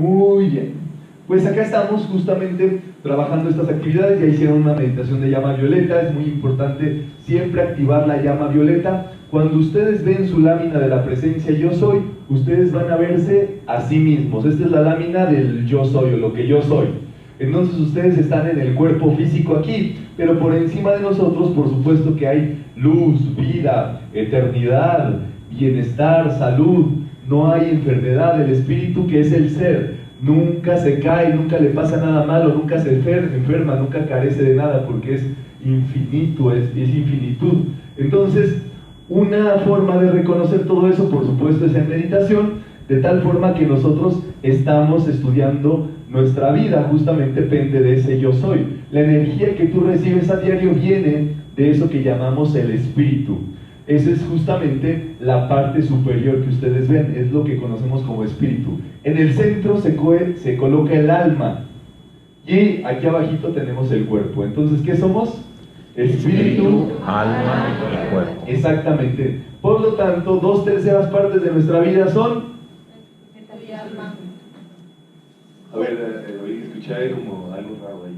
Muy bien. Pues acá estamos justamente trabajando estas actividades. Ya hicieron una meditación de llama violeta. Es muy importante siempre activar la llama violeta. Cuando ustedes ven su lámina de la presencia yo soy, ustedes van a verse a sí mismos. Esta es la lámina del yo soy o lo que yo soy. Entonces ustedes están en el cuerpo físico aquí, pero por encima de nosotros, por supuesto que hay luz, vida, eternidad, bienestar, salud. No hay enfermedad. El espíritu, que es el ser, nunca se cae, nunca le pasa nada malo, nunca se enferma, nunca carece de nada, porque es infinito, es infinitud. Entonces, una forma de reconocer todo eso, por supuesto, es en meditación, de tal forma que nosotros estamos estudiando nuestra vida, justamente depende de ese yo soy. La energía que tú recibes a diario viene de eso que llamamos el espíritu. Esa es justamente la parte superior que ustedes ven, es lo que conocemos como espíritu. En el centro se coloca el alma, y aquí abajito tenemos el cuerpo. Entonces, ¿qué somos? Espíritu, alma y cuerpo. Exactamente. Por lo tanto, 2/3 partes de nuestra vida son... A ver, escuché como algo raro ahí.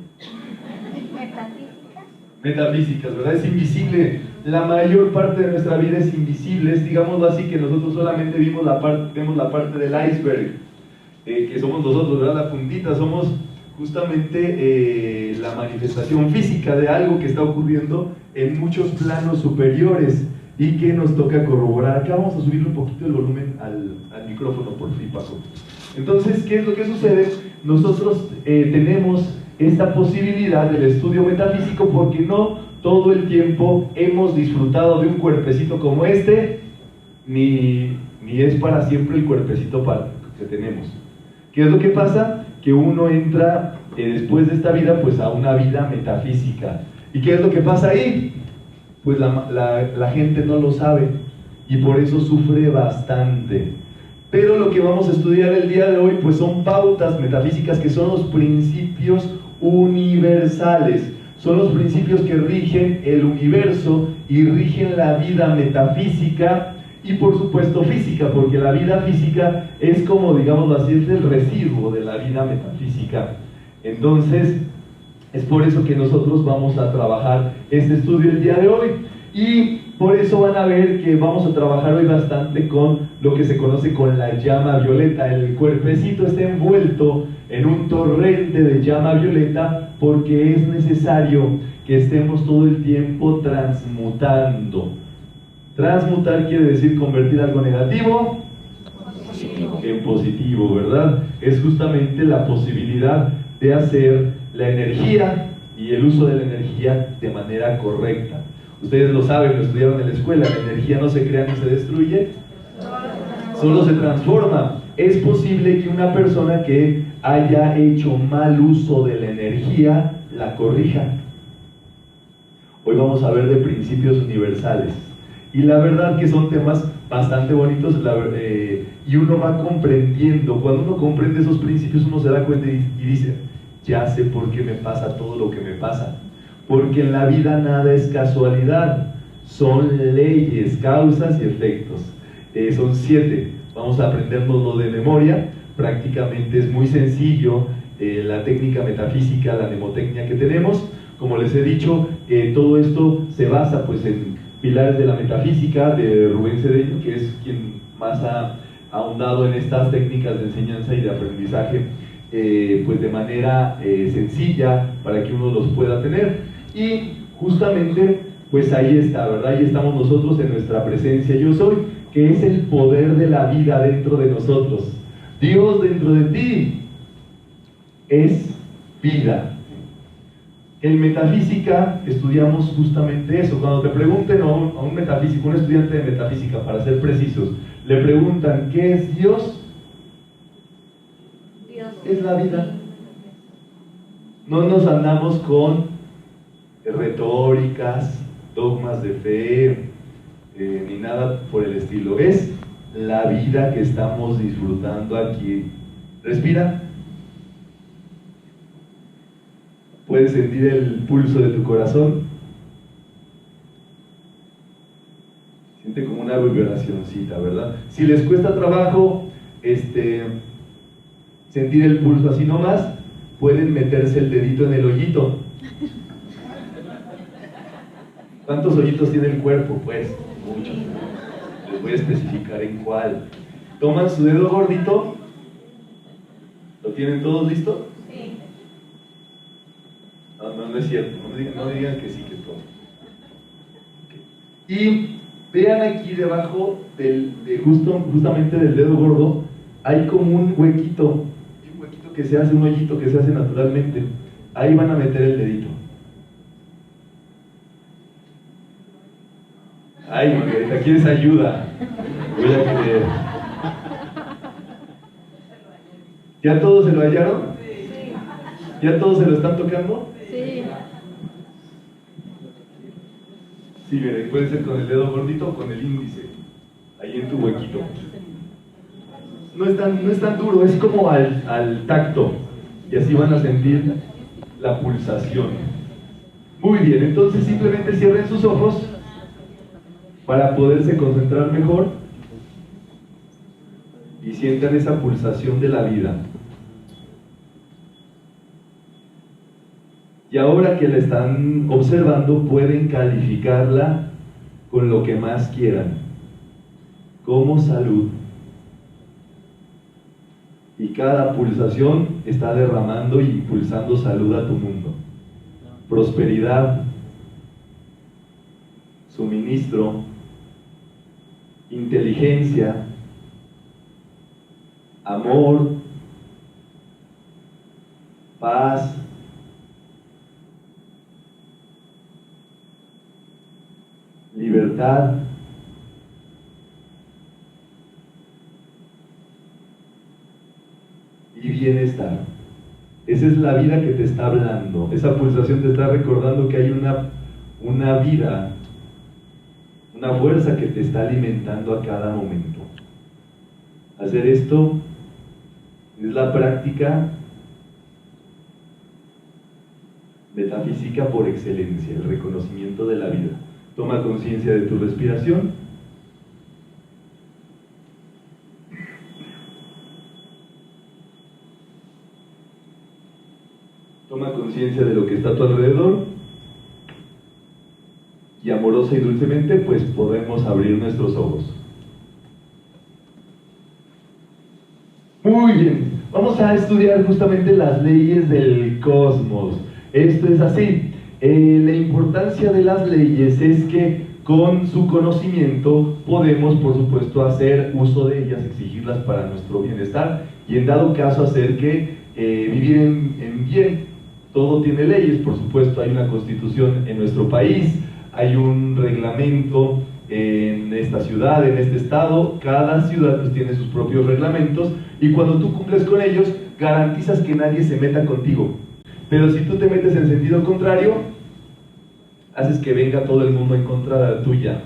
Metafísicas, ¿verdad? Es invisible. La mayor parte de nuestra vida es invisible. Es, digámoslo así, que nosotros solamente vemos la parte del iceberg, que somos nosotros, ¿verdad? La puntita, somos justamente la manifestación física de algo que está ocurriendo en muchos planos superiores y que nos toca corroborar. Acá vamos a subirle un poquito el volumen al micrófono, por fin, Paco. Entonces, ¿qué es lo que sucede? Nosotros tenemos esta posibilidad del estudio metafísico porque no todo el tiempo hemos disfrutado de un cuerpecito como este, ni es para siempre el cuerpecito que tenemos. ¿Qué es lo que pasa? Que uno entra después de esta vida pues a una vida metafísica. ¿Y qué es lo que pasa ahí? Pues la gente no lo sabe y por eso sufre bastante. Pero lo que vamos a estudiar el día de hoy pues son pautas metafísicas, que son los principios universales. Son los principios que rigen el universo y rigen la vida metafísica y por supuesto física, porque la vida física es como, digámoslo así, es el residuo de la vida metafísica. Entonces, es por eso que nosotros vamos a trabajar este estudio el día de hoy, y por eso van a ver que vamos a trabajar hoy bastante con lo que se conoce con la llama violeta. El cuerpecito está envuelto en un torrente de llama violeta porque es necesario que estemos todo el tiempo transmutando. Transmutar quiere decir convertir algo negativo en positivo, ¿verdad? Es justamente la posibilidad de hacer la energía y el uso de la energía de manera correcta. Ustedes lo saben, lo estudiaron en la escuela, la energía no se crea ni se destruye, solo se transforma. Es posible que una persona que haya hecho mal uso de la energía la corrija. Hoy vamos a ver de principios universales. Y la verdad que son temas bastante bonitos, y uno va comprendiendo. Cuando uno comprende esos principios, uno se da cuenta y dice, ya sé por qué me pasa todo lo que me pasa. Porque en la vida nada es casualidad, son leyes, causas y efectos. Son 7, vamos a aprendérnoslo de memoria. Prácticamente es muy sencillo la técnica metafísica, la mnemotecnia que tenemos. Como les he dicho, todo esto se basa pues en pilares de la metafísica de Rubén Cedeño, que es quien más ha ahondado en estas técnicas de enseñanza y de aprendizaje, pues de manera sencilla para que uno los pueda tener. Y justamente pues ahí está, ¿verdad? Ahí estamos nosotros en nuestra presencia yo soy, que es el poder de la vida dentro de nosotros. Dios dentro de ti es vida. En metafísica estudiamos justamente eso. Cuando te pregunten a un metafísico, un estudiante de metafísica, para ser precisos, le preguntan ¿qué es Dios? Dios es la vida. No nos andamos con retóricas, dogmas de fe, ni nada por el estilo. Es la vida que estamos disfrutando aquí. Respira. Puedes sentir el pulso de tu corazón. Siente como una vibracioncita, ¿verdad? Si les cuesta trabajo sentir el pulso así nomás, pueden meterse el dedito en el hoyito. ¿Cuántos hoyitos tiene el cuerpo? Pues muchos. Les voy a especificar en cuál. Toman su dedo gordito. ¿Lo tienen todos listo? Sí. No es cierto. No digan que sí, que todo. Okay. Y vean aquí debajo justamente del dedo gordo, hay como un huequito que se hace, un hoyito que se hace naturalmente. Ahí van a meter el dedito. Ay, Margarita, ¿quieres ayuda? Voy a creer. ¿Ya todos se lo hallaron? Sí. ¿Ya todos se lo están tocando? Sí. Sí, miren, puede ser con el dedo gordito o con el índice. Ahí en tu huequito. No es tan duro, es como al tacto. Y así van a sentir la pulsación. Muy bien, entonces simplemente cierren sus ojos para poderse concentrar mejor y sientan esa pulsación de la vida. Y ahora que la están observando, pueden calificarla con lo que más quieran, como salud. Y cada pulsación está derramando y impulsando salud a tu mundo. Prosperidad, suministro, inteligencia, amor, paz, libertad, y bienestar. Esa es la vida que te está hablando. Esa pulsación te está recordando que hay una vida, una fuerza que te está alimentando a cada momento. Hacer esto es la práctica metafísica por excelencia, el reconocimiento de la vida. Toma conciencia de tu respiración. Toma conciencia de lo que está a tu alrededor. Y amorosa y dulcemente, pues podemos abrir nuestros ojos. Muy bien, vamos a estudiar justamente las leyes del cosmos. Esto es así. La importancia de las leyes es que con su conocimiento podemos, por supuesto, hacer uso de ellas, exigirlas para nuestro bienestar y en dado caso hacer que vivir en bien. Todo tiene leyes, por supuesto, hay una constitución en nuestro país, hay un reglamento en esta ciudad, en este estado, cada ciudad pues tiene sus propios reglamentos y cuando tú cumples con ellos garantizas que nadie se meta contigo. Pero si tú te metes en sentido contrario, haces que venga todo el mundo en contra tuya,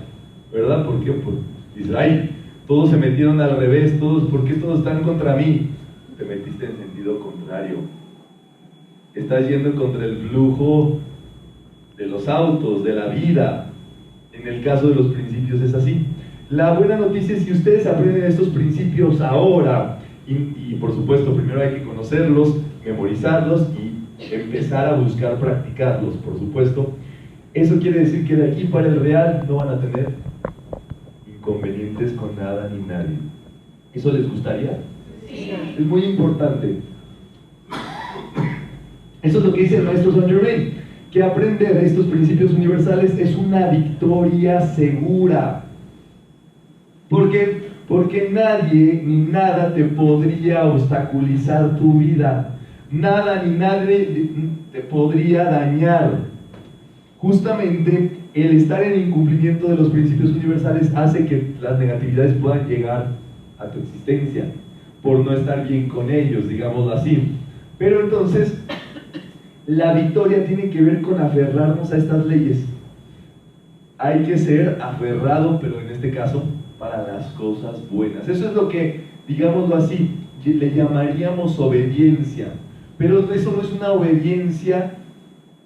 ¿verdad? ¿Por qué? Porque dices, ay, todos se metieron al revés, ¿por qué todos están contra mí? Te metiste en sentido contrario. Estás yendo contra el flujo de los autos, de la vida. En el caso de los principios es así. La buena noticia es que ustedes aprenden estos principios ahora y por supuesto primero hay que conocerlos, memorizarlos y empezar a buscar practicarlos, por supuesto. Eso quiere decir que de aquí para el real no van a tener inconvenientes con nada ni nadie. ¿Eso les gustaría? Sí. Es muy importante. Eso es lo que dice el maestro Saint Germain, que aprender estos principios universales es una victoria segura. ¿Por qué? Porque nadie ni nada te podría obstaculizar tu vida. Nada ni nadie te podría dañar. Justamente el estar en incumplimiento de los principios universales hace que las negatividades puedan llegar a tu existencia por no estar bien con ellos, digámoslo así. Pero entonces la victoria tiene que ver con aferrarnos a estas leyes. Hay que ser aferrado, pero en este caso para las cosas buenas. Eso es lo que, digámoslo así, le llamaríamos obediencia. Pero eso no es una obediencia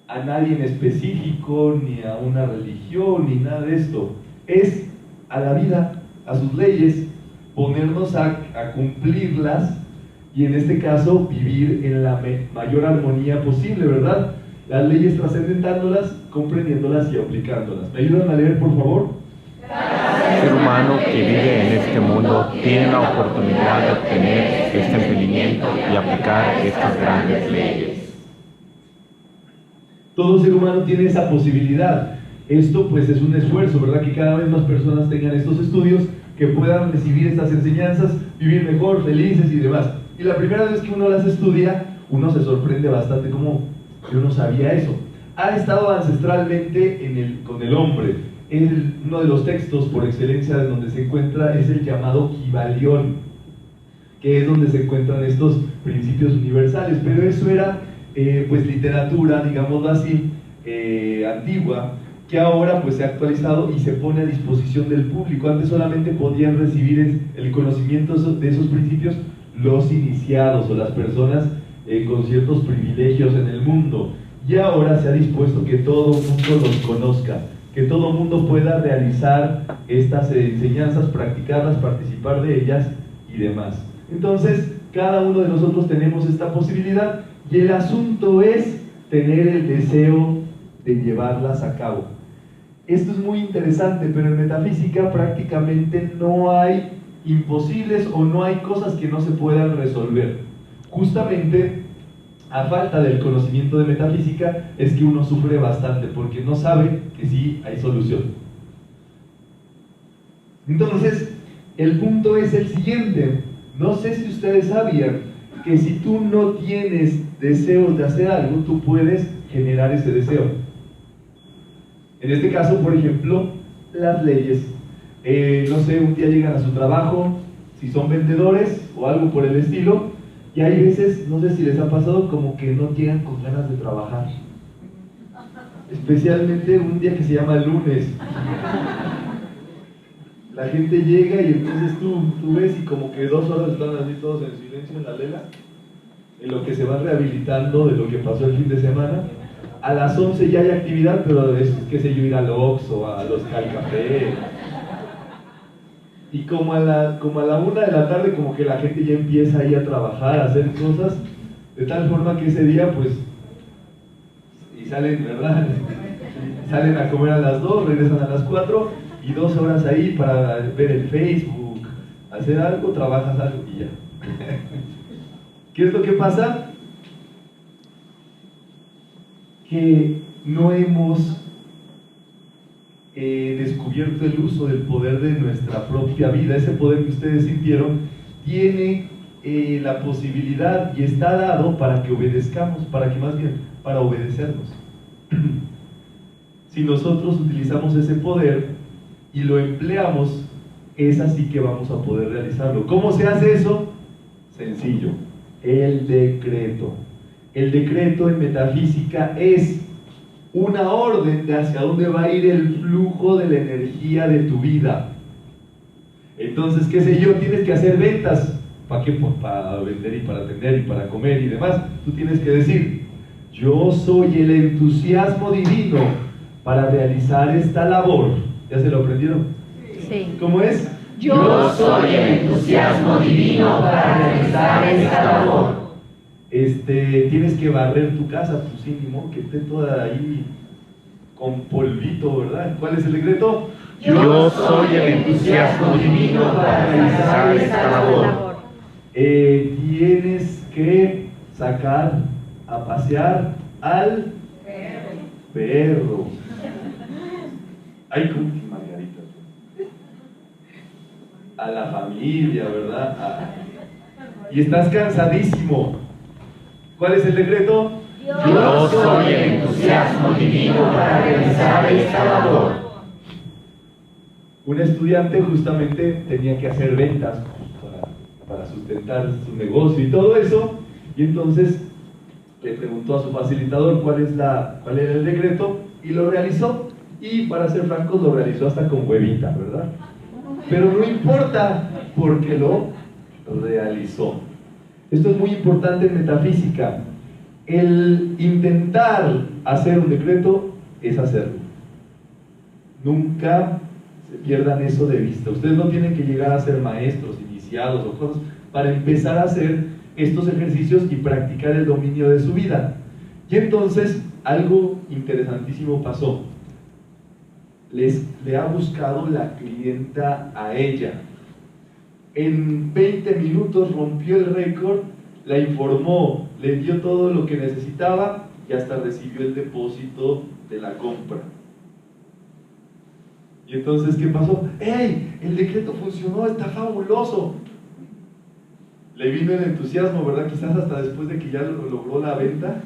a nadie en específico, ni a una religión, ni nada de esto. Es a la vida, a sus leyes, ponernos a cumplirlas y en este caso vivir en la mayor armonía posible, ¿verdad? Las leyes trascendentándolas, comprendiéndolas y aplicándolas. ¿Me ayudan a leer, por favor? El ser humano que vive en este mundo tiene la oportunidad de obtener este entendimiento y aplicar estas grandes leyes. Todo ser humano tiene esa posibilidad. Esto pues es un esfuerzo, ¿verdad? Que cada vez más personas tengan estos estudios, que puedan recibir estas enseñanzas, vivir mejor, felices y demás. Y la primera vez que uno las estudia, uno se sorprende bastante como que uno sabía eso. Ha estado ancestralmente con el hombre. Uno de los textos por excelencia donde se encuentra es el llamado Kybalión, que es donde se encuentran estos principios universales, pero eso era pues literatura, digámoslo así, antigua, que ahora pues se ha actualizado y se pone a disposición del público. Antes solamente podían recibir el conocimiento de esos principios los iniciados o las personas con ciertos privilegios en el mundo, y ahora se ha dispuesto que todo el mundo los conozca, que todo el mundo pueda realizar estas enseñanzas, practicarlas, participar de ellas y demás. Entonces, cada uno de nosotros tenemos esta posibilidad, y el asunto es tener el deseo de llevarlas a cabo. Esto es muy interesante, pero en metafísica prácticamente no hay imposibles o no hay cosas que no se puedan resolver. Justamente, a falta del conocimiento de metafísica, es que uno sufre bastante, porque no sabe que sí hay solución. Entonces, el punto es el siguiente. No sé si ustedes sabían que si tú no tienes deseos de hacer algo, tú puedes generar ese deseo. En este caso, por ejemplo, las leyes. No sé, un día llegan a su trabajo, si son vendedores o algo por el estilo, y hay veces, no sé si les ha pasado, como que no llegan con ganas de trabajar. Especialmente un día que se llama lunes. La gente llega y entonces tú ves y como que 2 horas están así todos en silencio en la lela, en lo que se va rehabilitando de lo que pasó el fin de semana. A las 11 ya hay actividad, pero es, qué sé yo, ir al Oxxo, a los Calcafé. Y como a la 1 de la tarde, como que la gente ya empieza ahí a trabajar, a hacer cosas, de tal forma que ese día, pues, y salen, ¿verdad? Salen a comer a las 2, regresan a las 4, y 2 horas ahí para ver el Facebook, hacer algo, trabajas algo y ya. ¿Qué es lo que pasa? Que no hemos descubierto el uso del poder de nuestra propia vida. Ese poder que ustedes sintieron tiene la posibilidad y está dado para que obedezcamos, para obedecernos. Si nosotros utilizamos ese poder y lo empleamos, es así que vamos a poder realizarlo. ¿Cómo se hace eso? Sencillo, el decreto. El decreto en metafísica es una orden de hacia dónde va a ir el flujo de la energía de tu vida. Entonces, qué sé yo, tienes que hacer ventas. ¿Para qué? Pues para vender y para atender y para comer y demás. Tú tienes que decir: yo soy el entusiasmo divino para realizar esta labor. ¿Ya se lo aprendieron? Sí. ¿Cómo es? Yo soy el entusiasmo divino para realizar esta labor. Tienes que barrer tu casa, pues sí, ni modo que esté toda ahí con polvito, ¿verdad? ¿Cuál es el decreto? Yo soy el entusiasmo divino para realizar esta labor. Tienes que sacar a pasear al perro. Ay, ¿cómo que Margarita? A la familia, ¿verdad? Y estás cansadísimo. ¿Cuál es el decreto? Yo soy el entusiasmo divino para realizar esta labor. Un estudiante justamente tenía que hacer ventas para sustentar su negocio y todo eso, y entonces le preguntó a su facilitador cuál era el decreto, y lo realizó, y para ser francos lo realizó hasta con huevita, ¿verdad? Pero no importa, porque lo realizó. Esto es muy importante en metafísica. El intentar hacer un decreto es hacerlo. Nunca se pierdan eso de vista. Ustedes no tienen que llegar a ser maestros, iniciados o cosas para empezar a hacer estos ejercicios y practicar el dominio de su vida. Y entonces algo interesantísimo pasó. Le ha buscado la clienta a ella. En 20 minutos rompió el récord, la informó, le dio todo lo que necesitaba y hasta recibió el depósito de la compra. Y entonces, ¿qué pasó? ¡Ey! El decreto funcionó, está fabuloso. Le vino el entusiasmo, ¿verdad? Quizás hasta después de que ya logró la venta,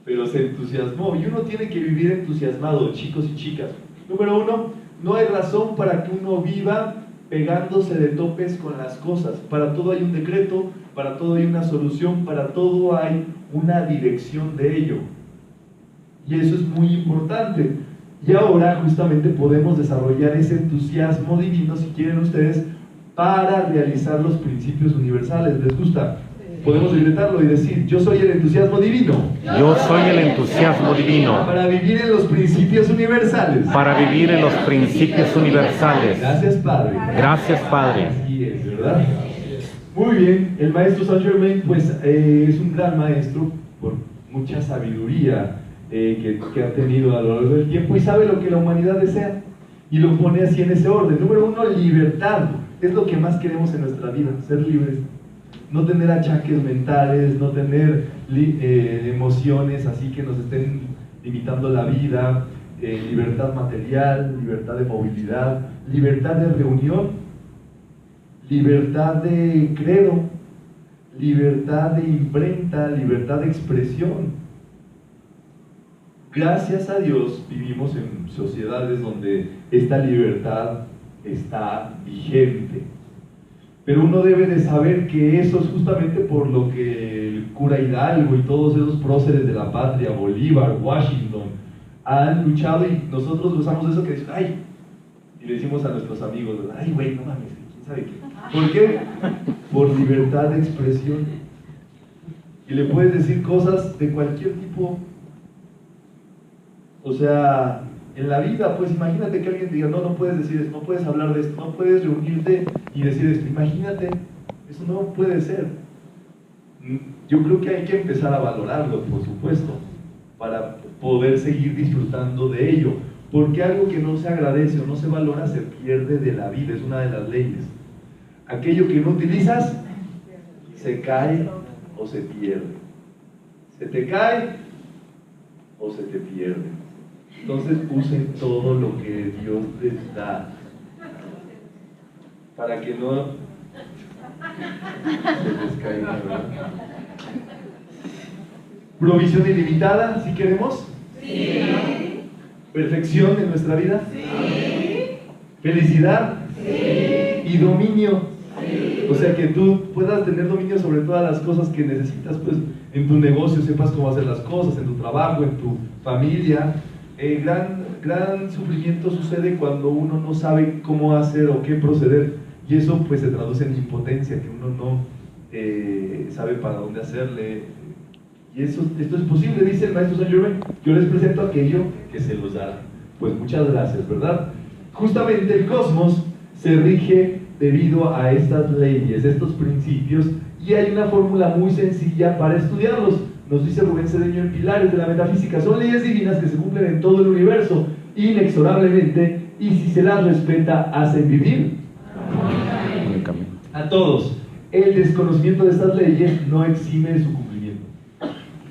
pero se entusiasmó. Y uno tiene que vivir entusiasmado, chicos y chicas. Número uno, no hay razón para que uno viva pegándose de topes con las cosas. Para todo hay un decreto, para todo hay una solución, para todo hay una dirección de ello. Y eso es muy importante. Y ahora justamente podemos desarrollar ese entusiasmo divino, si quieren ustedes, para realizar los principios universales. ¿Les gusta? Podemos gritarlo y decir: yo soy el entusiasmo divino. Yo soy el entusiasmo divino. Para vivir en los principios universales. Para vivir en los principios universales. Gracias, Padre. Gracias, Padre. Así es, ¿verdad? Muy bien, el maestro Saint Germain pues es un gran maestro por mucha sabiduría que ha tenido a lo largo del tiempo y sabe lo que la humanidad desea y lo pone así en ese orden. Número uno, libertad. Es lo que más queremos en nuestra vida, ser libres. No tener achaques mentales, no tener emociones así que nos estén limitando la vida, libertad material, libertad de movilidad, libertad de reunión, libertad de credo, libertad de imprenta, libertad de expresión. Gracias a Dios vivimos en sociedades donde esta libertad está vigente. Pero uno debe de saber que eso es justamente por lo que el cura Hidalgo y todos esos próceres de la patria, Bolívar, Washington, han luchado, y nosotros usamos eso que dicen, ay, y le decimos a nuestros amigos, ay, güey, no mames, ¿quién sabe qué? ¿Por qué? Por libertad de expresión. Y le puedes decir cosas de cualquier tipo. O sea, en la vida, pues imagínate que alguien diga, no, no puedes decir esto, no puedes hablar de esto, no puedes reunirte y decir esto. Imagínate, eso no puede ser. Yo creo que hay que empezar a valorarlo, por supuesto, para poder seguir disfrutando de ello. Porque algo que no se agradece o no se valora se pierde de la vida, es una de las leyes. Aquello que no utilizas, se cae o se pierde. Se te cae o se te pierde. Entonces usen todo lo que Dios les da para que no se les caiga, ¿verdad? Provisión ilimitada, ¿sí queremos? Sí. Perfección en nuestra vida. Sí. Felicidad. Sí. Y dominio. Sí. O sea, que tú puedas tener dominio sobre todas las cosas que necesitas, pues en tu negocio sepas cómo hacer las cosas, en tu trabajo, en tu familia. Gran sufrimiento sucede cuando uno no sabe cómo hacer o qué proceder, y eso pues se traduce en impotencia, que uno no sabe para dónde hacerle. Y esto es posible, dice el maestro Saint Germain: yo les presento aquello que se los dará. Pues muchas gracias, ¿verdad? Justamente el cosmos se rige debido a estas leyes, estos principios, y hay una fórmula muy sencilla para estudiarlos. Nos dice Rubén Cedeño en Pilares de la Metafísica: son leyes divinas que se cumplen en todo el universo, inexorablemente, y si se las respeta, hacen vivir a todos. El desconocimiento de estas leyes no exime de su cumplimiento.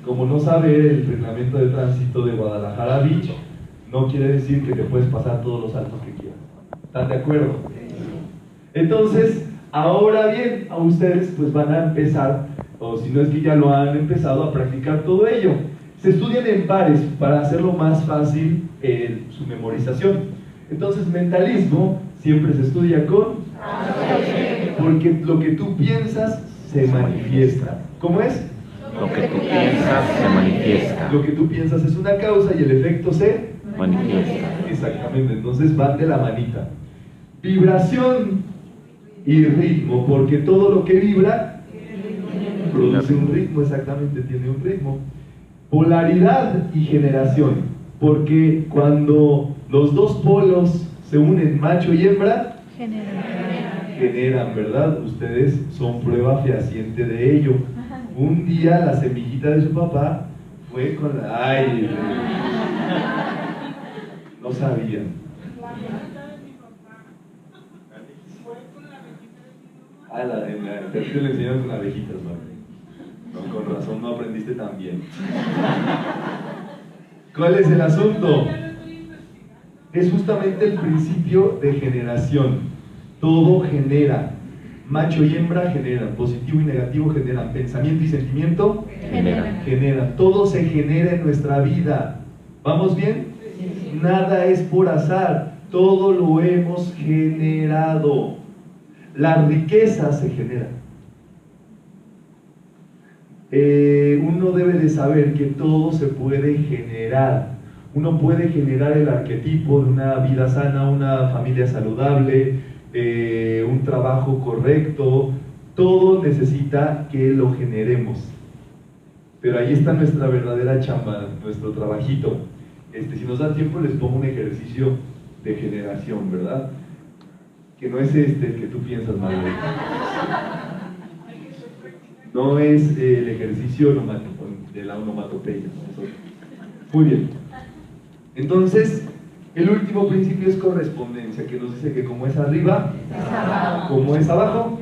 Como no saber el reglamento de tránsito de Guadalajara Beach, no quiere decir que te puedes pasar todos los saltos que quieras. ¿Están de acuerdo? Entonces, ahora bien, a ustedes pues van a empezar, o si no es que ya lo han empezado, a practicar todo ello. Se estudian en pares para hacerlo más fácil su memorización. Entonces, mentalismo siempre se estudia con... porque lo que tú piensas se manifiesta. ¿Cómo es? Lo que tú piensas se manifiesta. Lo que tú piensas es una causa y el efecto se manifiesta. Exactamente, entonces van de la manita. Vibración y ritmo, porque todo lo que vibra produce un ritmo, exactamente, tiene un ritmo. Polaridad y generación, porque cuando los dos polos se unen, macho y hembra, generan, ¿verdad? Ustedes son prueba fehaciente de ello. Un día la semillita de su papá fue con la... ¡Ay! No sabían. Ah, en la tercera le enseñaron con abejitas, ¿no? No, con razón no aprendiste tan bien. ¿Cuál es el asunto? Es justamente el principio de generación. Todo genera. Macho y hembra generan, positivo y negativo generan, pensamiento y sentimiento generan. Todo se genera en nuestra vida. ¿Vamos bien? Nada es por azar, todo lo hemos generado. La riqueza se genera. Uno debe de saber que todo se puede generar. Uno puede generar el arquetipo de una vida sana, una familia saludable, un trabajo correcto. Todo necesita que lo generemos. Pero ahí está nuestra verdadera chamba, nuestro trabajito. Si nos da tiempo les pongo un ejercicio de generación, ¿verdad? Que no es el que tú piensas, Margarita. No es el ejercicio de la onomatopeya. Muy bien. Entonces, el último principio es correspondencia, que nos dice que como es arriba, como es abajo,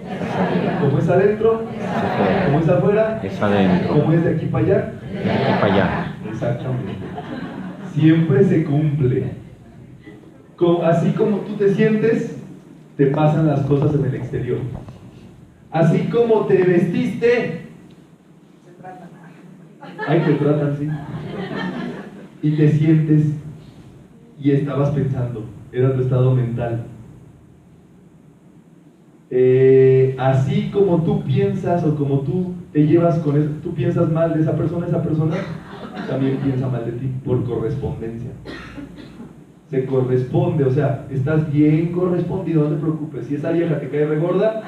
como es adentro, como es afuera, es adentro. como es de aquí para allá, De aquí para allá. Exactamente. Siempre se cumple. Así como tú te sientes, te pasan las cosas en el exterior. Así como te vestiste, ay, te tratan, sí. Y te sientes y estabas pensando, era tu estado mental. Así como tú piensas o como tú te llevas con eso, tú piensas mal de esa persona también piensa mal de ti por correspondencia. Se corresponde, o sea, estás bien correspondido, no te preocupes. Si esa vieja te cae regorda,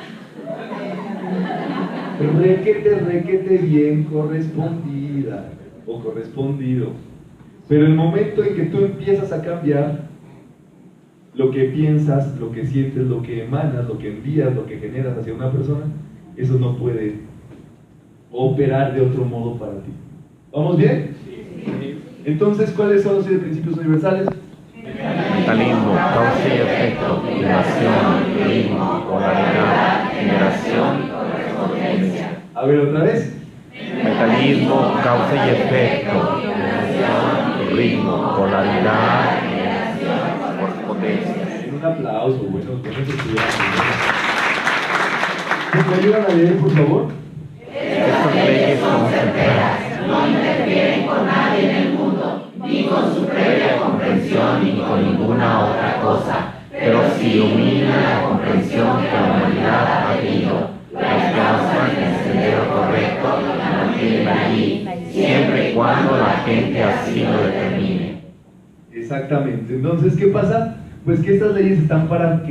requete bien correspondida o correspondido. Pero el momento en que tú empiezas a cambiar lo que piensas, lo que sientes, lo que emanas, lo que envías, lo que generas hacia una persona, eso no puede operar de otro modo para ti. ¿Vamos bien? Entonces, ¿cuáles son los 7 principios universales? Mentalismo, causa y efecto, vibración, ritmo, polaridad, generación, correspondencia. A ver, otra vez. Mentalismo, causa y efecto, vibración, ritmo, polaridad, generación, correspondencia. Un aplauso, buenos estudiantes. ¿Me ayudan a leer, por favor? Estas leyes son centrales. No interfieren con nadie en el mundo, ni con su previa comprensión, ni con ninguna otra cosa, pero si ilumina la comprensión que la humanidad ha tenido, las causas en el sendero correcto la mantienen allí, siempre y cuando la gente así lo determine. Exactamente. Entonces, ¿qué pasa? Pues que estas leyes están para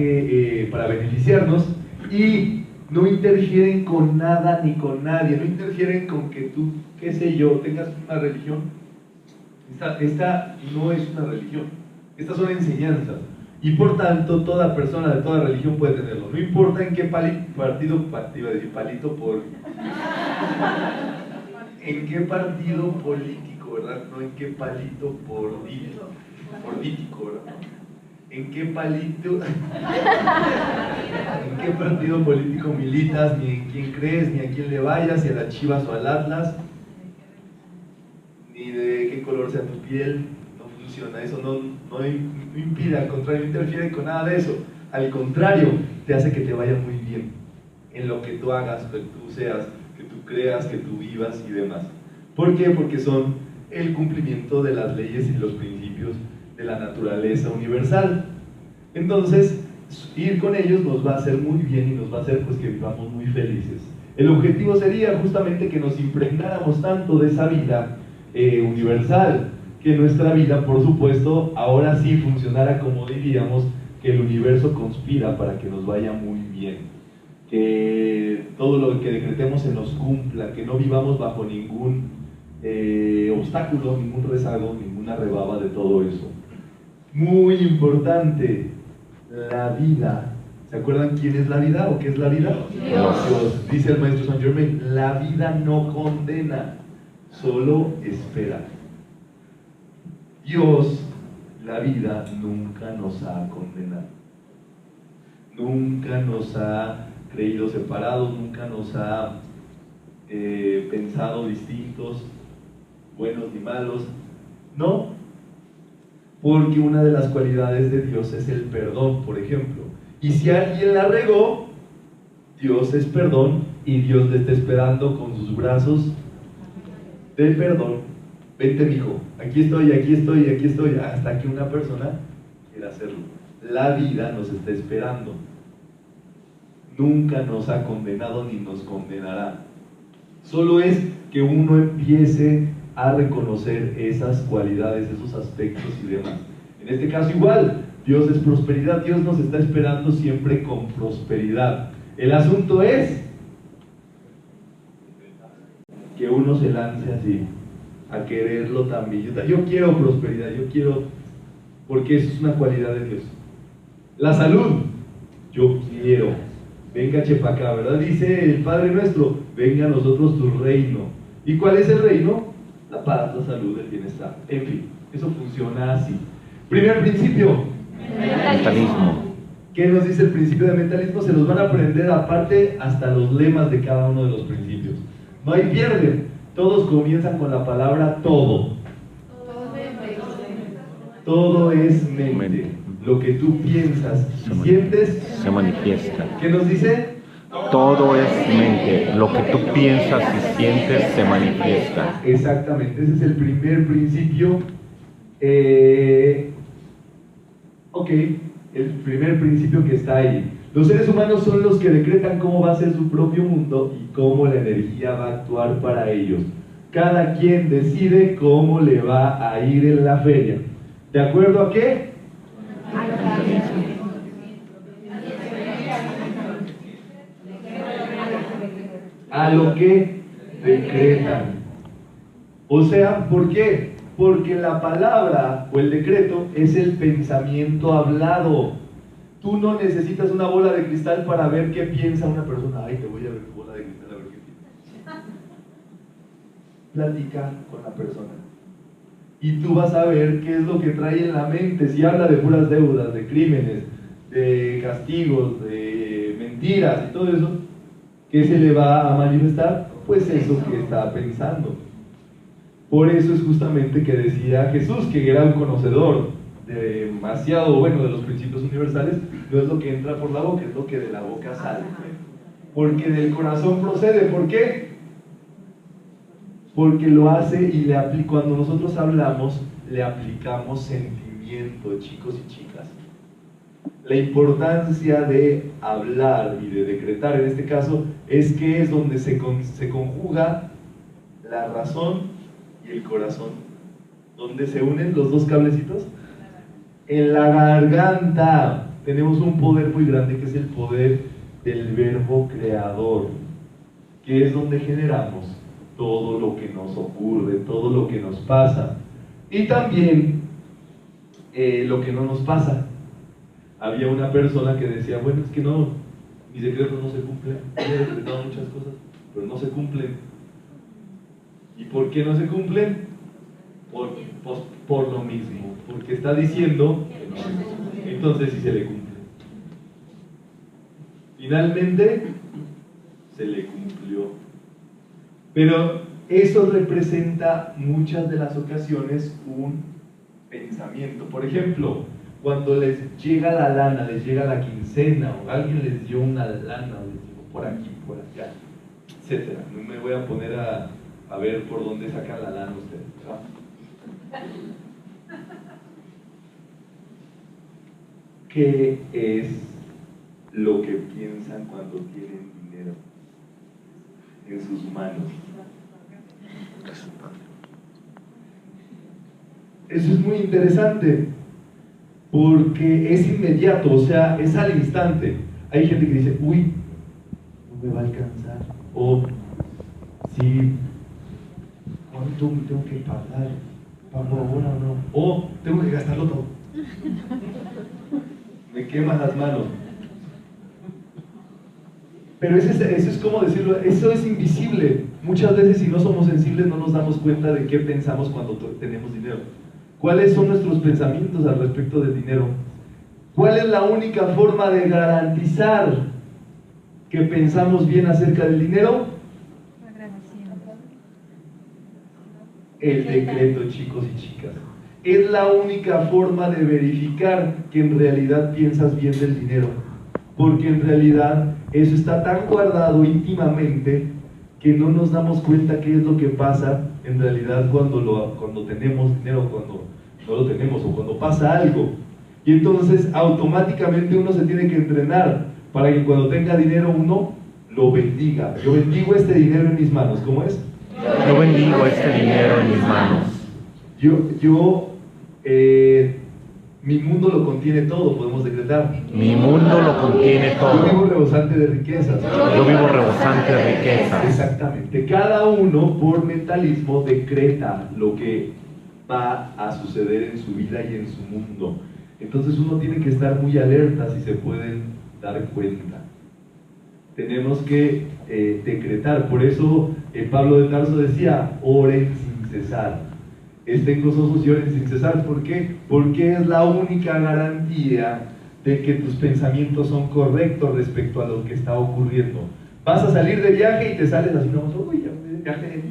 beneficiarnos y no interfieren con nada ni con nadie, no interfieren con que tú, qué sé yo, tengas una religión. Esta no es una religión, estas son enseñanzas y por tanto toda persona de toda religión puede tenerlo, no importa en qué en qué partido político, ¿verdad? No en qué palito político, ¿verdad? ¿En qué partido político militas, ni en quién crees, ni a quién le vayas, si a las Chivas o al Atlas, ni de qué color sea tu piel? No funciona, eso no impide, al contrario, no interfiere con nada de eso. Al contrario, te hace que te vaya muy bien en lo que tú hagas, que tú seas, que tú creas, que tú vivas y demás. ¿Por qué? Porque son el cumplimiento de las leyes y los principios de la naturaleza universal. Entonces, ir con ellos nos va a hacer muy bien y nos va a hacer pues que vivamos muy felices. El objetivo sería justamente que nos impregnáramos tanto de esa vida universal, que nuestra vida, por supuesto, ahora sí funcionara como diríamos, que el universo conspira para que nos vaya muy bien, que todo lo que decretemos se nos cumpla, que no vivamos bajo ningún obstáculo, ningún rezago, ninguna rebaba de todo eso. Muy importante, la vida ¿Se acuerdan quién es la vida o qué es la vida? Dios. Dice el maestro Saint Germain, la vida no condena, solo espera. Dios, la vida, nunca nos ha condenado. Nunca nos ha creído separados, nunca nos ha pensado distintos, buenos ni malos. No, porque una de las cualidades de Dios es el perdón, por ejemplo. Y si alguien la regó, Dios es perdón y Dios le está esperando con sus brazos de perdón. Vente, mijo, aquí estoy, aquí estoy, aquí estoy, hasta que una persona quiera hacerlo. La vida nos está esperando. Nunca nos ha condenado ni nos condenará. Solo es que uno empiece a reconocer esas cualidades, esos aspectos y demás. En este caso igual, Dios es prosperidad, Dios nos está esperando siempre con prosperidad. El asunto es que uno se lance así, a quererlo también. Yo quiero prosperidad, yo quiero, porque eso es una cualidad de Dios. La salud, yo quiero. Venga chepacá, ¿verdad? Dice el Padre Nuestro, venga a nosotros tu reino. ¿Y cuál es el reino? La paz, la salud, el bienestar. En fin, eso funciona así. Primer principio. Mentalismo. ¿Qué nos dice el principio de mentalismo? Se los van a aprender aparte hasta los lemas de cada uno de los principios. No hay pierde. Todos comienzan con la palabra todo. Todo es mente. Lo que tú piensas y sientes se manifiesta. ¿Qué nos dice? Todo es mente. Lo que tú piensas y sientes se manifiesta. Exactamente. Ese es el primer principio. El primer principio que está ahí. Los seres humanos son los que decretan cómo va a ser su propio mundo y cómo la energía va a actuar para ellos. Cada quien decide cómo le va a ir en la feria. ¿De acuerdo a qué? A lo que decretan. O sea, ¿por qué? Porque la palabra o el decreto es el pensamiento hablado. Tú no necesitas una bola de cristal para ver qué piensa una persona. Ay, te voy a ver tu bola de cristal a ver qué piensa. Platica con la persona. Y tú vas a ver qué es lo que trae en la mente. Si habla de puras deudas, de crímenes, de castigos, de mentiras y todo eso, ¿qué se le va a manifestar? Pues eso que está pensando. Por eso es justamente que decía Jesús, que era un conocedor demasiado bueno de los principios universales, no es lo que entra por la boca, es lo que de la boca sale. Porque del corazón procede. ¿Por qué? Porque lo hace y le aplica. Cuando nosotros hablamos, le aplicamos sentimiento, chicos y chicas. La importancia de hablar y de decretar, en este caso, es que es donde se conjuga la razón y el corazón. ¿Dónde se unen los dos cablecitos? En la garganta. Tenemos un poder muy grande que es el poder del verbo creador, que es donde generamos todo lo que nos ocurre, todo lo que nos pasa. Y también lo que no nos pasa. Había una persona que decía, bueno, es que no, mis decretos no se cumplen. He decretado muchas cosas, pero no se cumplen. ¿Y por qué no se cumplen? Por lo mismo, porque está diciendo que no se cumple. Entonces sí se le cumple. Finalmente se le cumplió. Pero eso representa muchas de las ocasiones un pensamiento. Por ejemplo, cuando les llega la lana, les llega la quincena, o alguien les dio una lana, o les digo por aquí, por acá, etc. No me voy a poner a ver por dónde sacan la lana ustedes, ¿verdad? ¿Qué es lo que piensan cuando tienen dinero en sus manos? Eso es muy interesante porque es inmediato, o sea, es al instante. Hay gente que dice, uy, no me va a alcanzar, o sí, ¿cuánto me tengo que pagar? ¿Pago ahora o no? O tengo que gastarlo todo. Me queman las manos. Pero eso es como decirlo, eso es invisible. Muchas veces si no somos sensibles no nos damos cuenta de qué pensamos cuando tenemos dinero. ¿Cuáles son nuestros pensamientos al respecto del dinero? ¿Cuál es la única forma de garantizar que pensamos bien acerca del dinero? El decreto, chicos y chicas. Es la única forma de verificar que en realidad piensas bien del dinero. Porque en realidad eso está tan guardado íntimamente que no nos damos cuenta qué es lo que pasa en realidad cuando tenemos dinero, cuando no lo tenemos o cuando pasa algo. Y entonces automáticamente uno se tiene que entrenar para que cuando tenga dinero uno lo bendiga. Yo bendigo este dinero en mis manos. ¿Cómo es? Yo bendigo este dinero en mis manos. Mi mundo lo contiene todo, podemos decretar. Mi mundo lo contiene Yo todo. vivo rebosante de riquezas. Yo vivo rebosante de riquezas. Exactamente. Cada uno por mentalismo decreta lo que va a suceder en su vida y en su mundo. Entonces uno tiene que estar muy alerta si se pueden dar cuenta. Tenemos que decretar. Por eso Pablo de Tarso decía, oren sin cesar. Estén gozosos y oren sin cesar. ¿Por qué? Porque es la única garantía de que tus pensamientos son correctos respecto a lo que está ocurriendo. Vas a salir de viaje y te sales así, no, uy, ya me viaje.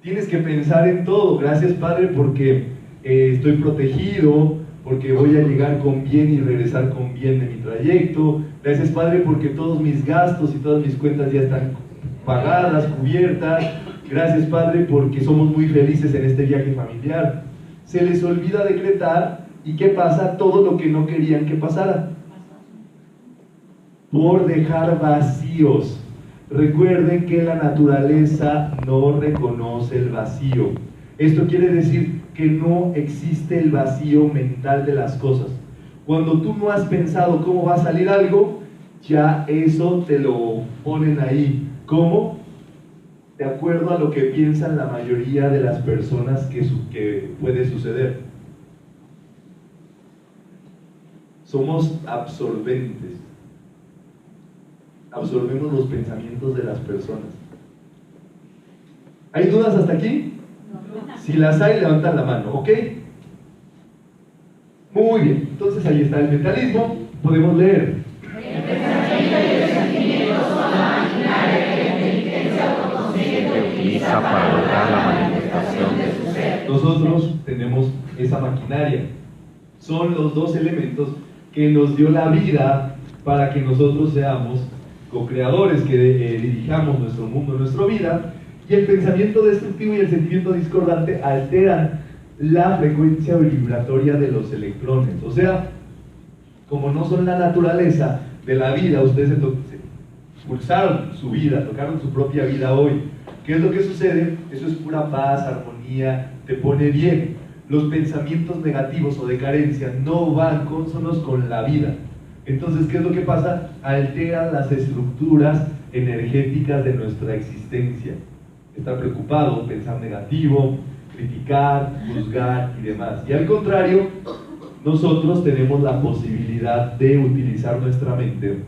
Tienes que pensar en todo. Gracias, Padre, porque estoy protegido, porque voy a llegar con bien y regresar con bien de mi trayecto. Gracias, Padre, porque todos mis gastos y todas mis cuentas ya están pagadas, cubiertas. Gracias, Padre, porque somos muy felices en este viaje familiar. Se les olvida decretar, ¿y qué pasa? Todo lo que no querían que pasara. Por dejar vacíos. Recuerden que la naturaleza no reconoce el vacío. Esto quiere decir que no existe el vacío mental de las cosas. Cuando tú no has pensado cómo va a salir algo, ya eso te lo ponen ahí. ¿Cómo? De acuerdo a lo que piensan la mayoría de las personas que puede suceder. Somos absorbentes. Absorbemos los pensamientos de las personas. ¿Hay dudas hasta aquí? Si las hay, levantan la mano, ¿ok? Muy bien, entonces ahí está el mentalismo. Podemos leer. El pensamiento y el sentimiento son la maquinaria que la inteligencia autoconsciente Utiliza para lograr la manifestación de su ser. Nosotros tenemos esa maquinaria. Son los dos elementos que nos dio la vida para que nosotros seamos co-creadores, que dirijamos nuestro mundo, nuestra vida. Y el pensamiento destructivo y el sentimiento discordante alteran la frecuencia vibratoria de los electrones. O sea, como no son la naturaleza de la vida, ustedes se pulsaron su vida, tocaron su propia vida hoy. ¿Qué es lo que sucede? Eso es pura paz, armonía, te pone bien. Los pensamientos negativos o de carencia no van cónsonos con la vida. Entonces, ¿qué es lo que pasa? Alteran las estructuras energéticas de nuestra existencia. Estar preocupado, pensar negativo, criticar, juzgar y demás. Y al contrario, nosotros tenemos la posibilidad de utilizar nuestra mente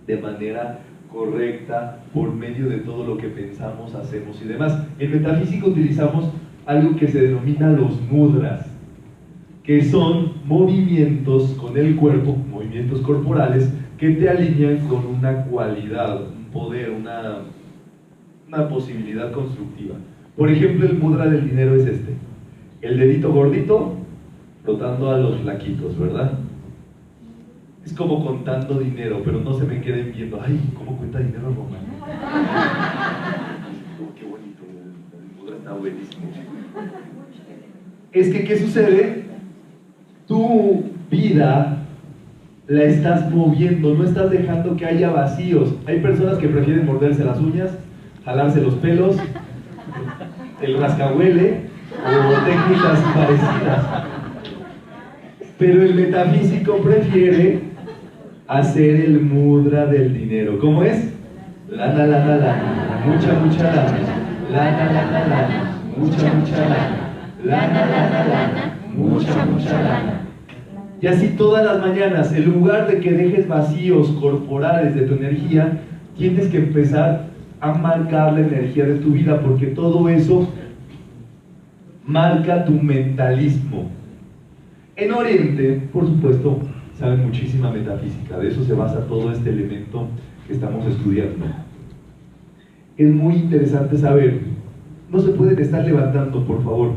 de manera correcta por medio de todo lo que pensamos, hacemos y demás. En metafísica utilizamos algo que se denomina los mudras, que son movimientos con el cuerpo, movimientos corporales que te alinean con una cualidad, un poder, una posibilidad constructiva. Por ejemplo, el mudra del dinero es este: el dedito gordito frotando a los flaquitos, ¿verdad? Es como contando dinero, pero no se me queden viendo, ay, ¿cómo cuenta dinero Román? Oh, qué bonito, el mudra está buenísimo. Es que, ¿qué sucede? Tu vida la estás moviendo, no estás dejando que haya vacíos. Hay personas que prefieren morderse las uñas, jalarse los pelos, el rascahuele o técnicas parecidas. Pero el metafísico prefiere hacer el mudra del dinero. ¿Cómo es? Lana, lana, lana, mucha lana. Lana, lana, lana, mucha lana. Lana, lana, lana, mucha lana. Y así todas las mañanas, en lugar de que dejes vacíos corporales de tu energía, tienes que empezar a marcar la energía de tu vida, porque todo eso marca tu mentalismo. En Oriente, por supuesto, saben muchísima metafísica, de eso se basa todo este elemento que estamos estudiando. Es muy interesante saber, no se pueden estar levantando, por favor.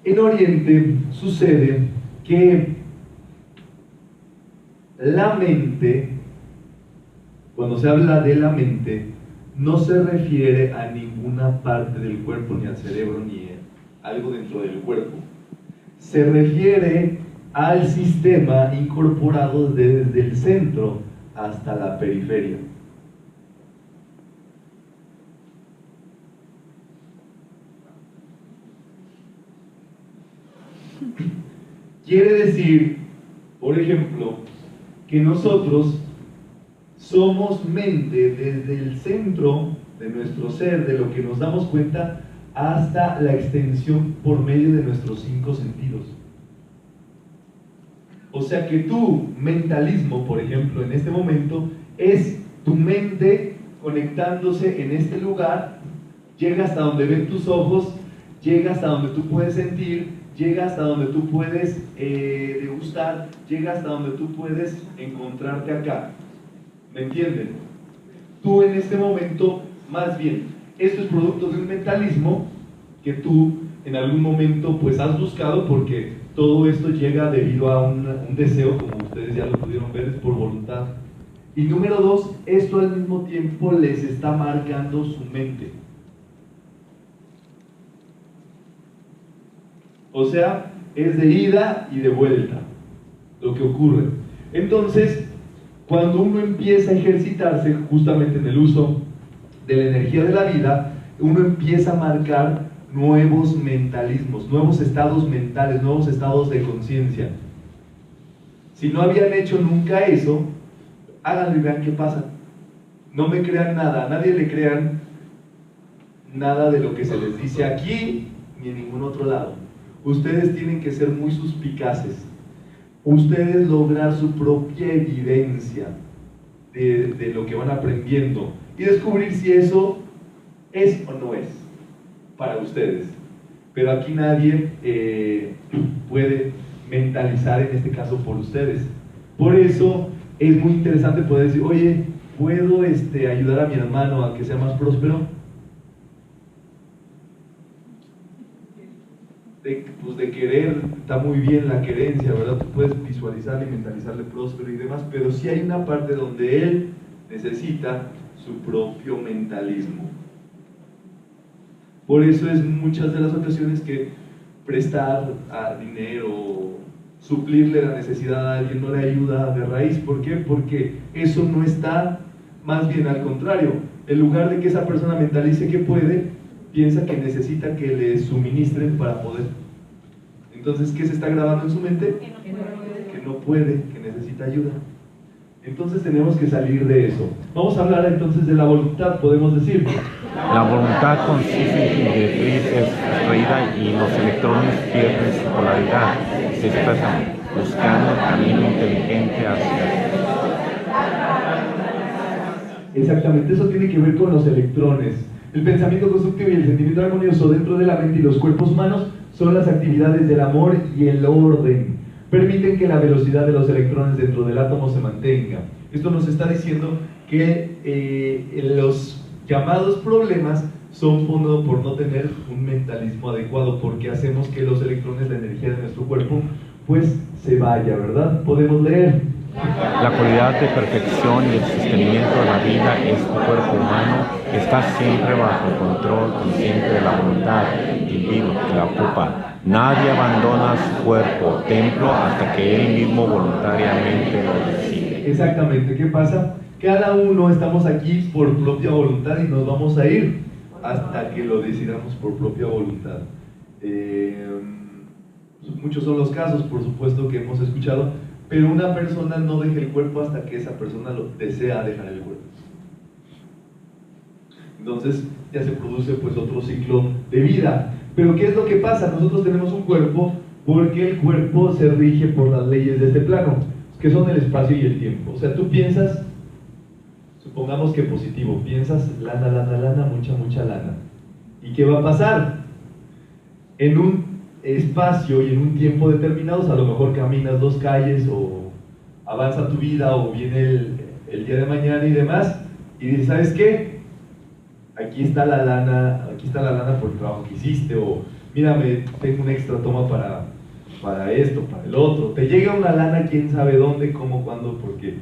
En Oriente sucede que la mente, cuando se habla de la mente, no se refiere a ninguna parte del cuerpo, ni al cerebro, ni a algo dentro del cuerpo. Se refiere al sistema incorporado desde el centro hasta la periferia. Quiere decir, por ejemplo, que nosotros somos mente desde el centro de nuestro ser, de lo que nos damos cuenta, hasta la extensión por medio de nuestros 5 sentidos. O sea que tu mentalismo, por ejemplo, en este momento, es tu mente conectándose en este lugar, llega hasta donde ven tus ojos, llega hasta donde tú puedes sentir, llega hasta donde tú puedes degustar, llega hasta donde tú puedes encontrarte acá. ¿Me entienden? Tú en este momento, más bien, esto es producto de un mentalismo que tú en algún momento pues has buscado, porque todo esto llega debido a un deseo, como ustedes ya lo pudieron ver, es por voluntad. Y número 2, esto al mismo tiempo les está marcando su mente. O sea, es de ida y de vuelta lo que ocurre. Entonces, cuando uno empieza a ejercitarse justamente en el uso de la energía de la vida, uno empieza a marcar nuevos mentalismos, nuevos estados mentales, nuevos estados de conciencia. Si no habían hecho nunca eso, háganlo y vean qué pasa. No me crean nada, a nadie le crean nada de lo que se les dice aquí ni en ningún otro lado. Ustedes tienen que ser muy suspicaces. Ustedes lograr su propia evidencia de lo que van aprendiendo y descubrir si eso es o no es para ustedes. Pero aquí nadie puede mentalizar en este caso por ustedes. Por eso es muy interesante poder decir, oye, ¿puedo ayudar a mi hermano a que sea más próspero? De querer, está muy bien la querencia, ¿verdad? Tú puedes visualizarle y mentalizarle próspero y demás, pero sí hay una parte donde él necesita su propio mentalismo. Por eso es muchas de las ocasiones que prestar dinero, suplirle la necesidad a alguien no le ayuda de raíz. ¿Por qué? Porque eso no está, más bien al contrario. En lugar de que esa persona mentalice que puede, piensa que necesita que le suministren para poder. Entonces, ¿qué se está grabando en su mente? Que no puede, que necesita ayuda. Entonces tenemos que salir de eso. Vamos a hablar entonces de la voluntad, podemos decir. La voluntad consiste en que es extraída y los electrones pierden su polaridad. Se expresan buscando el camino inteligente hacia. Exactamente, eso tiene que ver con los electrones. El pensamiento constructivo y el sentimiento armonioso dentro de la mente y los cuerpos humanos son las actividades del amor y el orden. Permiten que la velocidad de los electrones dentro del átomo se mantenga. Esto nos está diciendo que los llamados problemas son por no tener un mentalismo adecuado, porque hacemos que los electrones, la energía de nuestro cuerpo, pues se vaya, ¿verdad? Podemos leer. La cualidad de perfección y el sostenimiento de la vida es tu cuerpo humano está siempre bajo el control consciente de la voluntad individuo que la ocupa. Nadie abandona su cuerpo o templo hasta que él mismo voluntariamente lo decide. Exactamente, ¿qué pasa? Cada uno estamos aquí por propia voluntad y nos vamos a ir hasta que lo decidamos por propia voluntad. Muchos son los casos, por supuesto, que hemos escuchado, pero una persona no deja el cuerpo hasta que esa persona lo desea dejar el cuerpo. Entonces ya se produce pues otro ciclo de vida. Pero ¿qué es lo que pasa? Nosotros tenemos un cuerpo porque el cuerpo se rige por las leyes de este plano, que son el espacio y el tiempo. O sea, tú piensas, supongamos que positivo, piensas lana, lana, lana, mucha, mucha lana. ¿Y qué va a pasar? En un espacio y en un tiempo determinados, a lo mejor caminas 2 calles o avanza tu vida o viene el día de mañana y demás, y dices, ¿sabes qué? Aquí está la lana por el trabajo que hiciste, o mírame, tengo una extra toma para esto, para el otro. Te llega una lana, quién sabe dónde, cómo, cuándo, por qué.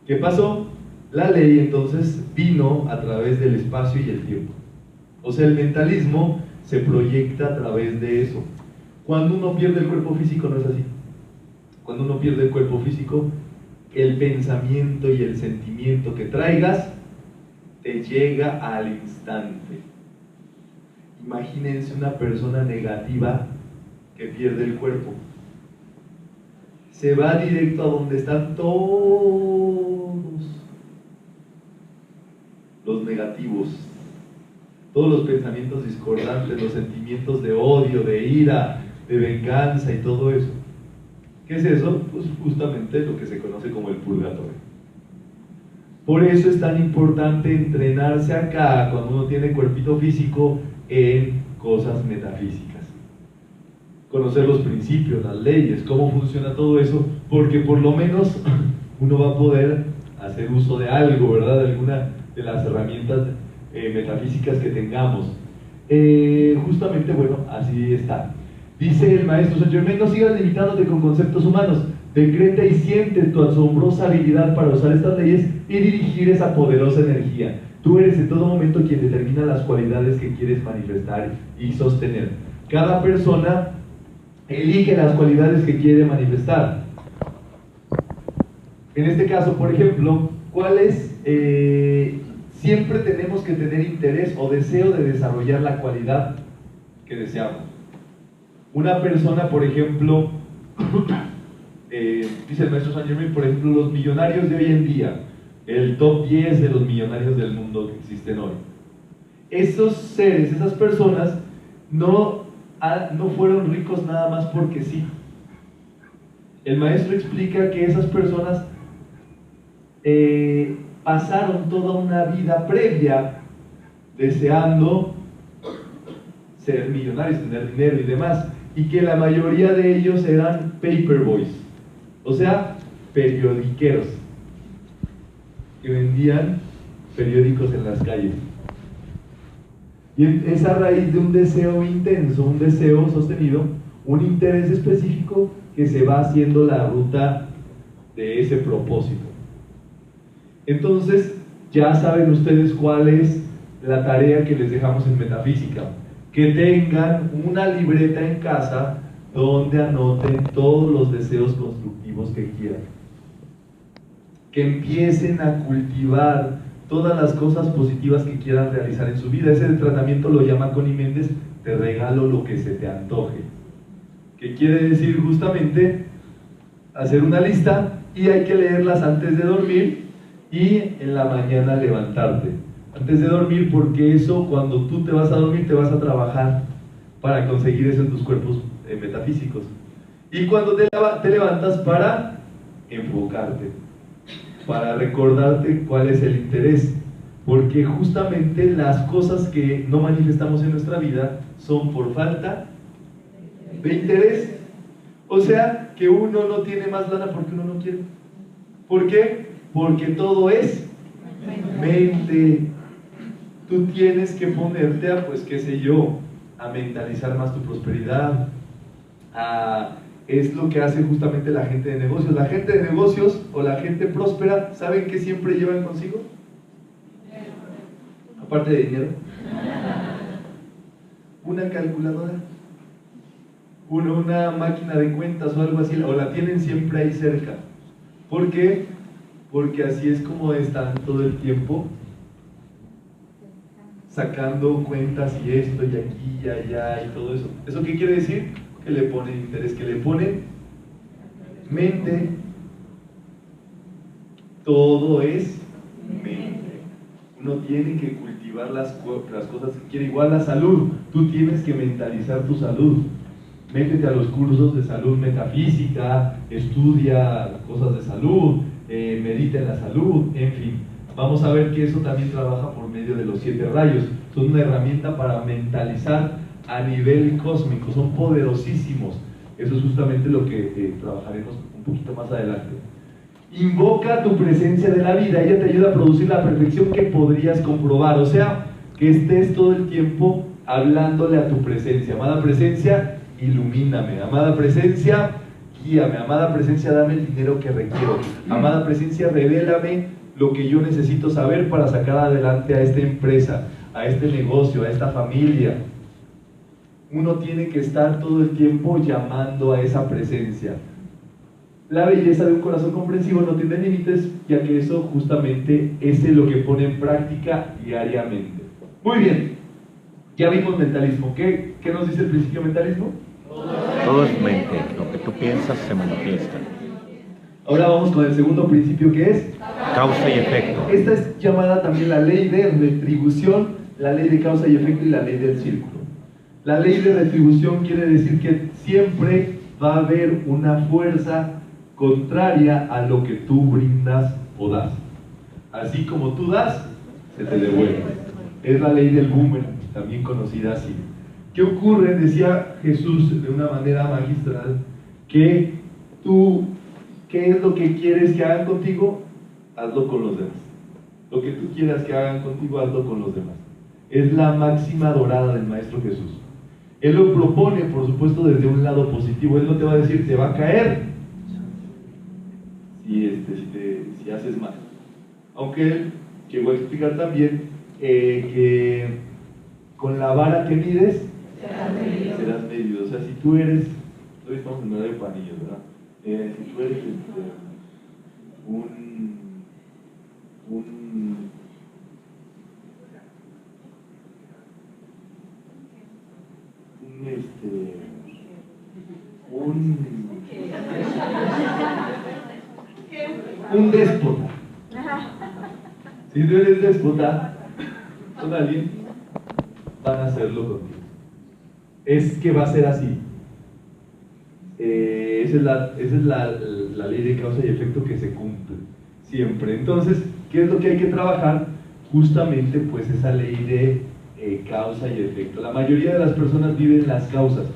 ¿Qué pasó? La ley entonces vino a través del espacio y el tiempo. O sea, el mentalismo se proyecta a través de eso. Cuando uno pierde el cuerpo físico no es así. Cuando uno pierde el cuerpo físico, el pensamiento y el sentimiento que traigas te llega al instante. Imagínense una persona negativa que pierde el cuerpo. Se va directo a donde están todos los negativos, todos los pensamientos discordantes, los sentimientos de odio, de ira, de venganza y todo eso. ¿Qué es eso? Pues justamente lo que se conoce como el purgatorio. Por eso es tan importante entrenarse acá, cuando uno tiene cuerpito físico, en cosas metafísicas. Conocer los principios, las leyes, cómo funciona todo eso, porque por lo menos uno va a poder hacer uso de algo, ¿verdad? De alguna de las herramientas metafísicas que tengamos. Justamente, bueno, así está. Dice el maestro Saint Germain: no sigas limitándote con conceptos humanos, decreta y siente tu asombrosa habilidad para usar estas leyes y dirigir esa poderosa energía. Tú eres en todo momento quien determina las cualidades que quieres manifestar y sostener. Cada persona elige las cualidades que quiere manifestar. En este caso, por ejemplo, ¿cuáles? Siempre tenemos que tener interés o deseo de desarrollar la cualidad que deseamos. Una persona, por ejemplo, dice el maestro Saint Germain, por ejemplo, los millonarios de hoy en día, el top 10 de los millonarios del mundo que existen hoy. Esos seres, esas personas, no fueron ricos nada más porque sí. El maestro explica que esas personas pasaron toda una vida previa deseando ser millonarios, tener dinero y demás, y que la mayoría de ellos eran paperboys, o sea, periodiqueros, que vendían periódicos en las calles. Y es a raíz de un deseo intenso, un deseo sostenido, un interés específico, que se va haciendo la ruta de ese propósito. Entonces, ya saben ustedes cuál es la tarea que les dejamos en metafísica. Que tengan una libreta en casa donde anoten todos los deseos constructivos que quieran. Que empiecen a cultivar todas las cosas positivas que quieran realizar en su vida. Ese tratamiento lo llama Connie Méndez: te regalo lo que se te antoje. Que quiere decir justamente hacer una lista y hay que leerlas antes de dormir y en la mañana levantarte. Antes de dormir, porque eso, cuando tú te vas a dormir, te vas a trabajar para conseguir eso en tus cuerpos metafísicos. Y cuando te levantas, para enfocarte, para recordarte cuál es el interés, porque justamente las cosas que no manifestamos en nuestra vida son por falta de interés. O sea, que uno no tiene más lana porque uno no quiere. ¿Por qué? Porque todo es mente. Tú tienes que ponerte a, pues qué sé yo, a mentalizar más tu prosperidad. Es lo que hace justamente la gente de negocios. La gente de negocios o la gente próspera, ¿saben qué siempre llevan consigo? Aparte de dinero, una calculadora, una máquina de cuentas o algo así, o la tienen siempre ahí cerca. ¿Por qué? Porque así es como están todo el tiempo sacando cuentas y esto y aquí y allá y todo eso. ¿Eso qué quiere decir? Que le ponen interés, que le ponen mente. Todo es mente. Uno tiene que cultivar las cosas que quiere. Igual la salud, tú tienes que mentalizar tu salud. Métete a los cursos de salud metafísica, estudia cosas de salud, medita en la salud, en fin. Vamos a ver que eso también trabaja por medio de los 7 rayos. Son una herramienta para mentalizar a nivel cósmico, son poderosísimos. Eso es justamente lo que trabajaremos un poquito más adelante. Invoca tu presencia de la vida, ella te ayuda a producir la perfección que podrías comprobar, o sea, que estés todo el tiempo hablándole a tu presencia. Amada presencia, ilumíname. Amada presencia, guíame. Amada presencia, dame el dinero que requiero. Amada presencia, revélame lo que yo necesito saber para sacar adelante a esta empresa, a este negocio, a esta familia. Uno tiene que estar todo el tiempo llamando a esa presencia. La belleza de un corazón comprensivo no tiene límites, ya que eso justamente es lo que pone en práctica diariamente. Muy bien, ya vimos mentalismo. ¿Qué nos dice el principio mentalismo? Todo es mente, lo que tú piensas se manifiesta. Ahora vamos con el segundo principio, que es Causa y efecto. esta es llamada también la ley de retribución, la ley de causa y efecto y la ley del círculo. La ley de retribución quiere decir que siempre va a haber una fuerza contraria a lo que tú brindas o das. Así como tú das, se te devuelve. Es la ley del boomerang, también conocida así. ¿Qué ocurre? Decía Jesús de una manera magistral, que tú, ¿qué es lo que quieres que hagan contigo? Hazlo con los demás. Lo que tú quieras que hagan contigo, hazlo con los demás. Es la máxima dorada del Maestro Jesús. Él lo propone, por supuesto, desde un lado positivo. Él no te va a decir, te va a caer si haces mal. Aunque él llegó a explicar también que con la vara que mides, serás medido. O sea, si tú eres, hoy estamos en horario de panillos, ¿verdad? Si tú eres un déspota. Si tú eres déspota con alguien, van a hacerlo contigo. Es que va a ser así. Esa es la ley de causa y efecto que se cumple siempre. Entonces, ¿qué es lo que hay que trabajar? Justamente pues esa ley de causa y efecto. La mayoría de las personas viven las causas.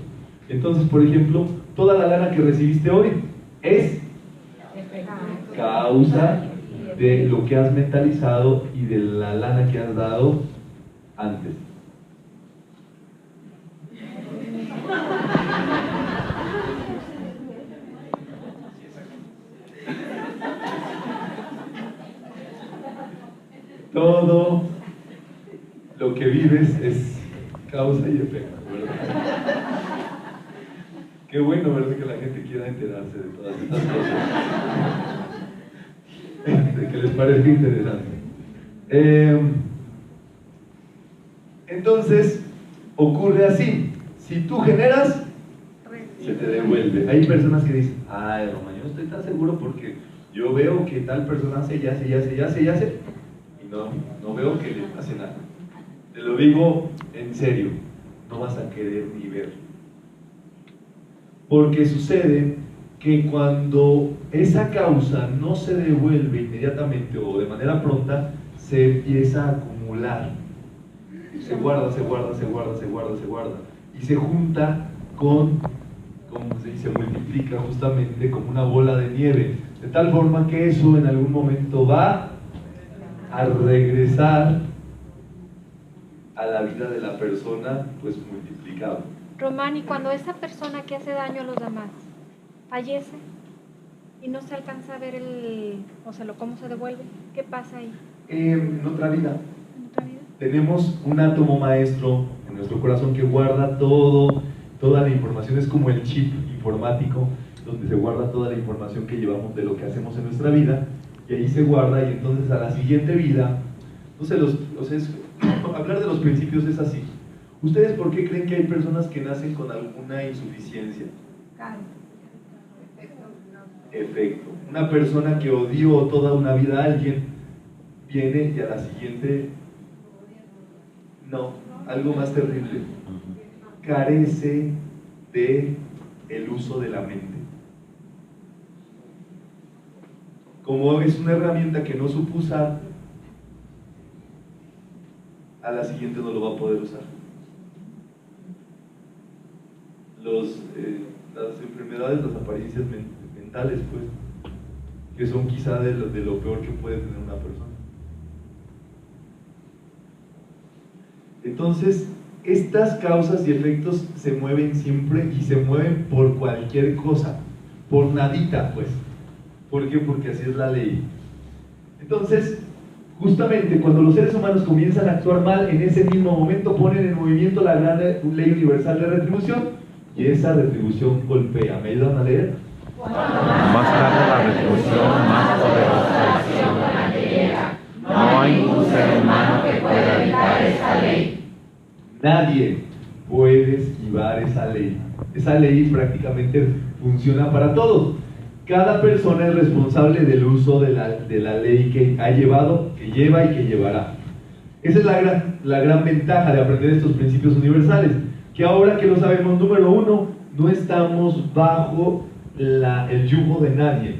Entonces, por ejemplo, toda la lana que recibiste hoy es causa de lo que has mentalizado y de la lana que has dado antes. Todo lo que vives es causa y efecto, ¿verdad? Qué bueno, ¿verdad? Que la gente quiera enterarse de todas estas cosas. De que les parezca interesante. Entonces, ocurre así. Si tú generas, se te devuelve. Hay personas que dicen, ay, Roma, yo no estoy tan seguro porque yo veo que tal persona hace y hace y hace y hace y hace, y no veo que le pase nada. Te lo digo en serio, no vas a querer ni ver. Porque sucede que cuando esa causa no se devuelve inmediatamente o de manera pronta, se empieza a acumular. Se guarda, se guarda, se guarda, se guarda, se guarda. Y se junta con, como se dice, multiplica justamente como una bola de nieve. De tal forma que eso en algún momento va a regresar a la vida de la persona, pues multiplicado. Román, y cuando esa persona que hace daño a los demás fallece y no se alcanza a ver cómo se devuelve, ¿qué pasa ahí? En otra vida. ¿En otra vida? Tenemos un átomo maestro en nuestro corazón que guarda toda la información. Es como el chip informático donde se guarda toda la información que llevamos de lo que hacemos en nuestra vida, y ahí se guarda, y entonces a la siguiente vida, hablar de los principios es así. ¿Ustedes por qué creen que hay personas que nacen con alguna insuficiencia? Efecto. Una persona que odió toda una vida a alguien viene y a la siguiente, no, algo más terrible, carece de el uso de la mente. Como es una herramienta que no supo usar, a la siguiente no lo va a poder usar. Las enfermedades, las apariencias mentales, pues, que son quizá de lo peor que puede tener una persona. Entonces, estas causas y efectos se mueven siempre y se mueven por cualquier cosa, por nadita, pues. ¿Por qué? Porque así es la ley. Entonces, justamente cuando los seres humanos comienzan a actuar mal, en ese mismo momento ponen en movimiento la gran ley universal de retribución, y esa retribución golpea. ¿Me ayudan a leer? Más tarde la retribución más poderosa llega. No hay ningún ser humano que pueda evitar esta ley. Nadie puede esquivar esa ley. Esa ley prácticamente funciona para todos. Cada persona es responsable del uso de la ley que ha llevado, que lleva y que llevará. Esa es la gran ventaja de aprender estos principios universales, que ahora que lo sabemos, número uno, no estamos bajo el yugo de nadie.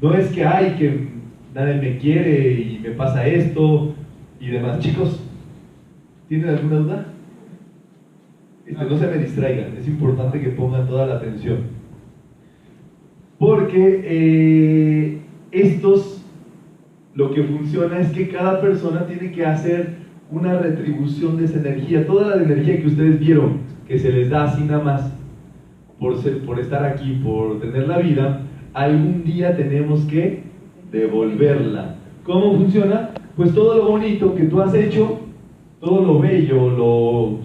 No es que nadie me quiere y me pasa esto y demás. Chicos, ¿tienen alguna duda? No se me distraigan, es importante que pongan toda la atención. Porque lo que funciona es que cada persona tiene que hacer una retribución de esa energía. Toda la energía que ustedes vieron que se les da así nada más por estar aquí, por tener la vida, algún día tenemos que devolverla. ¿Cómo funciona? Pues todo lo bonito que tú has hecho, todo lo bello, lo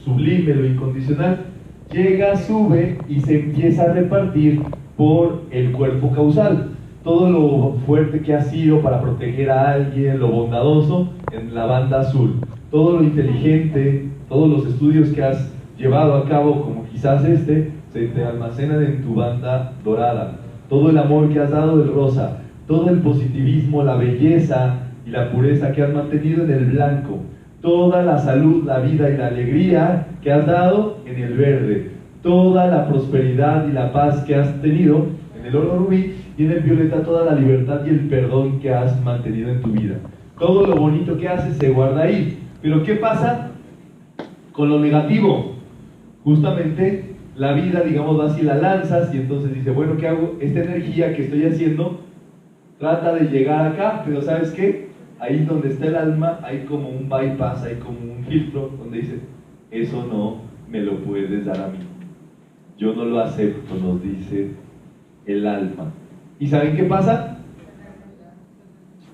sublime, lo incondicional, llega, sube y se empieza a repartir por el cuerpo causal. Todo lo fuerte que has sido para proteger a alguien, lo bondadoso, en la banda azul. Todo lo inteligente, todos los estudios que has llevado a cabo, como quizás se te almacenan en tu banda dorada. Todo el amor que has dado, el rosa. Todo el positivismo, la belleza y la pureza que has mantenido, en el blanco. Toda la salud, la vida y la alegría que has dado, en el verde. Toda la prosperidad y la paz que has tenido, en el oro rubí, y en el violeta toda la libertad y el perdón que has mantenido en tu vida. Todo lo bonito que haces se guarda ahí. Pero ¿qué pasa con lo negativo? Justamente la vida, digamos así, la lanzas y entonces dice, bueno, ¿qué hago? Esta energía que estoy haciendo trata de llegar acá, pero ¿sabes qué? Ahí donde está el alma hay como un bypass, hay como un filtro donde dice, eso no me lo puedes dar a mí. Yo no lo acepto, nos dice el alma. ¿Y saben qué pasa?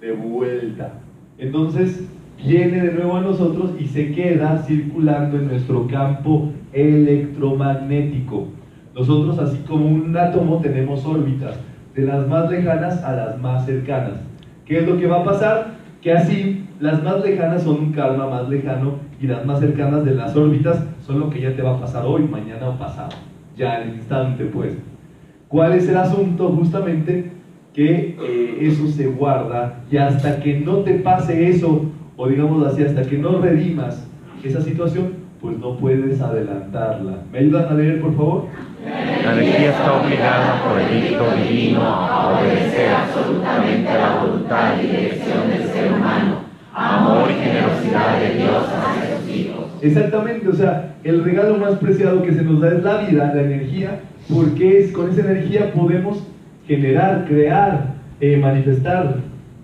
De vuelta. Entonces viene de nuevo a nosotros y se queda circulando en nuestro campo electromagnético. Nosotros, así como un átomo, tenemos órbitas, de las más lejanas a las más cercanas. ¿Qué es lo que va a pasar? Que así, las más lejanas son un karma más lejano y las más cercanas de las órbitas son lo que ya te va a pasar hoy, mañana o pasado. Ya al instante, pues. ¿Cuál es el asunto? Justamente que eso se guarda, y hasta que no te pase eso, o digamos así, hasta que no redimas esa situación, pues no puedes adelantarla. ¿Me ayudan a leer, por favor? La energía está obligada por el dicto divino a obedecer absolutamente a la voluntad y dirección del ser humano, amor y generosidad de Dios hacia sus hijos. Exactamente, o sea, el regalo más preciado que se nos da es la vida, la energía, porque con esa energía podemos generar, crear, manifestar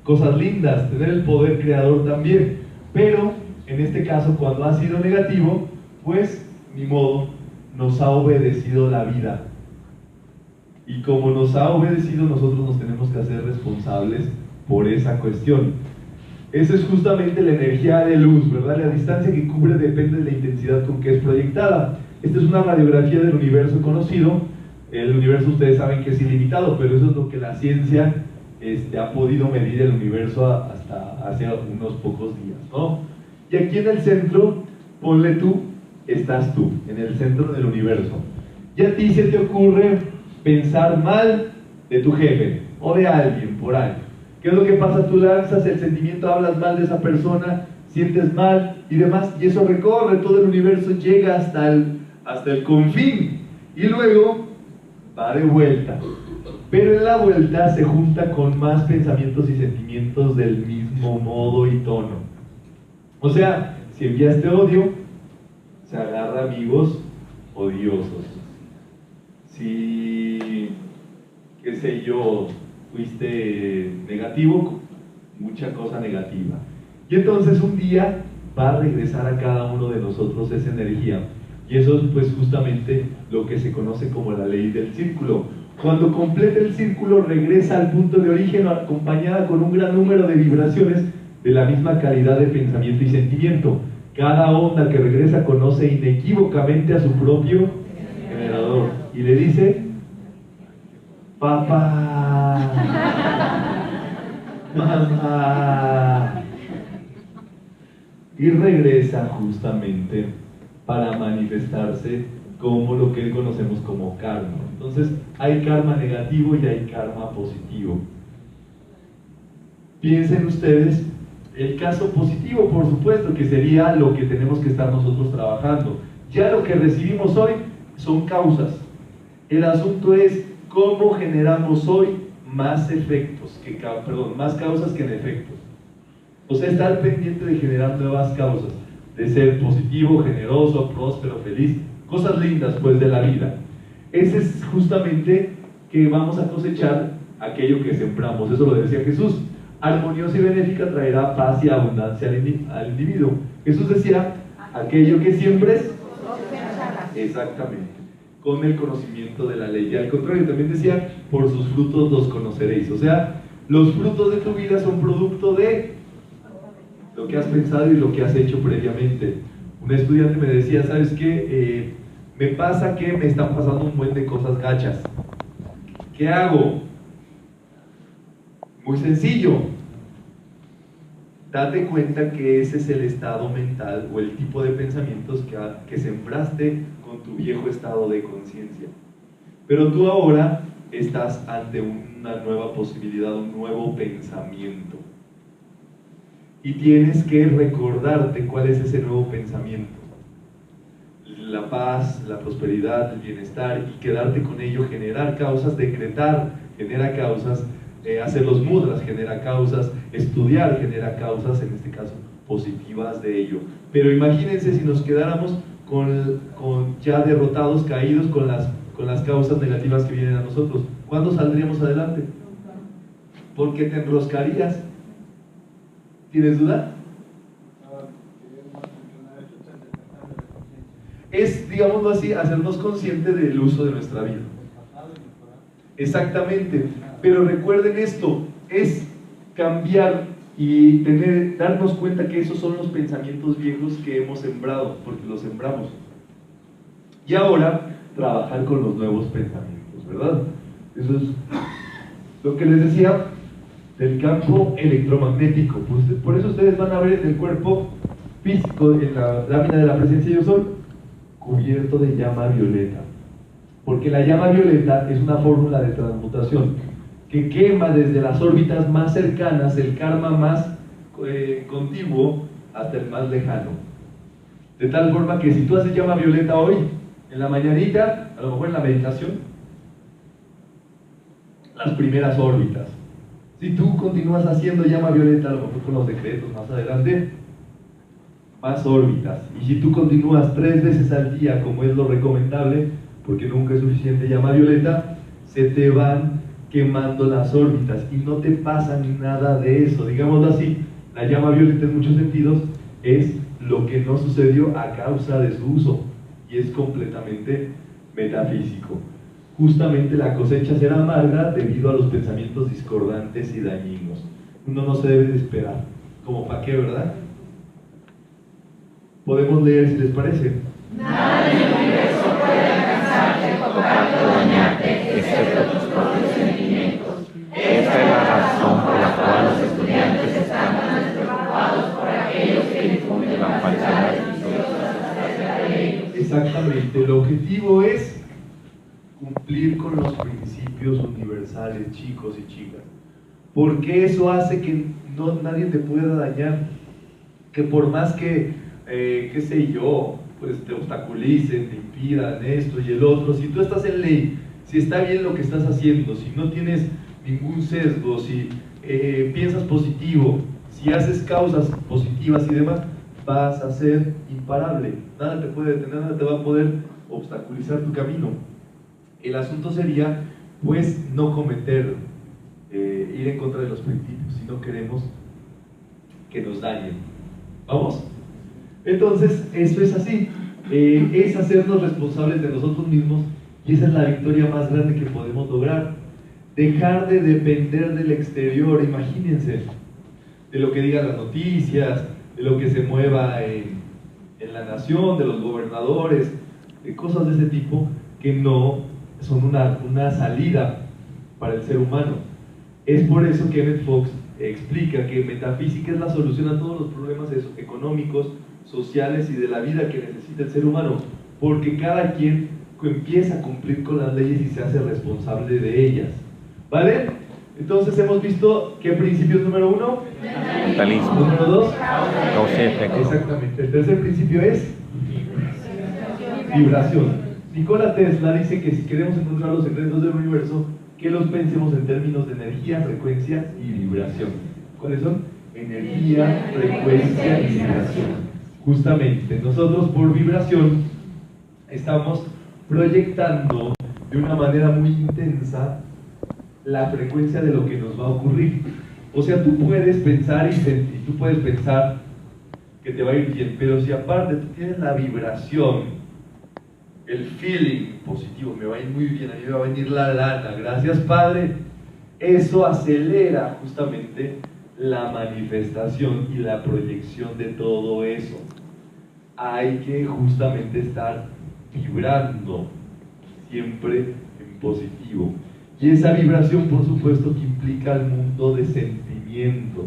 cosas lindas, tener el poder creador también. Pero en este caso, cuando ha sido negativo, pues ni modo, nos ha obedecido la vida. Y como nos ha obedecido, nosotros nos tenemos que hacer responsables por esa cuestión. Esa es justamente la energía de luz, ¿verdad? La distancia que cubre depende de la intensidad con que es proyectada. Esta es una radiografía del universo conocido. El universo, ustedes saben que es ilimitado, pero eso es lo que la ciencia ha podido medir el universo hasta hace unos pocos días, ¿no? Y aquí en el centro, ponle tú, estás tú, en el centro del universo. Y a ti se te ocurre pensar mal de tu jefe o de alguien por ahí. ¿Qué es lo que pasa? Tú lanzas el sentimiento, hablas mal de esa persona, sientes mal y demás, y eso recorre todo el universo, llega hasta el confín, y luego va de vuelta. Pero en la vuelta se junta con más pensamientos y sentimientos del mismo modo y tono. O sea, si enviaste odio, se agarra amigos odiosos. Si, qué sé yo, fuiste negativo, mucha cosa negativa. Y entonces un día va a regresar a cada uno de nosotros esa energía. Y eso es pues justamente lo que se conoce como la ley del círculo. Cuando completa el círculo, regresa al punto de origen acompañada con un gran número de vibraciones de la misma calidad de pensamiento y sentimiento. Cada onda que regresa conoce inequívocamente a su propio generador y le dice: papá, mamá, y regresa justamente para manifestarse como lo que conocemos como karma. Entonces hay karma negativo y hay karma positivo. Piensen ustedes el caso positivo, por supuesto, que sería lo que tenemos que estar nosotros trabajando. Ya lo que recibimos hoy son causas. El asunto es cómo generamos hoy más efectos, más causas que en efectos. O sea, estar pendiente de generar nuevas causas, de ser positivo, generoso, próspero, feliz, cosas lindas pues de la vida. Ese es justamente que vamos a cosechar aquello que sembramos. Eso lo decía Jesús: armoniosa y benéfica traerá paz y abundancia al individuo. Jesús decía: aquello que siembres, exactamente, con el conocimiento de la ley. Y al contrario, también decía: por sus frutos los conoceréis. O sea, los frutos de tu vida son producto de lo que has pensado y lo que has hecho previamente. Un estudiante me decía: ¿sabes qué? Me pasa que me están pasando un buen de cosas gachas. ¿Qué hago? Muy sencillo. Date cuenta que ese es el estado mental o el tipo de pensamientos que sembraste con tu viejo estado de conciencia. Pero tú ahora estás ante una nueva posibilidad, un nuevo pensamiento. Y tienes que recordarte cuál es ese nuevo pensamiento. La paz, la prosperidad, el bienestar, y quedarte con ello, generar causas, decretar, genera causas, hacer los mudras genera causas, estudiar genera causas, en este caso positivas de ello. Pero imagínense si nos quedáramos con ya derrotados, caídos, con las causas negativas que vienen a nosotros. ¿Cuándo saldríamos adelante? Porque te enroscarías. ¿Tienes duda? Es, digámoslo así, hacernos conscientes del uso de nuestra vida. Exactamente. Pero recuerden esto, es cambiar y darnos cuenta que esos son los pensamientos viejos que hemos sembrado, porque los sembramos. Y ahora, trabajar con los nuevos pensamientos, ¿verdad? Eso es lo que les decía del campo electromagnético. Pues por eso ustedes van a ver en el cuerpo físico, en la lámina de la presencia yo soy, cubierto de llama violeta. Porque la llama violeta es una fórmula de transmutación que quema desde las órbitas más cercanas, el karma más contiguo, hasta el más lejano. De tal forma que si tú haces llama violeta hoy, en la mañanita, a lo mejor en la meditación, las primeras órbitas. Si tú continúas haciendo llama violeta, a lo mejor con los decretos más adelante, más órbitas. Y si tú continúas 3 veces al día, como es lo recomendable, porque nunca es suficiente llama violeta, se te van quemando las órbitas y no te pasa ni nada de eso. Digámoslo así, la llama violeta en muchos sentidos es lo que no sucedió a causa de su uso y es completamente metafísico. Justamente la cosecha será amarga debido a los pensamientos discordantes y dañinos. Uno no se debe de esperar. ¿Como para qué, verdad? Podemos leer si les parece. Nada en el universo puede alcanzarte, tocarte o dañarte, excepto tus propios sentimientos. Esta es la razón por la cual los estudiantes están tan preocupados por aquellos que difunden la falsedad acerca de ellos. Exactamente, el objetivo es cumplir con los principios universales, chicos y chicas. porque eso hace que nadie te pueda dañar, que por más que, qué sé yo, pues te obstaculicen, te impidan esto y el otro, si tú estás en ley, si está bien lo que estás haciendo, si no tienes ningún sesgo, si piensas positivo, si haces causas positivas y demás, vas a ser imparable, nada te puede detener, nada te va a poder obstaculizar tu camino. El asunto sería, pues, no cometer, ir en contra de los principios, si no queremos que nos dañen. ¿Vamos? Entonces, esto es así, es hacernos responsables de nosotros mismos, y esa es la victoria más grande que podemos lograr. Dejar de depender del exterior, imagínense, de lo que digan las noticias, de lo que se mueva en la nación, de los gobernadores, de cosas de ese tipo que no son una salida para el ser humano. Es por eso que Emmett Fox explica que metafísica es la solución a todos los problemas económicos, sociales y de la vida que necesita el ser humano, porque cada quien empieza a cumplir con las leyes y se hace responsable de ellas. ¿Vale? Entonces hemos visto qué principio es número 1. Mentalismo. Número 2. Causa y efecto. Exactamente. El tercer principio es vibración. Nikola Tesla dice que si queremos encontrar los secretos del universo, que los pensemos en términos de energía, frecuencia y vibración. ¿Cuáles son? Energía, frecuencia y vibración. Justamente, nosotros por vibración estamos proyectando de una manera muy intensa la frecuencia de lo que nos va a ocurrir. O sea, tú puedes pensar y sentir, tú puedes pensar que te va a ir bien, pero si aparte tú tienes la vibración, el feeling positivo, me va a ir muy bien, a mí me va a venir la lana, gracias Padre, eso acelera justamente la manifestación y la proyección de todo eso. Hay que justamente estar vibrando siempre en positivo. Y esa vibración, por supuesto, que implica el mundo de sentimientos.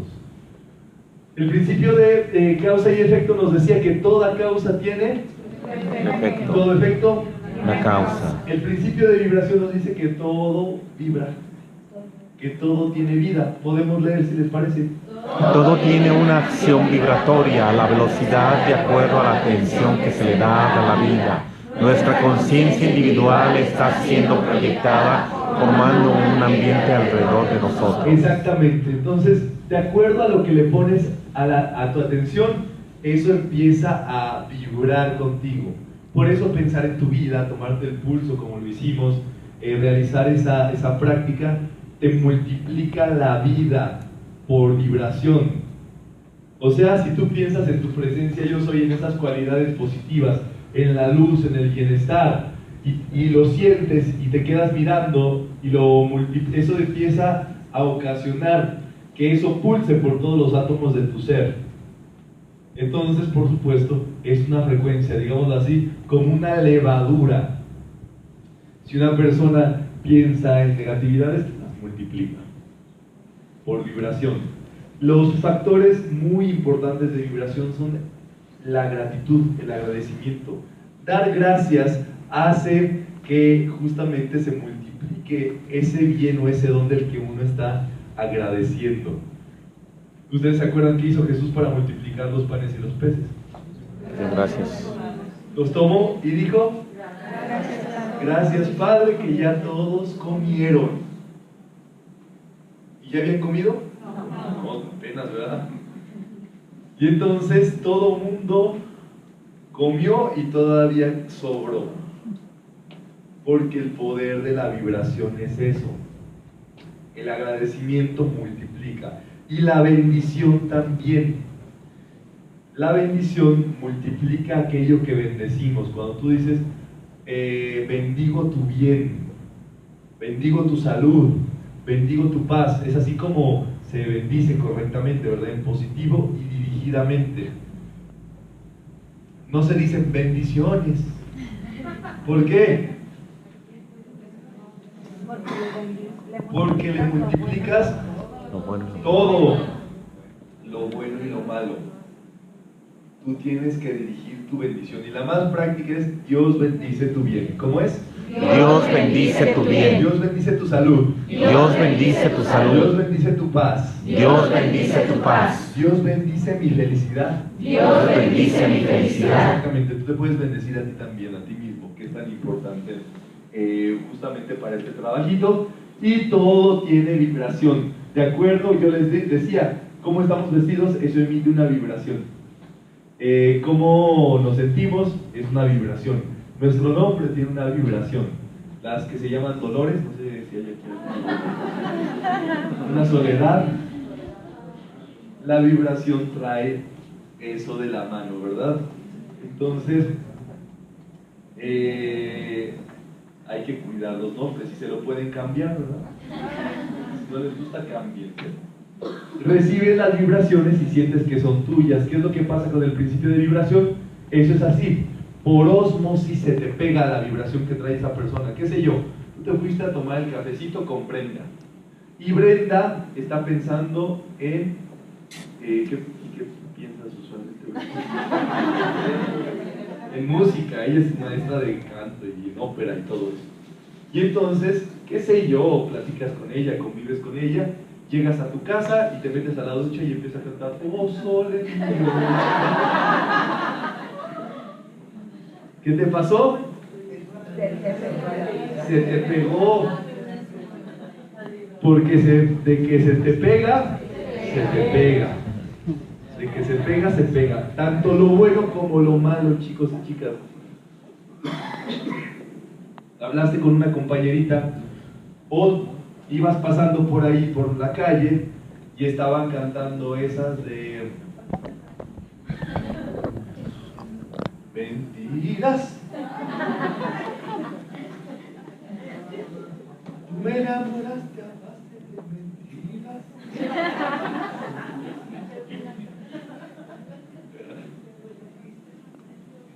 El principio de causa y efecto nos decía que toda causa tiene Efecto. todo efecto. La causa. El principio de vibración nos dice que todo vibra, que todo tiene vida. Podemos leer si les parece. Todo tiene una acción vibratoria a la velocidad de acuerdo a la atención que se le da a la vida. Nuestra conciencia individual está siendo proyectada formando un ambiente alrededor de nosotros. Exactamente. Entonces, de acuerdo a lo que le pones a tu atención, eso empieza a vibrar contigo. Por eso pensar en tu vida, tomarte el pulso como lo hicimos, realizar esa práctica, te multiplica la vida por vibración. O sea, si tú piensas en tu presencia, yo soy, en esas cualidades positivas, en la luz, en el bienestar, y lo sientes y te quedas mirando, y eso empieza a ocasionar que eso pulse por todos los átomos de tu ser. Entonces, por supuesto, es una frecuencia, digámoslo así, como una levadura. Si una persona piensa en negatividades, las multiplica por vibración. Los factores muy importantes de vibración son la gratitud, el agradecimiento. Dar gracias hace que justamente se multiplique ese bien o ese don del que uno está agradeciendo. ¿Ustedes se acuerdan qué hizo Jesús para multiplicar los panes y los peces? Gracias. Los tomó y dijo: gracias Padre, que ya todos comieron. ¿Y ya habían comido? No, apenas, ¿verdad? Y entonces todo mundo comió y todavía sobró, porque el poder de la vibración es eso. El agradecimiento multiplica, y la bendición también. La bendición multiplica aquello que bendecimos. Cuando tú dices, bendigo tu bien, bendigo tu salud, bendigo tu paz, es así como se bendice correctamente, ¿verdad? En positivo y dirigidamente. No se dicen bendiciones. ¿Por qué? Porque le multiplicas todo, lo bueno y lo malo. Tú tienes que dirigir tu bendición, y la más práctica es: Dios bendice tu bien. ¿Cómo es? Dios bendice tu bien. Dios bendice tu salud. Dios bendice tu Dios salud. bendice tu paz. Dios bendice tu paz. Dios bendice mi felicidad. Dios bendice mi felicidad. Exactamente, tú te puedes bendecir a ti también, a ti mismo, que es tan importante justamente para este trabajito. Y todo tiene vibración. ¿De acuerdo? Yo les decía, cómo estamos vestidos, eso emite una vibración. Cómo nos sentimos, es una vibración. Nuestro nombre tiene una vibración. Las que se llaman dolores, no sé si hay aquí una soledad, la vibración trae eso de la mano, ¿verdad? Entonces, hay que cuidar los nombres, si se lo pueden cambiar, ¿verdad? Si no les gusta, cambien. Recibes las vibraciones y sientes que son tuyas. ¿Qué es lo que pasa con el principio de vibración? Eso es así. Por ósmosis se te pega la vibración que trae esa persona. ¿Qué sé yo? Tú te fuiste a tomar el cafecito con Brenda. Y Brenda está pensando en... ¿qué piensas usualmente? En música. Ella es maestra de canto y en ópera y todo eso. Y entonces, qué sé yo, platicas con ella, convives con ella, llegas a tu casa y te metes a la ducha y empiezas a cantar "Oh sole mio". ¿Qué te pasó? Se te pegó. Porque de que se te pega, se te pega. De que se pega, se pega. Tanto lo bueno como lo malo, chicos y chicas. Hablaste con una compañerita o ibas pasando por ahí, por la calle, y estaban cantando esas de mentiras. Tú me enamoraste, amaste de mentiras.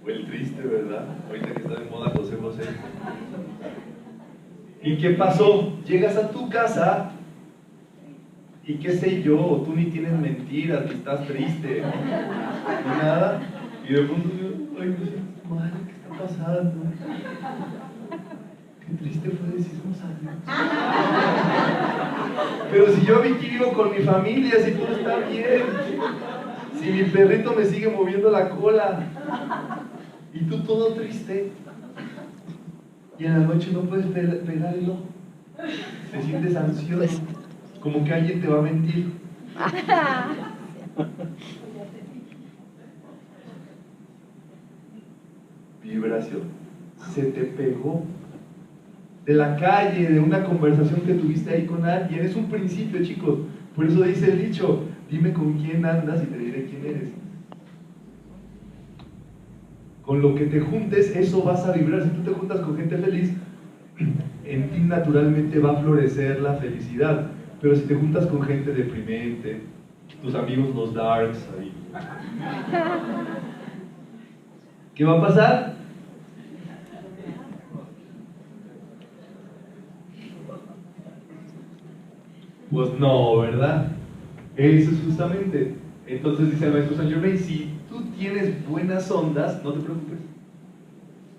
O el triste, ¿verdad? Ahorita que está de moda José José. ¿Y qué pasó? Llegas a tu casa y qué sé yo, tú ni tienes mentiras, ni estás triste, ni nada. Y de pronto digo, ay, me siento mal, ¿qué está pasando? Qué triste fue decirnos adiós. Pero si yo aquí vivo con mi familia, si todo está bien, si mi perrito me sigue moviendo la cola, y tú todo triste, y en la noche no puedes pegar el ojo, te sientes ansioso, como que alguien te va a mentir. Vibración, se te pegó de la calle, de una conversación que tuviste ahí con alguien. Es un principio, chicos. Por eso dice el dicho, dime con quién andas y te diré quién eres. Con lo que te juntes, eso vas a vibrar. Si tú te juntas con gente feliz, en ti naturalmente va a florecer la felicidad. Pero si te juntas con gente deprimente, tus amigos los darks ahí, ¿qué va a pasar? Pues no, ¿verdad? Eso es justamente. Entonces dice el maestro Saint Germain, si tú tienes buenas ondas, no te preocupes.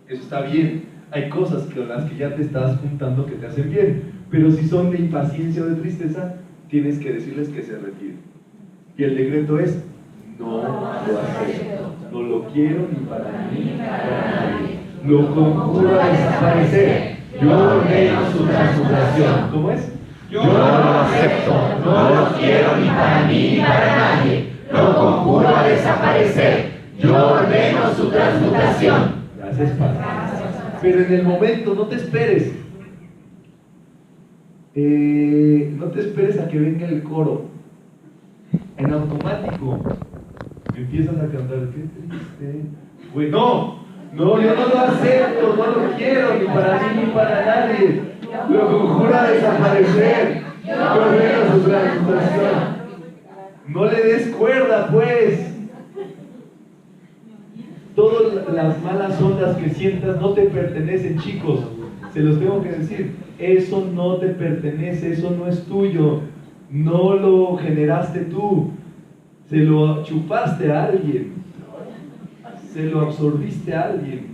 Eso está bien. Hay cosas con las que ya te estás juntando que te hacen bien. Pero si son de impaciencia o de tristeza, tienes que decirles que se retiren. Y el decreto es, no lo acepto. No lo quiero ni para mí ni para nadie. Lo conjuro a desaparecer. Yo ordeno su transmutación. ¿Cómo es? Yo no lo acepto, No lo quiero ni para mí ni para nadie. Lo conjuro a desaparecer. Yo ordeno su transmutación. Gracias, Padre. Pero en el momento, no te esperes. No te esperes a que venga el coro. En automático empiezas a cantar, qué triste. Bueno, no, yo no lo acepto, no lo quiero, ni para mí ni para nadie. Lo conjuro a desaparecer. Yo ordeno su transmutación. No le des cuerda, pues. Todas las malas ondas que sientas no te pertenecen, chicos. Se los tengo que decir. Eso no te pertenece, eso no es tuyo. No lo generaste tú. Se lo chupaste a alguien. Se lo absorbiste a alguien.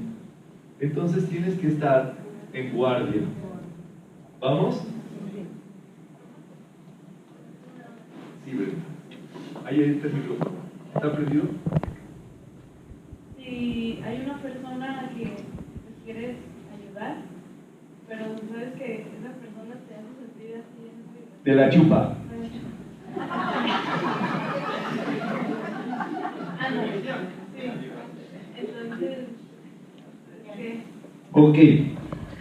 Entonces tienes que estar en guardia. ¿Vamos? Sí, Brenda. Ahí está el micrófono. ¿Está prendido? Si hay una persona que quieres ayudar, pero sabes que esa persona te hace sentir así. De la chupa. No, sí. Entonces, ¿qué? Ok.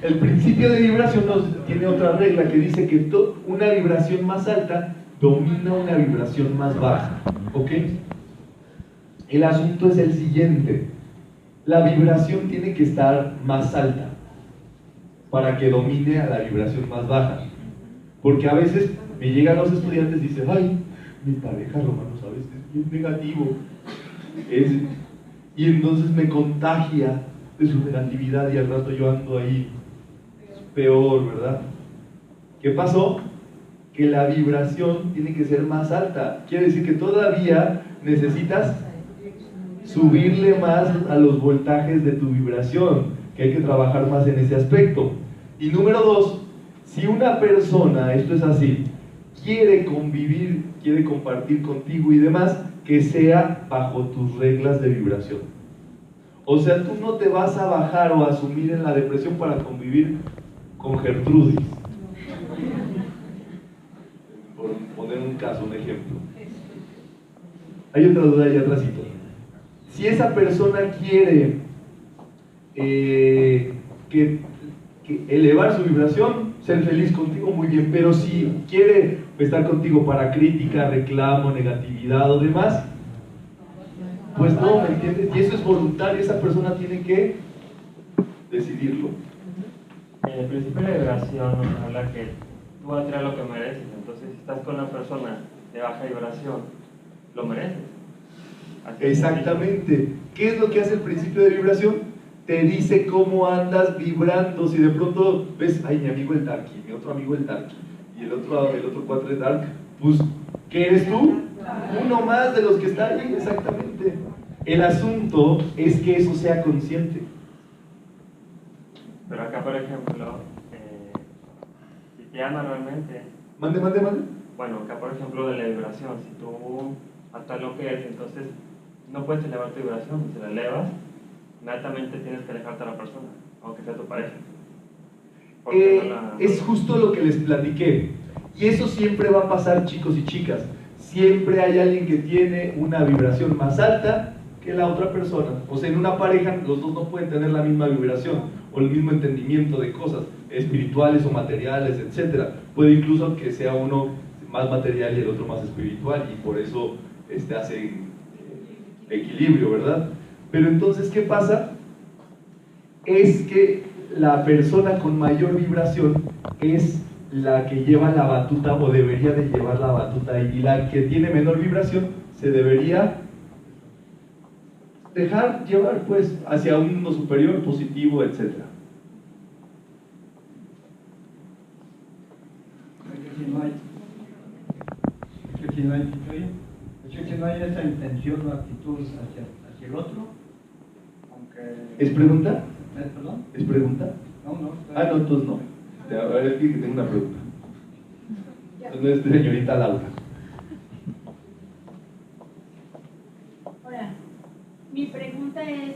El principio de vibración tiene otra regla que dice que una vibración más alta domina una vibración más baja. ¿Ok? El asunto es el siguiente. La vibración tiene que estar más alta para que domine a la vibración más baja. Porque a veces me llegan los estudiantes y dicen, ay, mi pareja, Romano, ¿sabes? Es bien negativo. Y entonces me contagia de su negatividad y al rato yo ando ahí peor, ¿verdad? ¿Qué pasó? Que la vibración tiene que ser más alta. Quiere decir que todavía necesitas subirle más a los voltajes de tu vibración, que hay que trabajar más en ese aspecto. Y número dos, si una persona, esto es así, quiere convivir, quiere compartir contigo y demás, que sea bajo tus reglas de vibración. O sea, tú no te vas a bajar o a sumir en la depresión para convivir con Gertrudis. Por poner un caso, un ejemplo. Hay otra duda ahí atrásito. Si esa persona quiere elevar su vibración, ser feliz contigo, muy bien, pero si quiere estar contigo para crítica, reclamo, negatividad o demás, pues no, ¿me entiendes? Y eso es voluntario, esa persona tiene que decidirlo. En el principio de vibración nos habla que tú atraes lo que mereces, entonces si estás con una persona de baja vibración, lo mereces. Así Exactamente. ¿Qué es lo que hace el principio de vibración? Te dice cómo andas vibrando. Si de pronto ves, ay, mi amigo el Darky, mi otro amigo el Darky, y el otro cuatro es Dark, pues, ¿qué eres tú? Uno más de los que está ahí, exactamente. El asunto es que eso sea consciente. Pero acá, por ejemplo, si te ama realmente... Mande. Bueno, acá, por ejemplo, de la vibración, si tú hasta lo que es, entonces no puedes elevar tu vibración. Si la elevas, inmediatamente tienes que alejarte a la persona, aunque sea tu pareja. Es justo lo que les platiqué. Y eso siempre va a pasar, chicos y chicas. Siempre hay alguien que tiene una vibración más alta que la otra persona. O sea, en una pareja los dos no pueden tener la misma vibración o el mismo entendimiento de cosas espirituales o materiales, etc. Puede incluso que sea uno más material y el otro más espiritual, y por eso hacen equilibrio, ¿verdad? Pero entonces, ¿qué pasa? Es que la persona con mayor vibración es la que lleva la batuta, o debería de llevar la batuta, y la que tiene menor vibración se debería dejar llevar, pues, hacia un mundo superior, positivo, etc. Si no hay esa intención o actitud hacia el otro, aunque... ¿Es pregunta? ¿Perdón? ¿Es pregunta? No. No, entonces no. A ver, es que tengo una pregunta. Entonces, señorita Laura. Hola, mi pregunta es,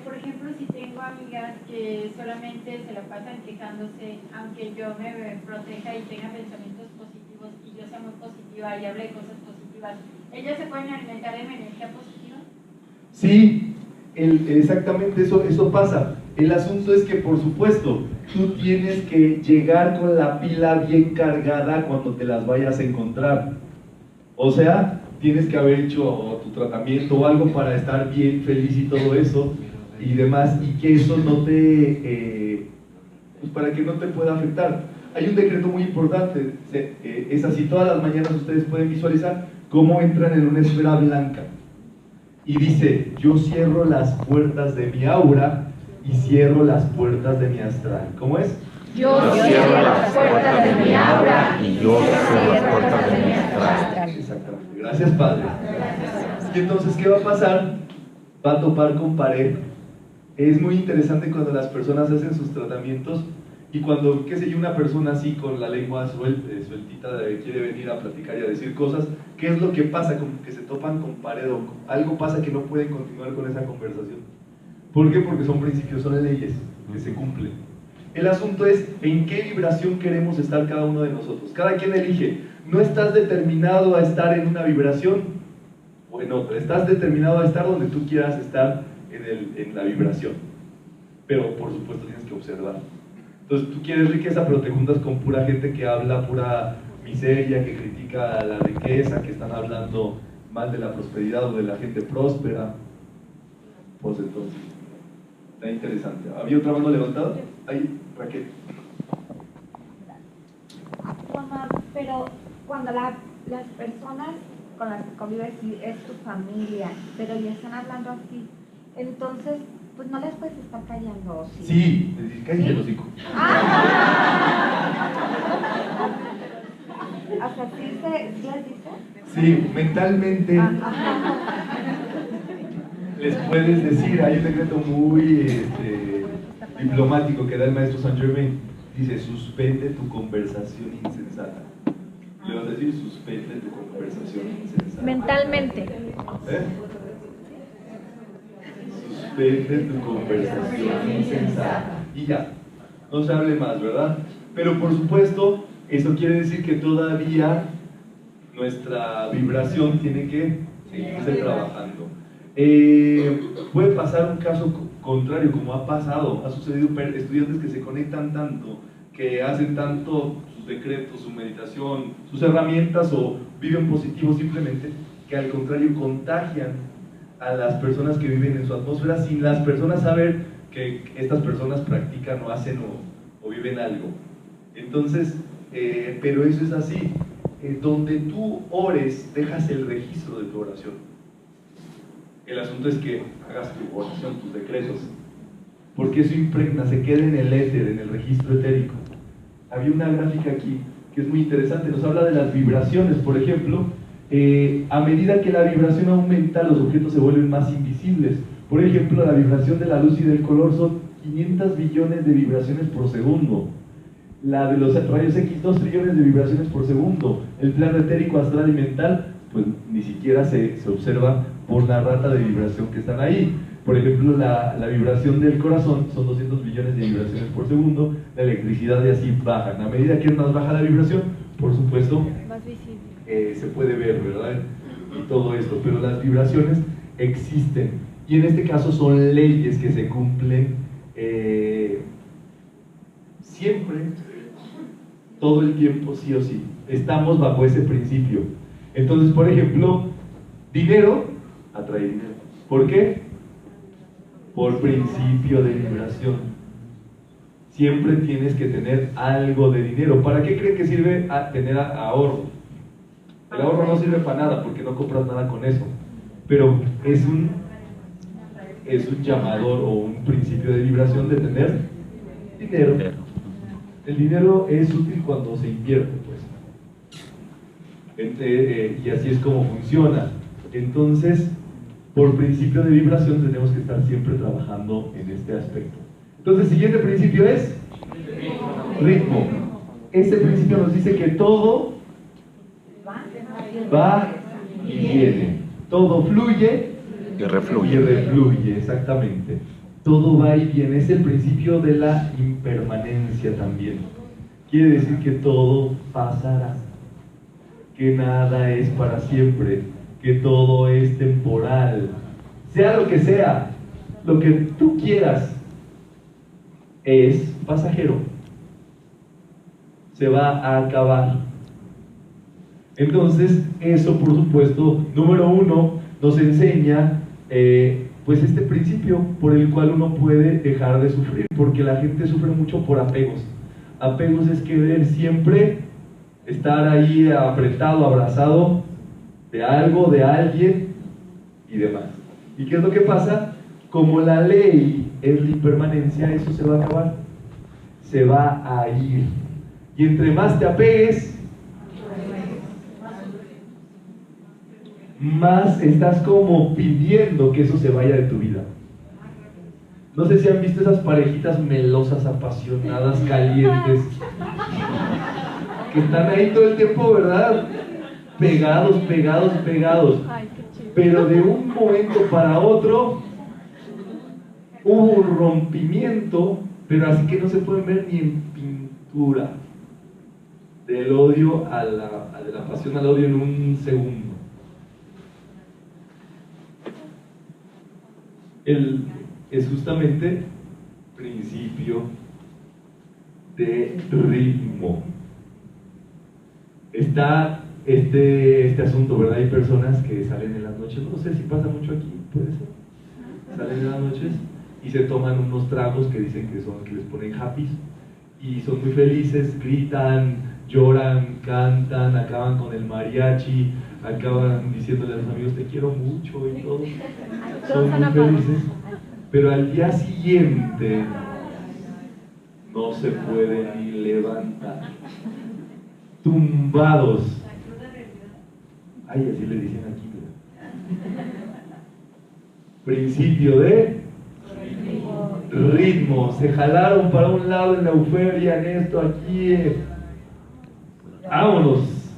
por ejemplo, si tengo amigas que solamente se la pasan quejándose, aunque yo me proteja y tenga pensamientos positivos y yo sea muy positiva y hable de cosas positivas, ¿ellas se pueden alimentar de mi energía positiva? Sí, exactamente eso pasa. El asunto es que, por supuesto, tú tienes que llegar con la pila bien cargada cuando te las vayas a encontrar. O sea, tienes que haber hecho tu tratamiento o algo para estar bien, feliz y todo eso y demás, y que eso no te... pues para que no te pueda afectar. Hay un decreto muy importante, es así, todas las mañanas ustedes pueden visualizar cómo entran en una esfera blanca. Y dice, yo cierro las puertas de mi aura y cierro las puertas de mi astral. ¿Cómo es? Yo cierro las puertas de mi aura y yo cierro las puertas de mi astral. Exactamente. Gracias, Padre. Y entonces, ¿qué va a pasar? Va a topar con pared. Es muy interesante cuando las personas hacen sus tratamientos Y cuando, qué sé yo, una persona así con la lengua sueltita quiere venir a platicar y a decir cosas, ¿qué es lo que pasa? Como que se topan con pared o algo pasa que no pueden continuar con esa conversación. ¿Por qué? Porque son principios, son leyes que se cumplen. El asunto es en qué vibración queremos estar cada uno de nosotros. Cada quien elige. No estás determinado a estar en una vibración, bueno, estás determinado a estar donde tú quieras estar en la vibración. Pero por supuesto tienes que observar. Entonces tú quieres riqueza, pero te juntas con pura gente que habla pura miseria, que critica la riqueza, que están hablando mal de la prosperidad o de la gente próspera. Pues entonces, está interesante. ¿Había otra mano levantada? Ahí, Raquel. Juanma, pero cuando las personas con las que convives es tu familia, pero ya están hablando así, entonces, pues no les puedes estar callando, ¿sí? Sí, cállate el hocico. O sea, ¿sí les dices? Sí, mentalmente les puedes decir, hay un decreto muy diplomático que da el maestro Saint Germain, dice, suspende tu conversación insensata. Le vas a decir, suspende tu conversación insensata. Mentalmente. Suspende tu conversación insensata. Y ya, no se hable más, ¿verdad? Pero por supuesto, eso quiere decir que todavía nuestra vibración tiene que seguirse trabajando. Puede pasar un caso contrario, como ha pasado, ha sucedido estudiantes que se conectan tanto, que hacen tanto sus decretos, su meditación, sus herramientas o viven positivo simplemente, que al contrario contagian a las personas que viven en su atmósfera sin las personas saber que estas personas practican o hacen o viven algo. Entonces, pero eso es así. Donde tú ores, dejas el registro de tu oración. El asunto es que hagas tu oración, tus decretos, porque eso impregna, se queda en el éter, en el registro etérico. Había una gráfica aquí que es muy interesante, nos habla de las vibraciones, por ejemplo. A medida que la vibración aumenta, los objetos se vuelven más invisibles. Por ejemplo, la vibración de la luz y del color son 500 billones de vibraciones por segundo. La de los rayos X, 2 trillones de vibraciones por segundo. El plano etérico, astral y mental, pues ni siquiera se observa por la rata de vibración que están ahí. Por ejemplo, la vibración del corazón son 200 billones de vibraciones por segundo. La electricidad y así bajan. A medida que es más baja la vibración, por supuesto, Más visible. se puede ver, ¿verdad? Y todo esto, pero las vibraciones existen y en este caso son leyes que se cumplen siempre, todo el tiempo, sí o sí. Estamos bajo ese principio. Entonces, por ejemplo, dinero atrae dinero. ¿Por qué? Por principio de vibración. Siempre tienes que tener algo de dinero. ¿Para qué creen que sirve tener ahorro? El ahorro no sirve para nada porque no compras nada con eso, pero es un llamador o un principio de vibración de tener dinero. El dinero es útil cuando se invierte, pues. Y así es como funciona. Entonces, por principio de vibración tenemos que estar siempre trabajando en este aspecto. Entonces, el siguiente principio es ritmo. Este principio nos dice que todo va y viene, todo fluye Y refluye. y refluye, exactamente. Todo va y viene, es el principio de la impermanencia también. Quiere decir que todo pasará, que nada es para siempre, que todo es temporal. Sea lo que tú quieras, es pasajero. Se va a acabar. Entonces, eso por supuesto, número uno, nos enseña pues este principio por el cual uno puede dejar de sufrir, porque la gente sufre mucho por apegos. Apegos es querer siempre estar ahí apretado, abrazado de algo, de alguien y demás. ¿Y qué es lo que pasa? Como la ley es la impermanencia, eso se va a acabar, se va a ir. Y entre más te apegues, más estás como pidiendo que eso se vaya de tu vida. No sé si han visto esas parejitas melosas, apasionadas, calientes, que están ahí todo el tiempo, ¿verdad? Pegados, pegados, pegados. Ay, qué chido. Pero de un momento para otro hubo un rompimiento, pero así que no se pueden ver ni en pintura. Del odio de la pasión al odio en un segundo. Es justamente principio de ritmo. Está este asunto, ¿verdad? Hay personas que salen en las noches, no sé si pasa mucho aquí, puede ser. Salen en las noches y se toman unos tragos que dicen que les ponen happy y son muy felices, gritan, lloran, cantan, acaban con el mariachi, acaban diciéndole a los amigos te quiero mucho y todo. Son muy felices, pero al día siguiente no se pueden ni levantar, tumbados. Ay, así le dicen aquí, ¿verdad? Principio de ritmo. Se jalaron para un lado en la euforia, en esto, aquí. Vámonos.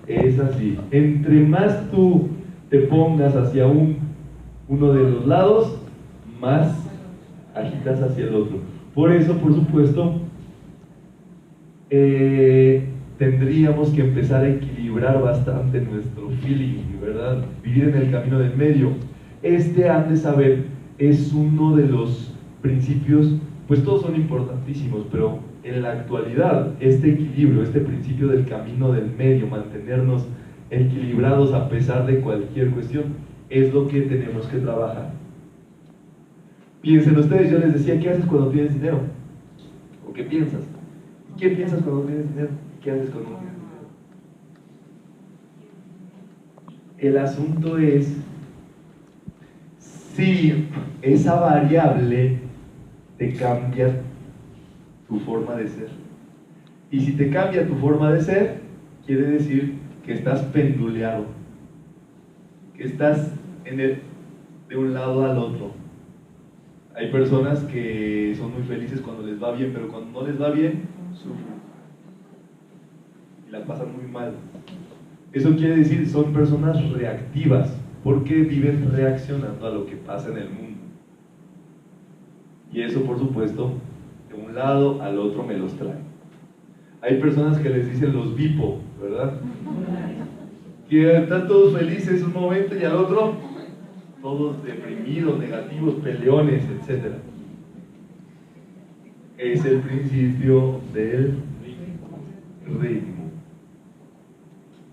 Es así. Entre más tú te pongas hacia uno de los lados, más agitas hacia el otro. Por eso, por supuesto, tendríamos que empezar a equilibrar bastante nuestro feeling, ¿verdad? Vivir en el camino del medio. Han de saber, es uno de los principios, pues todos son importantísimos, pero en la actualidad, este equilibrio, este principio del camino del medio, mantenernos equilibrados a pesar de cualquier cuestión, es lo que tenemos que trabajar. Piensen ustedes, yo les decía, ¿qué haces cuando tienes dinero? ¿O qué piensas? ¿Qué piensas cuando tienes dinero? ¿Qué haces cuando no tienes dinero? El asunto es si esa variable te cambia tu forma de ser. Y si te cambia tu forma de ser, quiere decir que estás penduleado, que estás de un lado al otro. Hay personas que son muy felices cuando les va bien, pero cuando no les va bien, sufren y la pasan muy mal. Eso quiere decir, son personas reactivas, porque viven reaccionando a lo que pasa en el mundo. Y eso, por supuesto, de un lado al otro me los trae. Hay personas que les dicen los bipo, ¿verdad? Que están todos felices un momento y al otro todos deprimidos, negativos, peleones, etc. Es el principio del ritmo.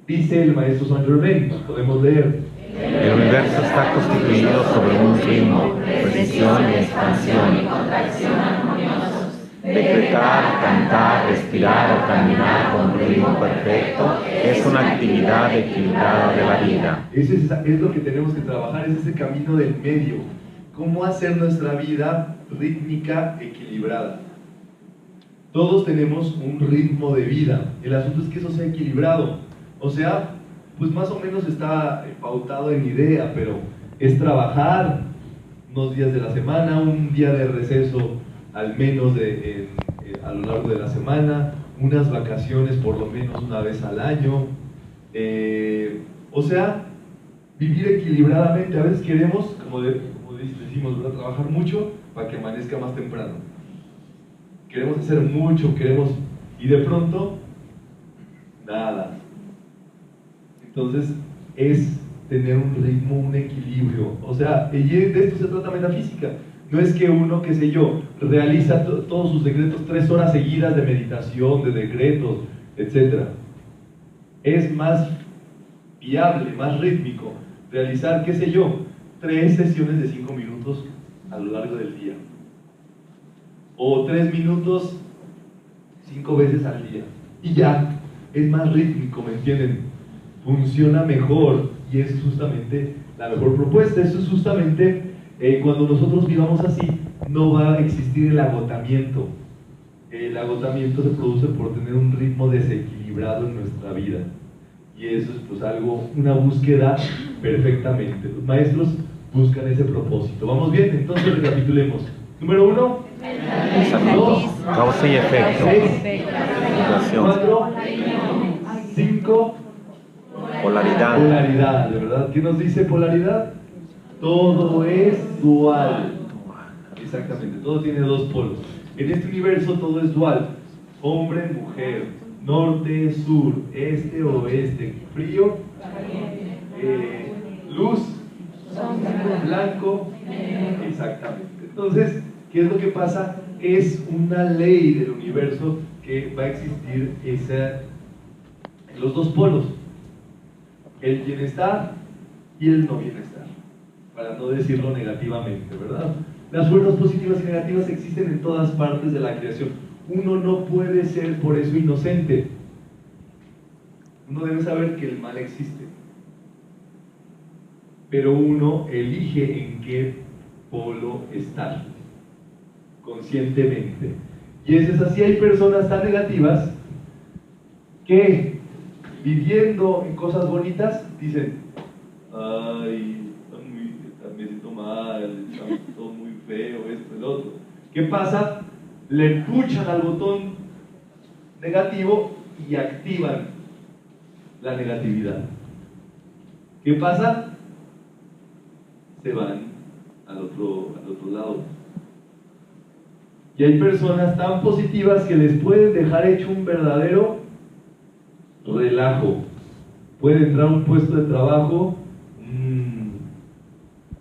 Dice el maestro Saint Germain, podemos leer: el universo está constituido sobre un ritmo, precisión y expansión, y contracción armoniosos. Decretar, cantar, respirar o caminar con ritmo perfecto es una actividad equilibrada de la vida. Es lo que tenemos que trabajar, es ese camino del medio. ¿Cómo hacer nuestra vida rítmica, equilibrada? Todos tenemos un ritmo de vida. El asunto es que eso sea equilibrado. O sea, pues más o menos está pautado en idea, pero es trabajar unos días de la semana, un día de receso al menos a lo largo de la semana, unas vacaciones por lo menos una vez al año. O sea, vivir equilibradamente. A veces queremos, como decimos, ¿verdad?, trabajar mucho para que amanezca más temprano. Queremos hacer mucho, y de pronto, nada. Entonces, es tener un ritmo, un equilibrio. O sea, de esto se trata metafísica. No es que uno, qué sé yo, realiza todos sus decretos 3 horas seguidas de meditación, de decretos, etc. Es más viable, más rítmico realizar, qué sé yo, 3 sesiones de 5 minutos a lo largo del día. O 3 minutos 5 veces al día. Y ya, es más rítmico, ¿me entienden? Funciona mejor y es justamente la mejor propuesta. Eso es justamente... cuando nosotros vivamos así, no va a existir el agotamiento. El agotamiento se produce por tener un ritmo desequilibrado en nuestra vida. Y eso es pues algo, una búsqueda perfectamente. Los maestros buscan ese propósito. ¿Vamos bien? Entonces recapitulemos. Número 1, Pensamiento, causa y efecto, 6, relación, 4, 5, polaridad. polaridad, ¿de verdad? ¿Qué nos dice polaridad? Todo es dual. Exactamente, todo tiene dos polos. En este universo todo es dual. Hombre, mujer, norte, sur, este, oeste, frío, luz, blanco, exactamente. Entonces, ¿qué es lo que pasa? Es una ley del universo que va a existir los dos polos, el bienestar y el no bienestar, para no decirlo negativamente, ¿verdad? Las fuerzas positivas y negativas existen en todas partes de la creación. Uno no puede ser por eso inocente. Uno debe saber que el mal existe, pero uno elige en qué polo estar conscientemente. Y eso es así. Hay personas tan negativas que viviendo en cosas bonitas dicen: ay, me siento mal, está todo muy feo, esto, el otro. ¿Qué pasa? Le puchan al botón negativo y activan la negatividad. ¿Qué pasa? Se van al otro lado. Y hay personas tan positivas que les pueden dejar hecho un verdadero relajo. Puede entrar a un puesto de trabajo,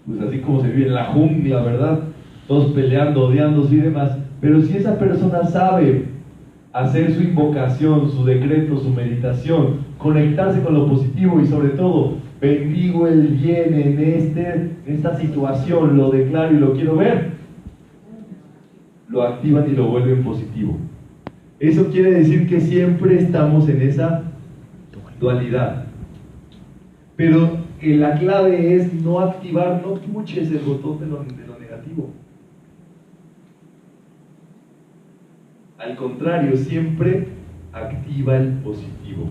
pues así como se vive en la jungla, ¿verdad? Todos peleando, odiándose y demás. Pero si esa persona sabe hacer su invocación, su decreto, su meditación, conectarse con lo positivo y sobre todo, bendigo el bien en esta situación, lo declaro y lo quiero ver, lo activan y lo vuelven positivo. Eso quiere decir que siempre estamos en esa dualidad. Pero la clave es no activar, no puches el botón de lo negativo. Al contrario, siempre activa el positivo.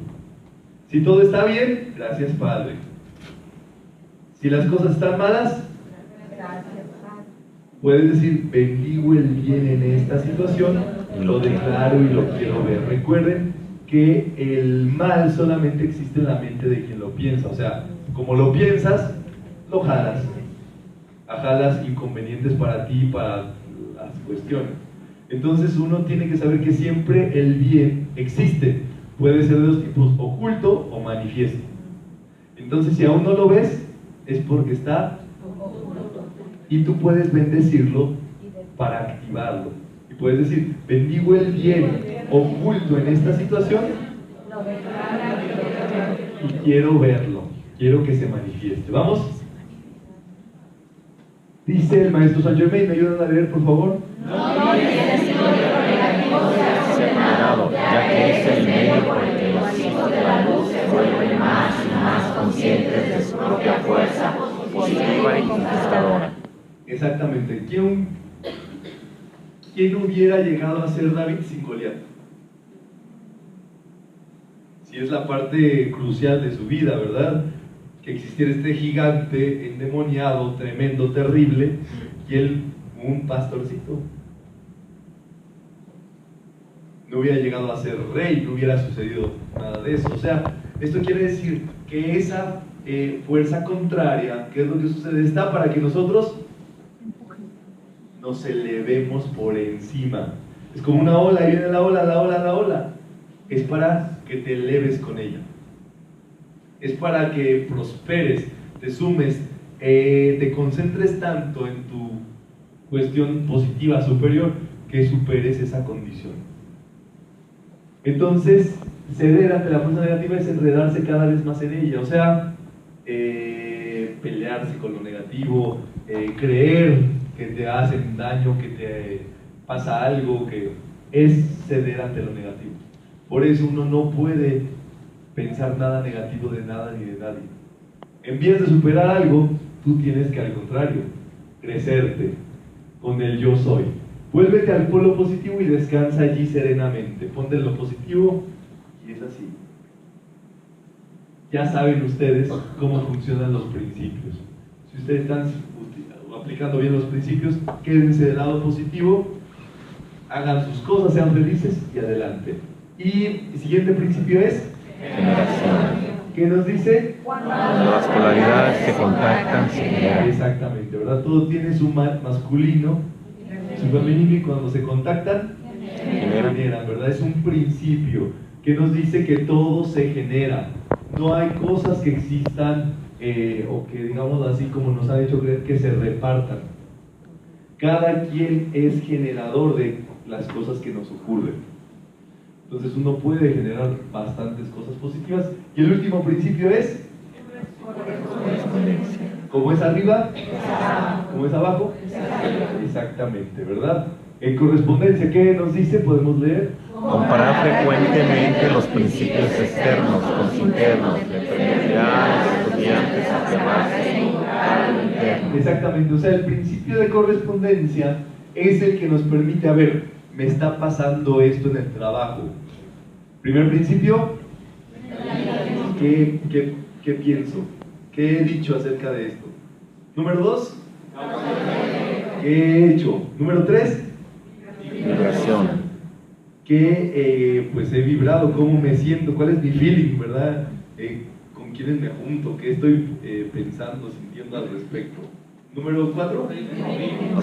Si todo está bien, gracias Padre. Si las cosas están malas, puedes decir: bendigo el bien en esta situación, lo declaro y lo quiero ver. Recuerden que el mal solamente existe en la mente de quien lo piensa. O sea, como lo piensas, lo jalas. Jalas inconvenientes para ti y para las cuestiones. Entonces uno tiene que saber que siempre el bien existe. Puede ser de dos tipos: oculto o manifiesto. Entonces, si aún no lo ves, es porque está, y tú puedes bendecirlo para activarlo. Y puedes decir: bendigo el bien oculto en esta situación y quiero verlo, quiero que se manifieste. ¿Vamos? Dice el maestro Saint Germain, ¿me ayudan a leer, por favor? No tienes sino de lo negativo separado, ya que es el medio por el que los hijos de la luz se vuelven más y más conscientes de su propia fuerza positiva y conquistadora. Exactamente. ¿Quién hubiera llegado a ser David sin Goliat? Si es la parte crucial de su vida, ¿verdad? Que existiera este gigante endemoniado, tremendo, terrible, y él, un pastorcito. No hubiera llegado a ser rey, no hubiera sucedido nada de eso. O sea, esto quiere decir que esa fuerza contraria, ¿qué es lo que sucede? Está para que nosotros nos elevemos por encima. Es como una ola, y viene la ola, la ola, la ola. Es para que te eleves con ella. Es para que prosperes, te sumes, te concentres tanto en tu cuestión positiva superior que superes esa condición. Entonces, ceder ante la fuerza negativa es enredarse cada vez más en ella. O sea, pelearse con lo negativo, creer que te hacen daño, que te pasa algo, que es ceder ante lo negativo. Por eso uno no puede pensar nada negativo de nada ni de nadie. En vez de superar algo, tú tienes que, al contrario, crecerte con el yo soy. Vuélvete al polo positivo y descansa allí serenamente. Ponte en lo positivo y es así. Ya saben ustedes cómo funcionan los principios. Si ustedes están aplicando bien los principios, quédense del lado positivo, hagan sus cosas, sean felices y adelante. Y el siguiente principio es Generación. ¿qué nos dice? Cuando las polaridades se contactan, se generan. Exactamente, ¿verdad? Todo tiene su masculino, su femenino, y cuando se contactan, generan, ¿verdad? Es un principio que nos dice que todo se genera. No hay cosas que existan o que, digamos así, como nos han hecho creer, que se repartan. Cada quien es generador de las cosas que nos ocurren. Entonces uno puede generar bastantes cosas positivas. Y el último principio es como es arriba, como es abajo. Exactamente, ¿verdad? En correspondencia, ¿qué nos dice? Podemos leer. Comparar frecuentemente los principios externos con los internos, de permeabilidad, estudiantes, interno. Exactamente, o sea, el principio de correspondencia es el que nos permite, a ver, me está pasando esto en el trabajo. Primer principio, ¿qué pienso? ¿Qué he dicho acerca de esto? Número 2, ¿qué he hecho? Número 3, Vibración. ¿qué pues he vibrado? ¿Cómo me siento? ¿Cuál es mi feeling, verdad? ¿Con quiénes me junto? ¿Qué estoy pensando, sintiendo al respecto? Número 4,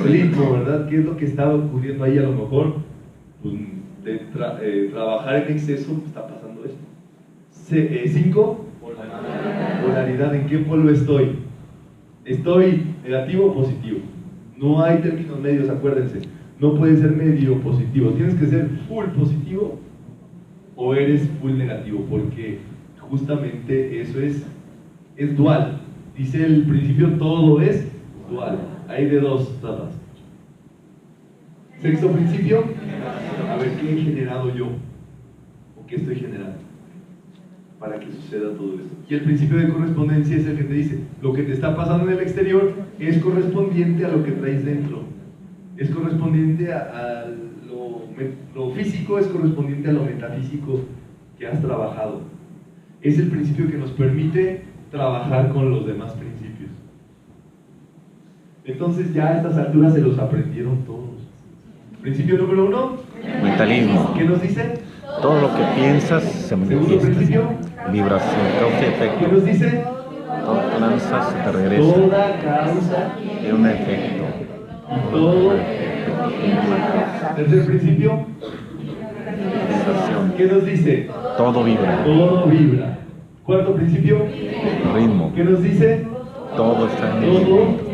ritmo, ¿verdad? ¿Qué es lo que está ocurriendo ahí? A lo mejor, pues, de trabajar en exceso, está pasando esto. 5, polaridad. ¿En qué polo estoy? ¿Estoy negativo o positivo? No hay términos medios, acuérdense. No puedes ser medio positivo. Tienes que ser full positivo o eres full negativo, porque justamente eso es dual. Dice el principio, todo es dual. Hay de dos tratas. Sexto principio, a ver, ¿qué he generado yo? ¿O qué estoy generando para que suceda todo esto? Y el principio de correspondencia es el que te dice, lo que te está pasando en el exterior es correspondiente a lo que traes dentro. Es correspondiente a lo físico, es correspondiente a lo metafísico que has trabajado. Es el principio que nos permite trabajar con los demás principios. Entonces ya a estas alturas se los aprendieron todos. Principio número 1, Mentalismo. ¿qué nos dice? Todo lo que piensas se Segundo manifiesta. principio, Vibración, causa y ¿qué efecto. nos dice? Todo que lanzas se te regresa. Toda causa Tiene un efecto. y todo. Tercer principio, Vibración. ¿qué nos dice? Todo vibra. Todo vibra. Cuarto principio, Ritmo. ¿qué nos dice? Todo está en Todo movimiento.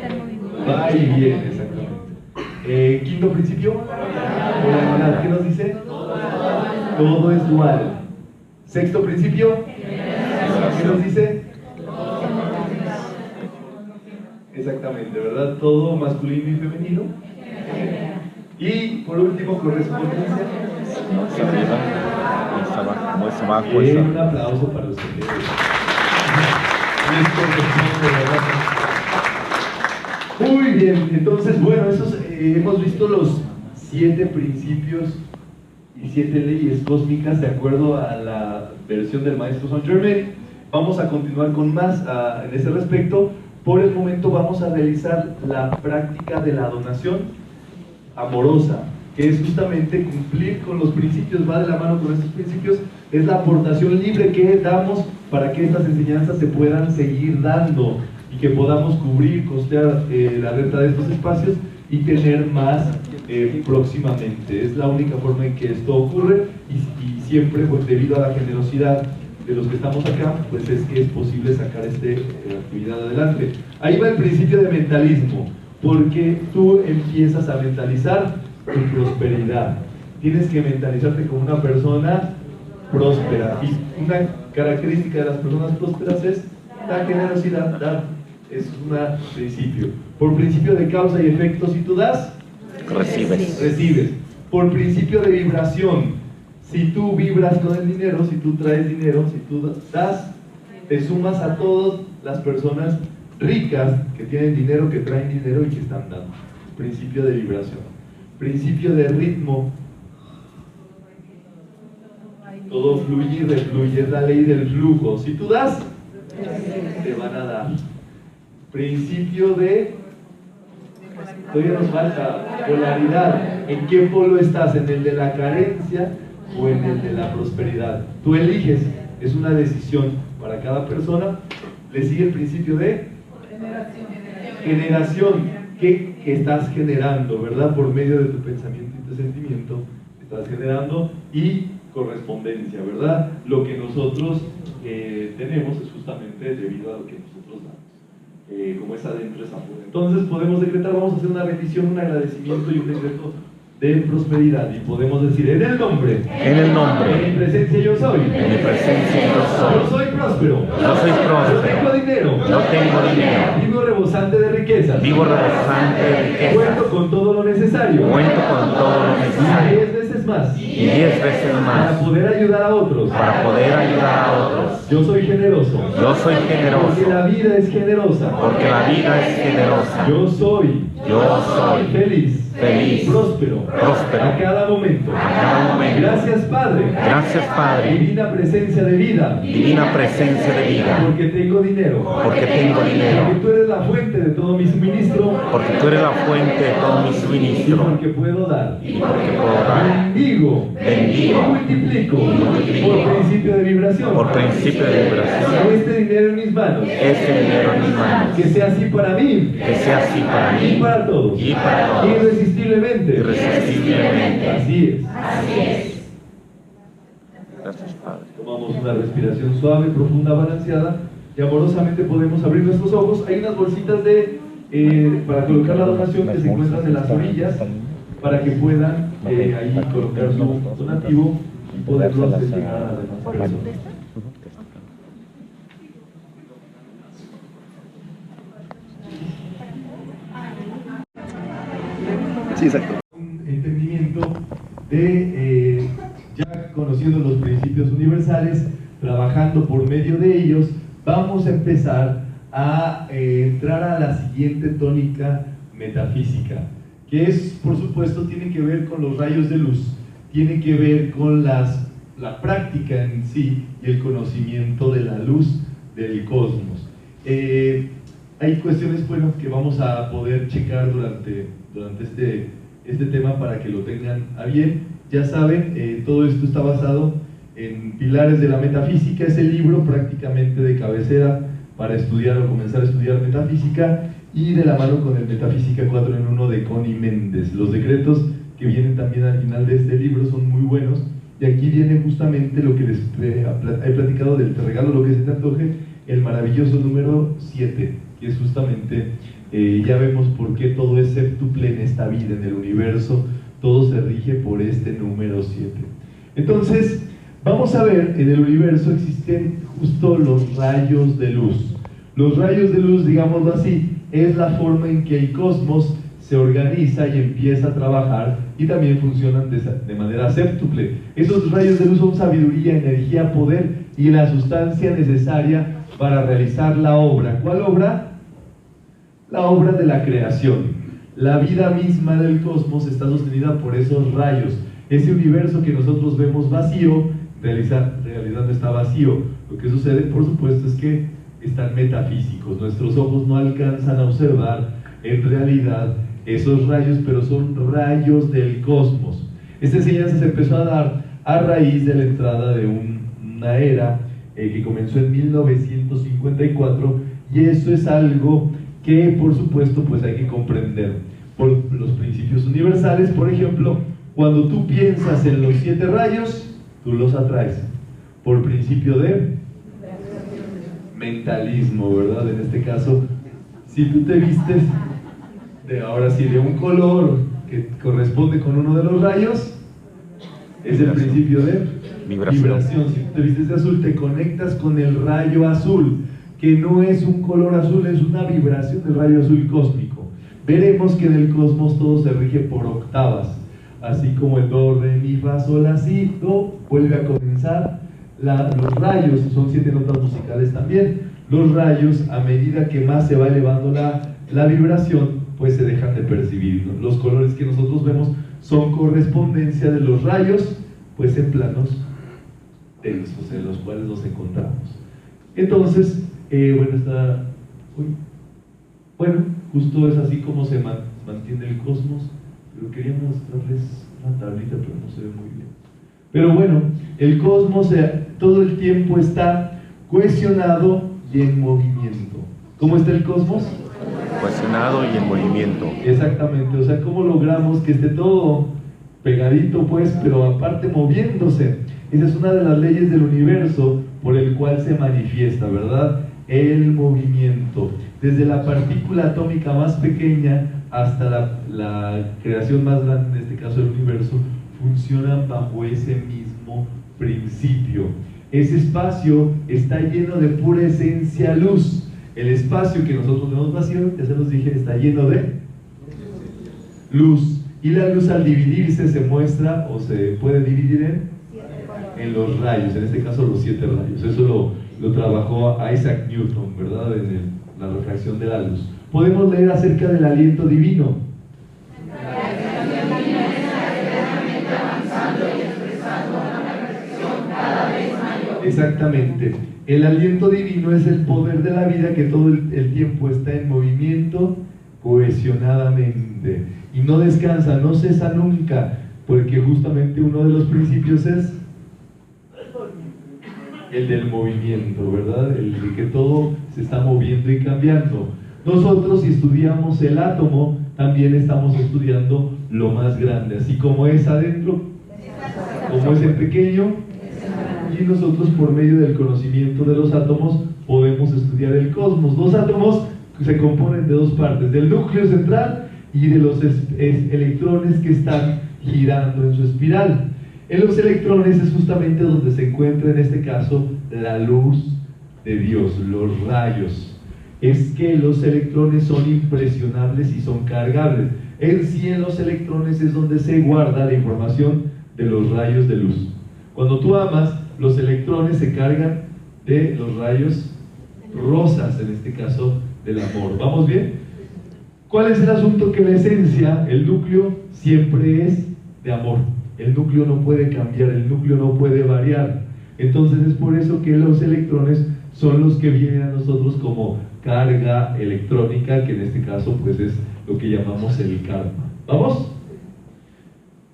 va y viene, exactamente. Quinto principio, polaridad. ¿Qué nos dice? Todo es dual. Sexto principio, ¿qué nos dice? Exactamente, ¿verdad? Todo masculino y femenino. Y por último, correspondencia. No es arriba, no es abajo. Como es abajo, es Un arriba. aplauso para ustedes. Muy bien, entonces, bueno, hemos visto los 7 principios y 7 leyes cósmicas de acuerdo a la versión del maestro Saint Germain. Vamos a continuar con más en ese respecto. Por el momento vamos a realizar la práctica de la donación amorosa, que es justamente cumplir con los principios, va de la mano con estos principios, es la aportación libre que damos para que estas enseñanzas se puedan seguir dando y que podamos cubrir, costear la renta de estos espacios y tener más próximamente. Es la única forma en que esto ocurre y siempre, pues, debido a la generosidad de los que estamos acá, pues es que es posible sacar esta actividad adelante. Ahí va el principio de mentalismo, porque tú empiezas a mentalizar tu prosperidad. Tienes que mentalizarte como una persona próspera, y una característica de las personas prósperas es la generosidad, dar. Es un principio. Por principio de causa y efecto, si tú das, recibes. Por principio de vibración, si tú vibras con el dinero, si tú traes dinero, si tú das, te sumas a todas las personas ricas que tienen dinero, que traen dinero y que están dando. Principio de vibración. Principio de ritmo. Todo fluye y refluye, es la ley del flujo. Si tú das, te van a dar. Principio de Todavía nos falta polaridad. ¿En qué polo estás? ¿En el de la carencia o en el de la prosperidad? Tú eliges, es una decisión para cada persona. Le sigue el principio de generación. ¿Qué estás generando, verdad? Por medio de tu pensamiento y tu sentimiento, estás generando, y correspondencia, ¿verdad? Lo que nosotros tenemos es justamente debido a lo que nosotros damos. Como es adentro, es afuera. Entonces podemos decretar, vamos a hacer una bendición, un agradecimiento y un decreto de prosperidad, y podemos decir: en el nombre, en mi presencia yo soy, yo soy próspero, yo tengo dinero, vivo rebosante de riquezas, cuento con todo lo necesario, y 10 veces más, para poder ayudar a otros, yo soy generoso, porque la vida es generosa, yo soy feliz, próspero, a cada momento. Gracias Padre, divina presencia de vida, porque tengo dinero, porque tú eres la fuente de todo mi suministro, y porque puedo dar, bendigo, multiplico, por principio de vibración, este dinero en mis manos, que sea así para mí, y para todos, irresistiblemente. Así es. Gracias, Padre. Tomamos una respiración suave, profunda, balanceada, y amorosamente podemos abrir nuestros ojos. Hay unas bolsitas para colocar la donación que se encuentran en las orillas, para que puedan ahí colocar su donativo y poderlo destinar a las demás personas. Sí, exacto. Un entendimiento de, ya conociendo los principios universales, trabajando por medio de ellos, vamos a empezar a entrar a la siguiente tónica metafísica, que es, por supuesto, tiene que ver con los rayos de luz, tiene que ver con la práctica en sí y el conocimiento de la luz del cosmos. Hay cuestiones, bueno, que vamos a poder checar durante este tema para que lo tengan a bien. Ya saben, todo esto está basado en Pilares de la Metafísica, es el libro prácticamente de cabecera para estudiar o comenzar a estudiar metafísica, y de la mano con el Metafísica 4 en 1 de Connie Méndez. Los decretos que vienen también al final de este libro son muy buenos, y aquí viene justamente lo que les he platicado del te regalo lo que se te antoje, el maravilloso número 7, que es justamente, ya vemos por qué todo es séptuple en esta vida, en el universo, todo se rige por este número 7. Entonces, vamos a ver, en el universo existen justo los rayos de luz. Los rayos de luz, digámoslo así, es la forma en que el cosmos se organiza y empieza a trabajar, y también funcionan de manera séptuple. Esos rayos de luz son sabiduría, energía, poder y la sustancia necesaria para realizar la obra. ¿Cuál obra? La obra de la creación. La vida misma del cosmos está sostenida por esos rayos. Ese universo que nosotros vemos vacío, en realidad no está vacío. Lo que sucede, por supuesto, es que están metafísicos. Nuestros ojos no alcanzan a observar en realidad esos rayos, pero son rayos del cosmos. Esta enseñanza se empezó a dar a raíz de la entrada de una era que comenzó en 1954, y eso es algo que, por supuesto, pues hay que comprender por los principios universales. Por ejemplo, cuando tú piensas en los 7 rayos, tú los atraes por principio de mentalismo, ¿verdad? En este caso, si tú te vistes de un color que corresponde con uno de los rayos, es el principio de vibración. Si tú te vistes de azul, te conectas con el rayo azul, que no es un color azul, es una vibración del rayo azul cósmico. Veremos que en el cosmos todo se rige por octavas, así como el do, re, mi, fa, sol, la, si, do, vuelve a comenzar. Los rayos, son 7 notas musicales también. Los rayos, a medida que más se va elevando la vibración, pues se dejan de percibir, ¿no? Los colores que nosotros vemos son correspondencia de los rayos, pues en planos densos en los cuales nos encontramos. Entonces, bueno, justo es así como se mantiene el cosmos, pero quería mostrarles una tablita, pero no se ve muy bien. Pero bueno, el cosmos todo el tiempo está cohesionado y en movimiento. ¿Cómo está el cosmos? Cohesionado y en movimiento. Exactamente, o sea, ¿cómo logramos que esté todo pegadito, pues, pero aparte moviéndose? Esa es una de las leyes del universo por el cual se manifiesta, ¿verdad? El movimiento. Desde la partícula atómica más pequeña hasta la creación más grande, en este caso el universo, funcionan bajo ese mismo principio. Ese espacio está lleno de pura esencia luz. El espacio que nosotros vemos vacío, ya se los dije, está lleno de luz. Y la luz al dividirse se muestra o se puede dividir en los rayos, en este caso los 7 rayos. Eso lo trabajó Isaac Newton, ¿verdad? En la refracción de la luz. Podemos leer acerca del aliento divino. Exactamente. El aliento divino es el poder de la vida que todo el tiempo está en movimiento cohesionadamente y no descansa, no cesa nunca, porque justamente uno de los principios es el del movimiento, ¿verdad? El de que todo se está moviendo y cambiando. Nosotros, si estudiamos el átomo, también estamos estudiando lo más grande, así como es adentro, como es el pequeño, y nosotros por medio del conocimiento de los átomos podemos estudiar el cosmos. Los átomos se componen de 2 partes, del núcleo central y de los electrones que están girando en su espiral. En los electrones es justamente donde se encuentra en este caso la luz de Dios, los rayos. Es que los electrones son impresionables y son cargables. En sí, en los electrones es donde se guarda la información de los rayos de luz. Cuando tú amas, los electrones se cargan de los rayos rosas, en este caso del amor. ¿Vamos bien? ¿Cuál es el asunto? Que la esencia, el núcleo, siempre es de amor. El núcleo no puede cambiar, el núcleo no puede variar. Entonces es por eso que los electrones son los que vienen a nosotros como carga electrónica, que en este caso pues es lo que llamamos el karma. ¿Vamos?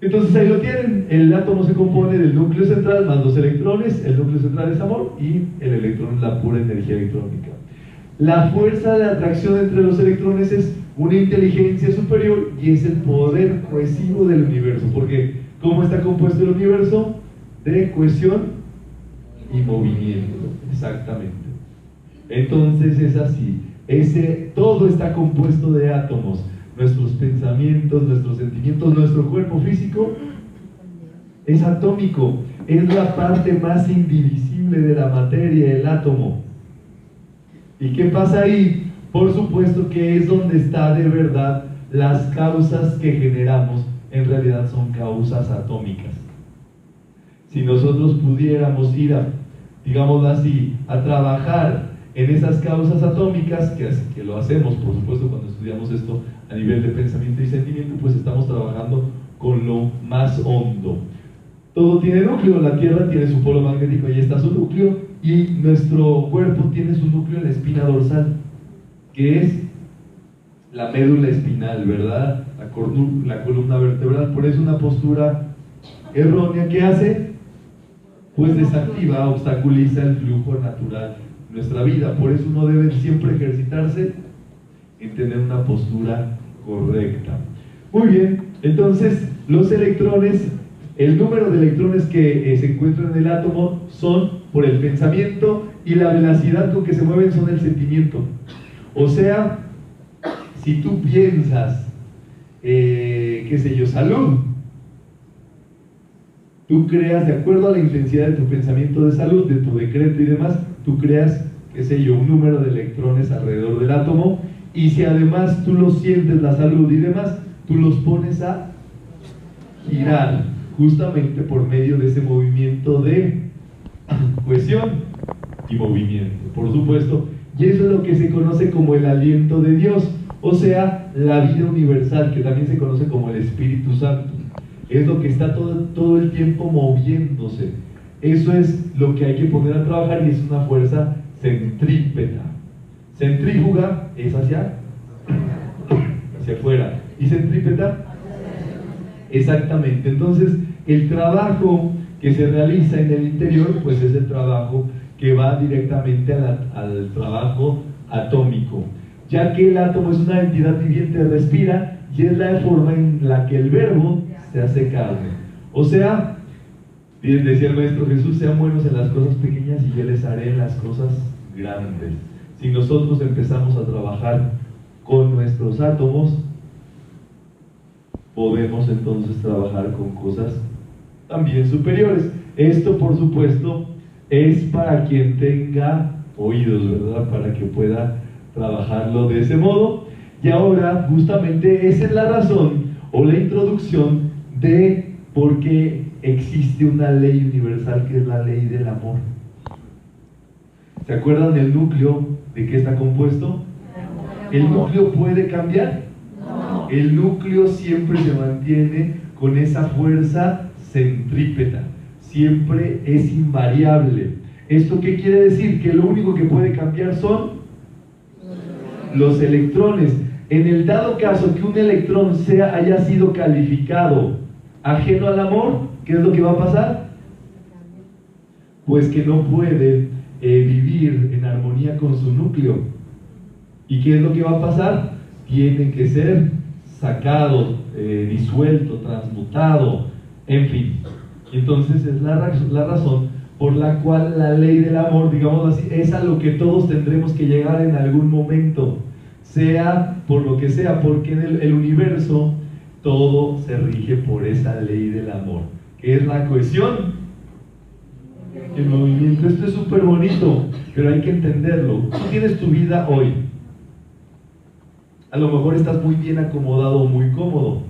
Entonces ahí lo tienen, el átomo se compone del núcleo central más los electrones, el núcleo central es amor y el electrón es la pura energía electrónica. La fuerza de atracción entre los electrones es una inteligencia superior y es el poder cohesivo del universo, porque ¿cómo está compuesto el universo? De cohesión y movimiento, exactamente. Entonces es así, todo está compuesto de átomos. Nuestros pensamientos, nuestros sentimientos, nuestro cuerpo físico es atómico, es la parte más indivisible de la materia, el átomo. ¿Y qué pasa ahí? Por supuesto que es donde está de verdad las causas que generamos, en realidad son causas atómicas. Si nosotros pudiéramos ir digámoslo así, a trabajar en esas causas atómicas, que lo hacemos, por supuesto, cuando estudiamos esto a nivel de pensamiento y sentimiento, pues estamos trabajando con lo más hondo. Todo tiene núcleo, la Tierra tiene su polo magnético, ahí está su núcleo, y nuestro cuerpo tiene su núcleo en la espina dorsal, que es la médula espinal, ¿verdad? La columna vertebral. Por eso una postura errónea, ¿qué hace? Pues desactiva, obstaculiza el flujo natural de nuestra vida. Por eso uno debe siempre ejercitarse en tener una postura correcta. Muy bien, entonces los electrones, el número de electrones que se encuentran en el átomo son por el pensamiento y la velocidad con que se mueven son el sentimiento. O sea, si tú piensas, qué sé yo, salud, tú creas, de acuerdo a la intensidad de tu pensamiento de salud, de tu decreto y demás, tú creas, qué sé yo, un número de electrones alrededor del átomo, y si además tú los sientes, la salud y demás, tú los pones a girar, justamente por medio de ese movimiento de cohesión y movimiento, por supuesto. Y eso es lo que se conoce como el aliento de Dios, o sea, la vida universal, que también se conoce como el Espíritu Santo. Es lo que está todo el tiempo moviéndose. Eso es lo que hay que poner a trabajar, y es una fuerza centrípeta. Centrífuga es hacia afuera, ¿Y centrípeta? Exactamente. Entonces, el trabajo que se realiza en el interior, pues es el trabajo que va directamente al trabajo atómico, ya que el átomo es una entidad viviente, respira, y es la forma en la que el verbo se hace carne. O sea, bien decía el Maestro Jesús, sean buenos en las cosas pequeñas y yo les haré en las cosas grandes. Si nosotros empezamos a trabajar con nuestros átomos, podemos entonces trabajar con cosas también superiores. Esto, por supuesto, es para quien tenga oídos, ¿verdad? Para que pueda trabajarlo de ese modo. Y ahora, justamente, esa es la razón o la introducción de por qué existe una ley universal, que es la ley del amor. ¿Se acuerdan del núcleo? ¿De qué está compuesto? ¿El núcleo puede cambiar? No. El núcleo siempre se mantiene con esa fuerza centrípeta, siempre es invariable. ¿Esto qué quiere decir? Que lo único que puede cambiar son los electrones. En el dado caso que un electrón haya sido calificado ajeno al amor, ¿qué es lo que va a pasar? Pues que no puede vivir en armonía con su núcleo. ¿Y qué es lo que va a pasar? Tiene que ser sacado, disuelto, transmutado, en fin. Entonces es la razón por la cual la ley del amor, digamos así, es a lo que todos tendremos que llegar en algún momento, sea por lo que sea, porque en el universo todo se rige por esa ley del amor, que es la cohesión, el movimiento. Esto es súper bonito, pero hay que entenderlo. Tú tienes tu vida hoy, a lo mejor estás muy bien acomodado o muy cómodo,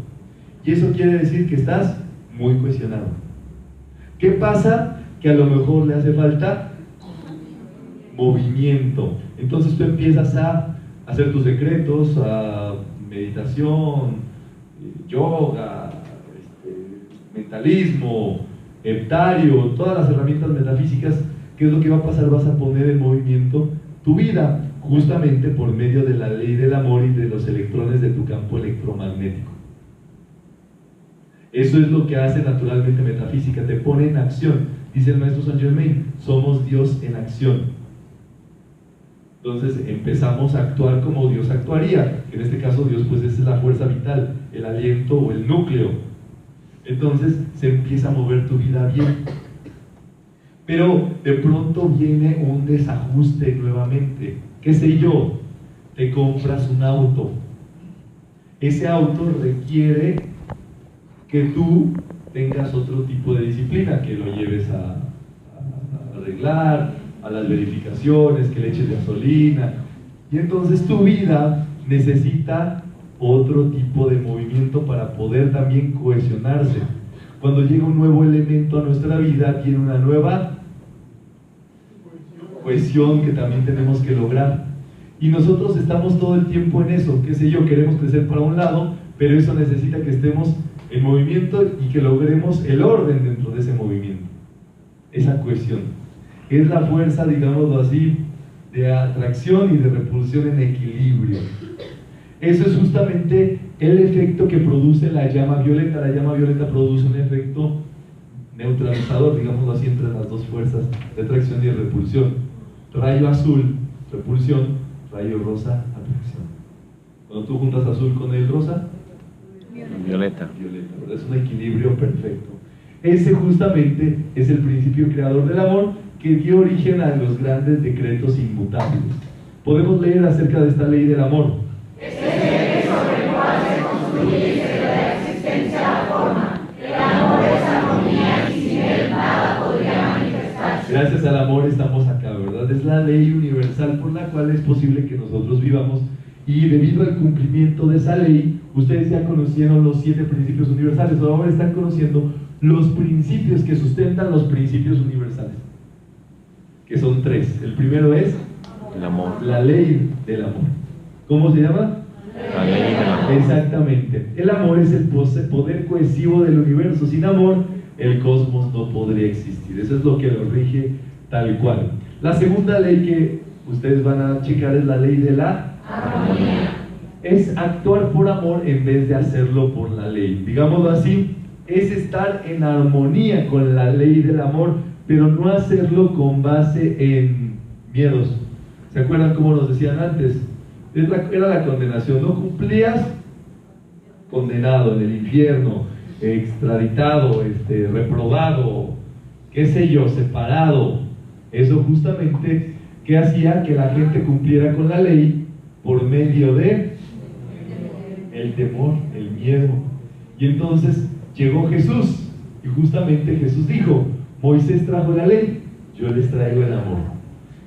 y eso quiere decir que estás muy cohesionado. ¿Qué pasa? Que a lo mejor le hace falta movimiento. Entonces tú empiezas a hacer tus secretos, a meditación, yoga, mentalismo, heptario, todas las herramientas metafísicas. ¿Qué es lo que va a pasar? Vas a poner en movimiento tu vida, justamente por medio de la ley del amor y de los electrones de tu campo electromagnético. Eso es lo que hace naturalmente metafísica, te pone en acción. Dice el Maestro Saint Germain, somos Dios en acción. Entonces empezamos a actuar como Dios actuaría. En este caso Dios pues es la fuerza vital, el aliento o el núcleo. Entonces se empieza a mover tu vida bien. Pero de pronto viene un desajuste nuevamente. ¿Qué sé yo? Te compras un auto. Ese auto requiere que tú tengas otro tipo de disciplina, que lo lleves a arreglar, a las verificaciones, que le eches gasolina, y entonces tu vida necesita otro tipo de movimiento para poder también cohesionarse. Cuando llega un nuevo elemento a nuestra vida, tiene una nueva cohesión que también tenemos que lograr, y nosotros estamos todo el tiempo en eso. Qué sé yo, queremos crecer para un lado, pero eso necesita que estemos en movimiento y que logremos el orden dentro de ese movimiento, esa cohesión. Es la fuerza, digámoslo así, de atracción y de repulsión en equilibrio. Eso es justamente el efecto que produce la llama violeta. La llama violeta produce un efecto neutralizador, digámoslo así, entre las dos fuerzas de atracción y de repulsión. Rayo azul, repulsión; rayo rosa, atracción. Cuando tú juntas azul con el rosa, violeta. Violeta, es un equilibrio perfecto. Ese justamente es el principio creador del amor, que dio origen a los grandes decretos inmutables. Podemos leer acerca de esta ley del amor. Este eje sobre el cual se construye y se da existencia a la forma. El amor es armonía y sin él nada podría manifestarse. Gracias al amor estamos acá, ¿verdad? Es la ley universal por la cual es posible que nosotros vivamos, y debido al cumplimiento de esa ley, ustedes ya conocieron los 7 principios universales, ahora están conociendo los principios que sustentan los principios universales, que son 3. El primero es El amor. la ley del amor. ¿Cómo se llama? La ley del amor. Exactamente. El amor es el poder cohesivo del universo. Sin amor, el cosmos no podría existir. Eso es lo que lo rige tal cual. La segunda ley que ustedes van a checar es la ley de la armonía. es actuar por amor en vez de hacerlo por la ley. Digámoslo así, es estar en armonía con la ley del amor, pero no hacerlo con base en miedos. ¿Se acuerdan cómo nos decían antes? Era la condenación. No cumplías, condenado en el infierno, extraditado, reprobado, qué sé yo, separado. Eso justamente que hacía que la gente cumpliera con la ley por medio de el temor, el miedo. Y entonces llegó Jesús, y justamente Jesús dijo: Moisés trajo la ley, yo les traigo el amor.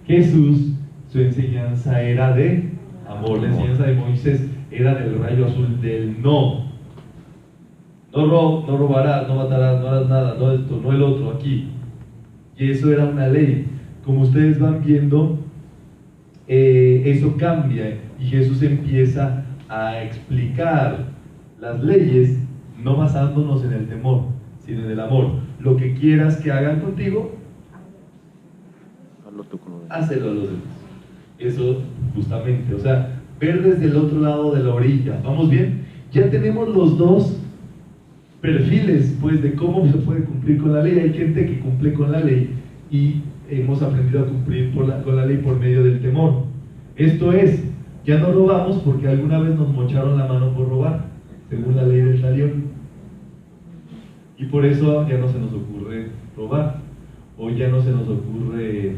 Jesús, su enseñanza era de amor. La enseñanza de Moisés era del rayo azul del no. No robarás, no matarás, no harás nada, no esto, no el otro, aquí. Y eso era una ley. Como ustedes van viendo, eso cambia y Jesús empieza a explicar las leyes, no basándonos en el temor, sino en el amor. Lo que quieras que hagan contigo, hácelo a los demás. Eso justamente, o sea, ver desde el otro lado de la orilla. ¿Vamos bien? Ya tenemos los dos perfiles, pues, de cómo se puede cumplir con la ley. Hay gente que cumple con la ley y hemos aprendido a cumplir con la ley por medio del temor. Esto es, ya no robamos porque alguna vez nos mocharon la mano por robar, según la ley del talión. Y por eso ya no se nos ocurre robar, o ya no se nos ocurre,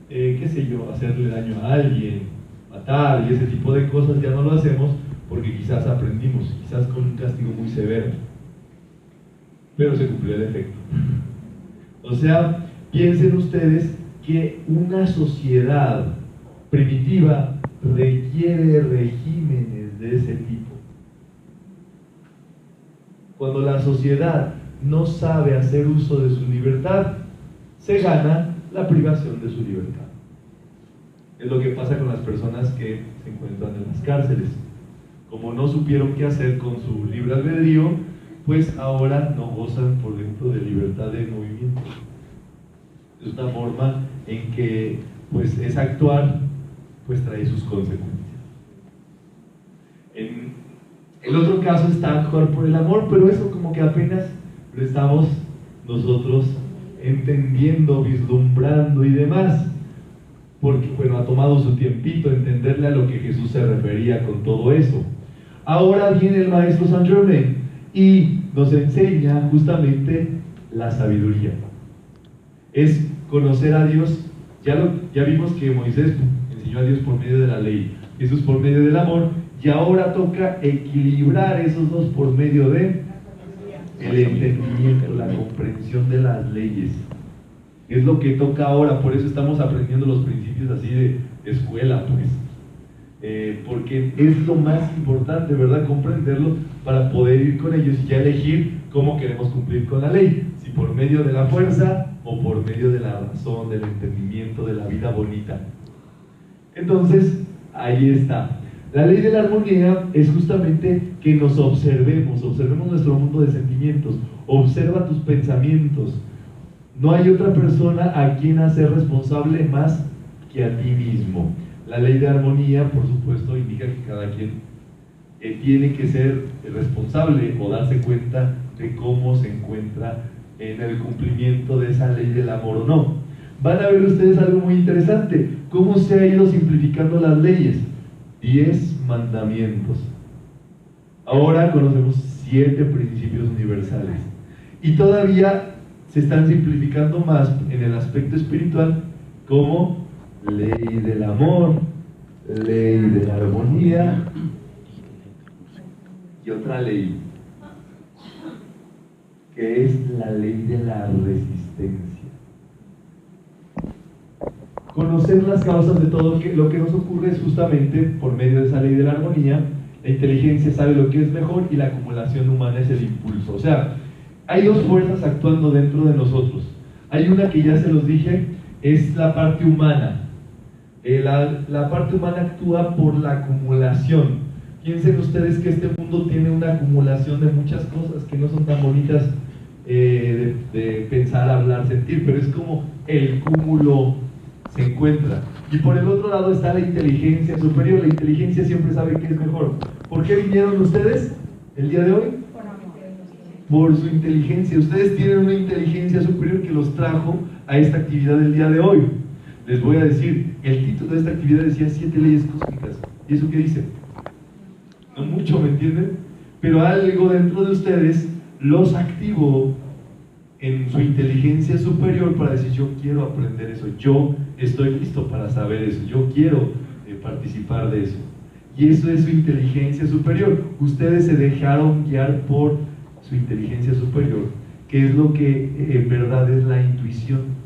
qué sé yo, hacerle daño a alguien, matar y ese tipo de cosas. Ya no lo hacemos porque quizás aprendimos, quizás con un castigo muy severo, pero se cumplió el efecto. O sea, piensen ustedes que una sociedad primitiva requiere regímenes de ese tipo. Cuando la sociedad no sabe hacer uso de su libertad, se gana la privación de su libertad. Es lo que pasa con las personas que se encuentran en las cárceles. Como no supieron qué hacer con su libre albedrío, pues ahora no gozan por dentro de libertad de movimiento. Es una forma en que, pues, es actuar, pues trae sus consecuencias. En el otro caso está actuar por el amor, pero eso como que apenas lo estamos nosotros entendiendo, vislumbrando y demás, porque, bueno, ha tomado su tiempito entenderle a lo que Jesús se refería con todo eso. Ahora viene el maestro Saint Germain y nos enseña justamente la sabiduría. Es conocer a Dios. Ya vimos que Moisés enseñó a Dios por medio de la ley, Jesús por medio del amor, y ahora toca equilibrar esos dos por medio de el entendimiento, la comprensión de las leyes. Es lo que toca ahora. Por eso estamos aprendiendo los principios así de escuela, pues, porque es lo más importante, ¿verdad? Comprenderlo para poder ir con ellos y ya elegir cómo queremos cumplir con la ley, si por medio de la fuerza o por medio de la razón, del entendimiento, de la vida bonita. Entonces, ahí está. La ley de la armonía es justamente que nos observemos nuestro mundo de sentimientos. Observa tus pensamientos. No hay otra persona a quien hacer responsable más que a ti mismo. La ley de armonía, por supuesto, indica que cada quien tiene que ser responsable o darse cuenta de cómo se encuentra en el cumplimiento de esa ley del amor o no. Van a ver ustedes algo muy interesante, cómo se ha ido simplificando las leyes. 10 mandamientos. Ahora conocemos 7 principios universales. Y todavía se están simplificando más en el aspecto espiritual, como ley del amor, ley de la armonía y otra ley, que es la ley de la resistencia. Conocer las causas de todo lo que nos ocurre es justamente por medio de esa ley de la armonía. La inteligencia sabe lo que es mejor y la acumulación humana es el impulso. O sea, hay dos fuerzas actuando dentro de nosotros. Hay una que ya se los dije, es la parte humana. La parte humana actúa por la acumulación. Piensen ustedes que este mundo tiene una acumulación de muchas cosas que no son tan bonitas de pensar, hablar, sentir, pero es como el cúmulo se encuentra. Y por el otro lado está la inteligencia superior. La inteligencia siempre sabe qué es mejor. ¿Por qué vinieron ustedes el día de hoy? Por su inteligencia. Ustedes tienen una inteligencia superior que los trajo a esta actividad del día de hoy. Les voy a decir, el título de esta actividad decía 7 leyes cósmicas. ¿Y eso qué dice? No mucho, ¿me entienden? Pero algo dentro de ustedes los activó en su inteligencia superior para decir, yo quiero aprender eso, yo estoy listo para saber eso, yo quiero participar de eso. Y eso es su inteligencia superior. Ustedes se dejaron guiar por su inteligencia superior, que es lo que en verdad es la intuición,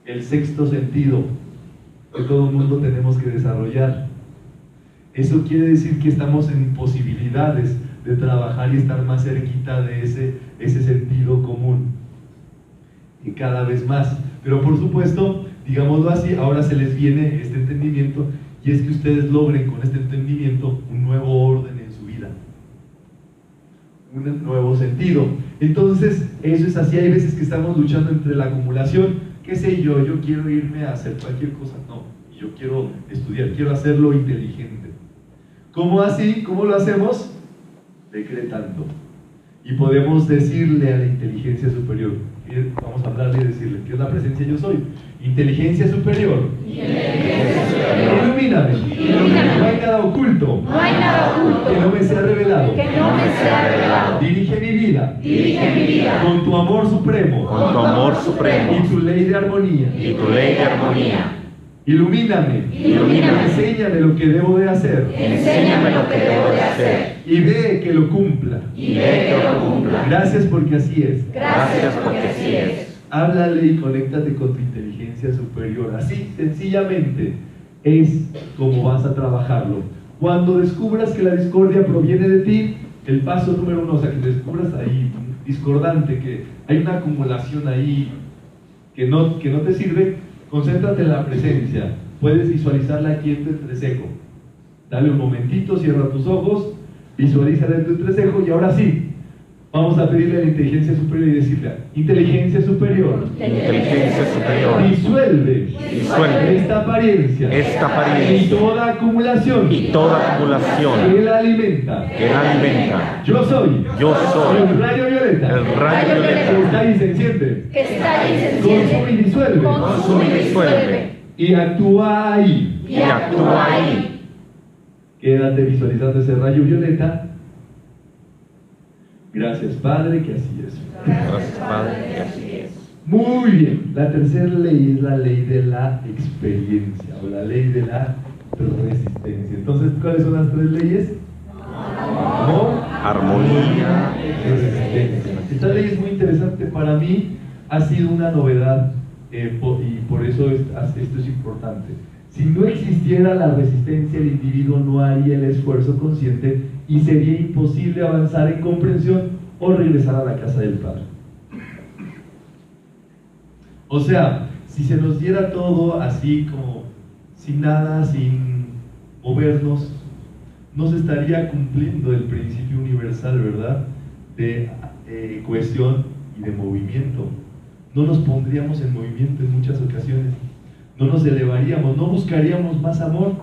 el sexto sentido que todo el mundo tenemos que desarrollar. Eso quiere decir que estamos en posibilidades de trabajar y estar más cerquita de ese sentido común, y cada vez más. Pero por supuesto, digámoslo así, ahora se les viene este entendimiento, y es que ustedes logren con este entendimiento un nuevo orden en su vida, un nuevo sentido. Entonces, eso es así. Hay veces que estamos luchando entre la acumulación, qué sé yo quiero irme a hacer cualquier cosa, no, yo quiero estudiar, quiero hacerlo inteligente. ¿Cómo así? ¿Cómo lo hacemos? Decretando. Y podemos decirle a la inteligencia superior, vamos a hablarle y decirle, ¿qué es la presencia yo soy? Inteligencia superior, ilumíname. No hay nada oculto, que no me sea revelado. Dirige mi vida, con tu amor supremo, y tu ley de armonía. Ilumíname. Enséñame lo que debo de hacer. Y ve que lo cumpla. Gracias porque así es. Háblale y conéctate con tu inteligencia superior. Así, sencillamente, es como vas a trabajarlo. Cuando descubras que la discordia proviene de ti, el paso número 1, o sea, que descubras ahí discordante, que hay una acumulación ahí que no te sirve, concéntrate en la presencia. Puedes visualizarla aquí en tu entrecejo. Dale un momentito, cierra tus ojos, visualízala en tu entrecejo, y ahora sí, vamos a pedirle a la inteligencia superior y decirle: inteligencia superior, disuelve esta apariencia y toda acumulación que la alimenta. Yo soy el rayo violeta que está insensiente, consume y disuelve, y actúa ahí. Quédate visualizando ese rayo violeta. Gracias, Padre, que así es. Muy bien. La tercera ley es la ley de la experiencia, o la ley de la resistencia. Entonces, ¿cuáles son las 3 leyes? Amor, armonía, resistencia. Esta ley es muy interesante para mí, ha sido una novedad, y por eso esto es importante. Si no existiera la resistencia, el individuo no haría el esfuerzo consciente y sería imposible avanzar en comprensión o regresar a la casa del Padre. O sea, si se nos diera todo así como sin nada, sin movernos, no se estaría cumpliendo el principio universal, ¿verdad?, de cohesión y de movimiento. No nos pondríamos en movimiento en muchas ocasiones, no nos elevaríamos, no buscaríamos más amor,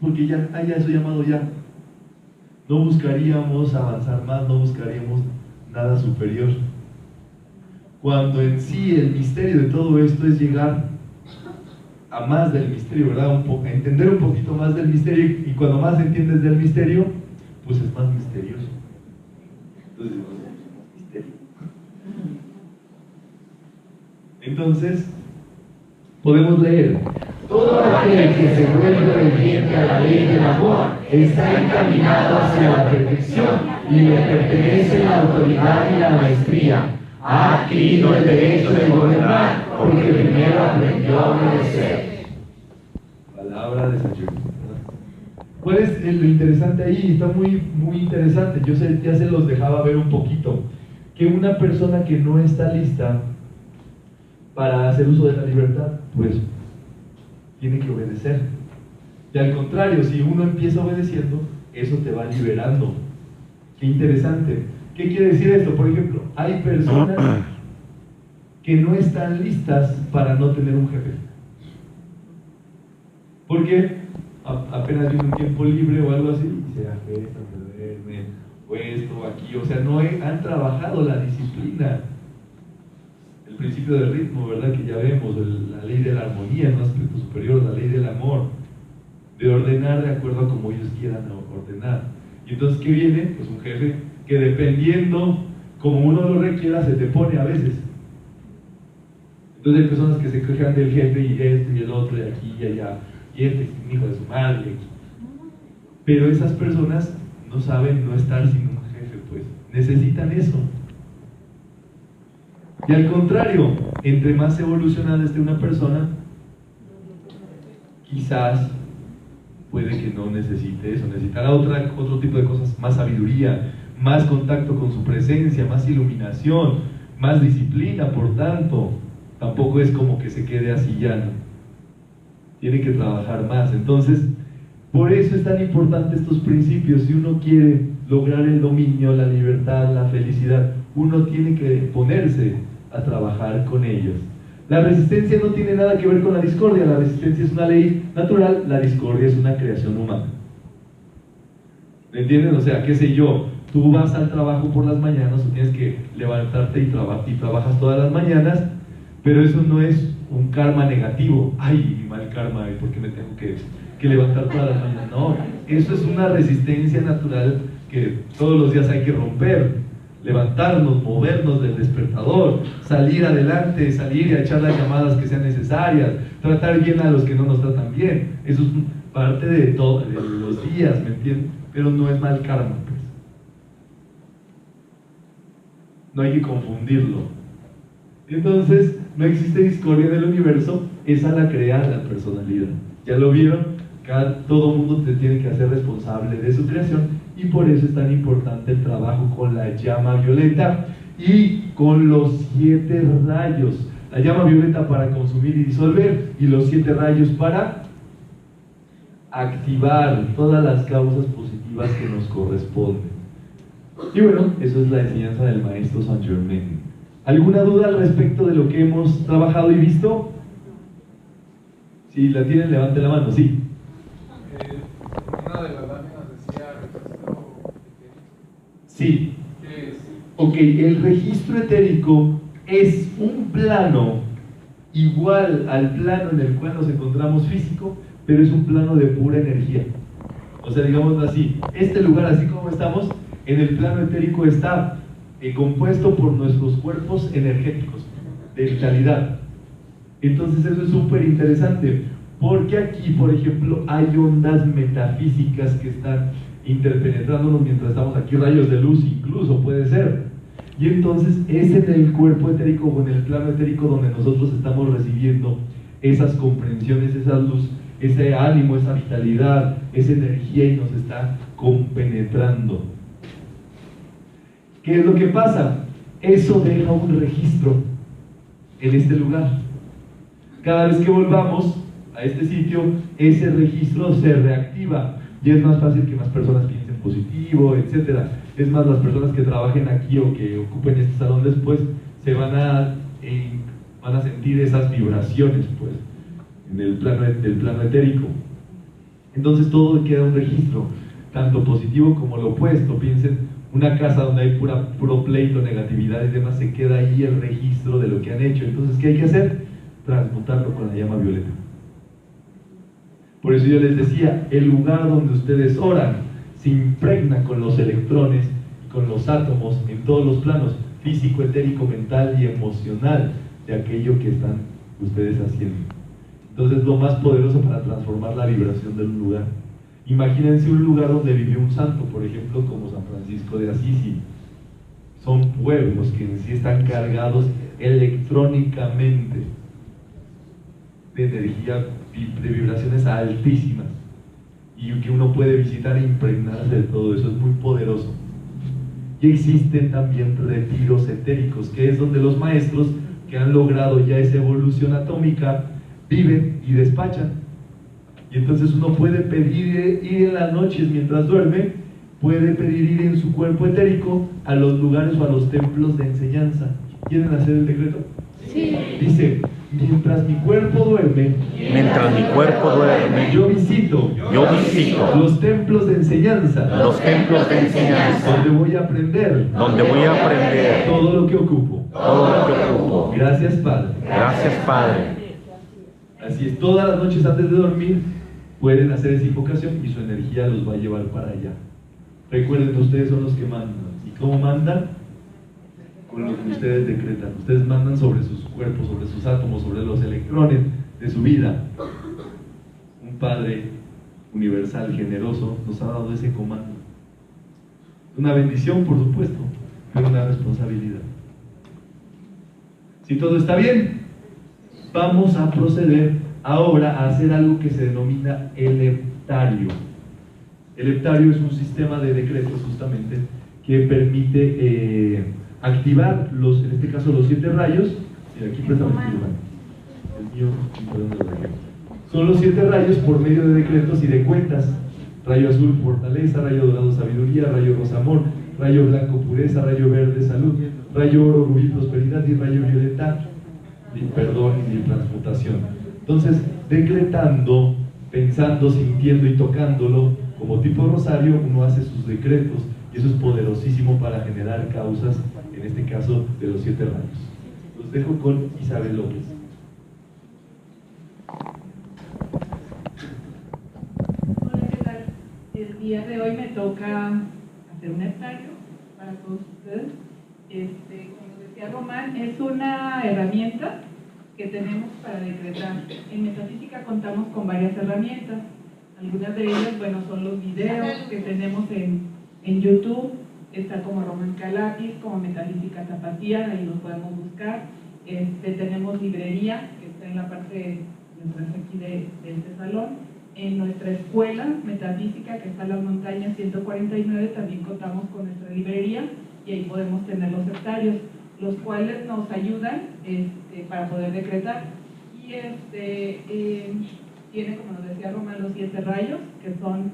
porque ya eso llamado ya. No buscaríamos avanzar más, no buscaríamos nada superior. Cuando en sí el misterio de todo esto es llegar a más del misterio, ¿verdad? A entender un poquito más del misterio, y cuando más entiendes del misterio, pues es más misterioso. Entonces, misterio. Entonces, podemos leer: todo aquel que se vuelve obediente a la ley del amor está encaminado hacia la perfección y le pertenece la autoridad y la maestría. Ha adquirido el derecho de gobernar porque primero aprendió a obedecer. Palabra de San Jerónimo. ¿Cuál es lo interesante ahí? Está muy, muy interesante. Yo ya se los dejaba ver un poquito. Que una persona que no está lista para hacer uso de la libertad, pues tiene que obedecer. Y al contrario, si uno empieza obedeciendo, eso te va liberando. Qué interesante. ¿Qué quiere decir esto? Por ejemplo, hay personas que no están listas para no tener un jefe. Porque apenas viene un tiempo libre o algo así, y se acuestan, se duermen, o esto, aquí, o sea, no han trabajado la disciplina, el principio del ritmo, ¿verdad? Que ya vemos, la ley de la armonía en un aspecto superior, la ley del amor, de ordenar de acuerdo a como ellos quieran ordenar. Y entonces, ¿qué viene? Pues un jefe que dependiendo como uno lo requiera, se te pone a veces. Entonces hay personas que se quejan del jefe y esto y el otro y aquí y allá, y este es un hijo de su madre aquí. Pero esas personas no saben no estar sin un jefe, pues necesitan eso. Y al contrario, entre más evolucionada esté una persona, quizás puede que no necesite eso, necesitará otro tipo de cosas, más sabiduría, más contacto con su presencia, más iluminación, más disciplina. Por tanto, tampoco es como que se quede así ya, ¿no? Tiene que trabajar más. Entonces, por eso es tan importante estos principios. Si uno quiere lograr el dominio, la libertad, la felicidad, uno tiene que ponerse a trabajar con ellos. La resistencia no tiene nada que ver con la discordia. La resistencia es una ley natural, la discordia es una creación humana. ¿Me entienden? O sea, qué sé yo, tú vas al trabajo por las mañanas o tienes que levantarte y trabajas todas las mañanas, pero eso no es un karma negativo. Ay, mal karma, ¿por qué me tengo que levantar todas las mañanas? No, eso es una resistencia natural que todos los días hay que romper. Levantarnos, movernos del despertador, salir adelante, salir y a echar las llamadas que sean necesarias, tratar bien a los que no nos tratan bien. Eso es parte de todos los días, ¿me entienden? Pero no es mal karma, pues. No hay que confundirlo. Entonces, no existe discordia en el universo, esa la crea la personalidad. ¿Ya lo vieron? Todo mundo te tiene que hacer responsable de su creación, y por eso es tan importante el trabajo con la llama violeta y con los 7 rayos. La llama violeta para consumir y disolver, y los 7 rayos para activar todas las causas positivas que nos corresponden. Y bueno, eso es la enseñanza del maestro Saint Germain. ¿Alguna duda al respecto de lo que hemos trabajado y visto? Si la tienen, levante la mano. Sí. Una de las láminas decía registro etérico. Sí. ¿Qué es? Ok, el registro etérico es un plano igual al plano en el cual nos encontramos físico, pero es un plano de pura energía. O sea, digamos así, este lugar, así como estamos, en el plano etérico está compuesto por nuestros cuerpos energéticos, de vitalidad. Entonces eso es súper interesante, porque aquí, por ejemplo, hay ondas metafísicas que están interpenetrándonos mientras estamos aquí, rayos de luz incluso, puede ser. Y entonces es en el cuerpo etérico o en el plano etérico donde nosotros estamos recibiendo esas comprensiones, esa luz, ese ánimo, esa vitalidad, esa energía, y nos está compenetrando. ¿Qué es lo que pasa? Eso deja un registro en este lugar. Cada vez que volvamos a este sitio, ese registro se reactiva y es más fácil que más personas piensen positivo, etc. Es más, las personas que trabajen aquí o que ocupen este salón después se van a sentir esas vibraciones, pues, en el plano etérico. Entonces todo queda un registro, tanto positivo como lo opuesto. Piensen, una casa donde hay puro pleito, negatividad y demás, se queda ahí el registro de lo que han hecho. Entonces, ¿qué hay que hacer? Transmutarlo con la llama violeta. Por eso yo les decía, el lugar donde ustedes oran se impregna con los electrones y con los átomos en todos los planos, físico, etérico, mental y emocional, de aquello que están ustedes haciendo. Entonces, lo más poderoso para transformar la vibración de un lugar. Imagínense un lugar donde vivió un santo, por ejemplo, como San Francisco de Asís. Son pueblos que en sí están cargados electrónicamente de energía, de vibraciones altísimas, y que uno puede visitar e impregnarse de todo eso. Es muy poderoso. Y existen también retiros etéricos, que es donde los maestros que han logrado ya esa evolución atómica viven y despachan. Y entonces uno puede pedir ir en las noches mientras duerme, puede pedir ir en su cuerpo etérico a los lugares o a los templos de enseñanza. ¿Quieren hacer el decreto? Sí. Dice, mientras mi cuerpo duerme, yo visito los templos de enseñanza, donde voy a aprender todo lo que ocupo. Gracias, Padre. Así es, todas las noches antes de dormir pueden hacer esa invocación y su energía los va a llevar para allá. Recuerden, ustedes son los que mandan. ¿Y cómo mandan? Con lo que ustedes decretan. Ustedes mandan sobre sus cuerpos, sobre sus átomos, sobre los electrones de su vida. Un Padre universal, generoso, nos ha dado ese comando. Una bendición, por supuesto, pero una responsabilidad. Si todo está bien, vamos a proceder ahora a hacer algo que se denomina el heptario. El heptario es un sistema de decretos justamente que permite activar en este caso los 7 rayos. Mira, aquí préstame el mío, perdón, lo dejé. Son los 7 rayos por medio de decretos y de cuentas. Rayo azul, fortaleza; rayo dorado, sabiduría; rayo rosa, amor; rayo blanco, pureza; rayo verde, salud; rayo oro, rubí, prosperidad; y rayo violeta, perdón y transmutación. Entonces, decretando, pensando, sintiendo y tocándolo, como tipo rosario, uno hace sus decretos, y eso es poderosísimo para generar causas, en este caso de los 7 rayos. Los dejo con Isabel López. Hola, ¿qué tal? El día de hoy me toca hacer un heptario para todos ustedes. Como decía Román, es una herramienta que tenemos para decretar. En Metafísica contamos con varias herramientas. Algunas de ellas, bueno, son los videos que tenemos en YouTube. Está como Román Calapis, como Metafísica Tapatía, ahí los podemos buscar. Tenemos librería, que está en la parte detrás aquí de este salón. En nuestra escuela Metafísica, que está en las montañas 149, también contamos con nuestra librería, y ahí podemos tener los heptarios, los cuales nos ayudan para poder decretar. Y tiene, como nos decía Román, los 7 rayos, que son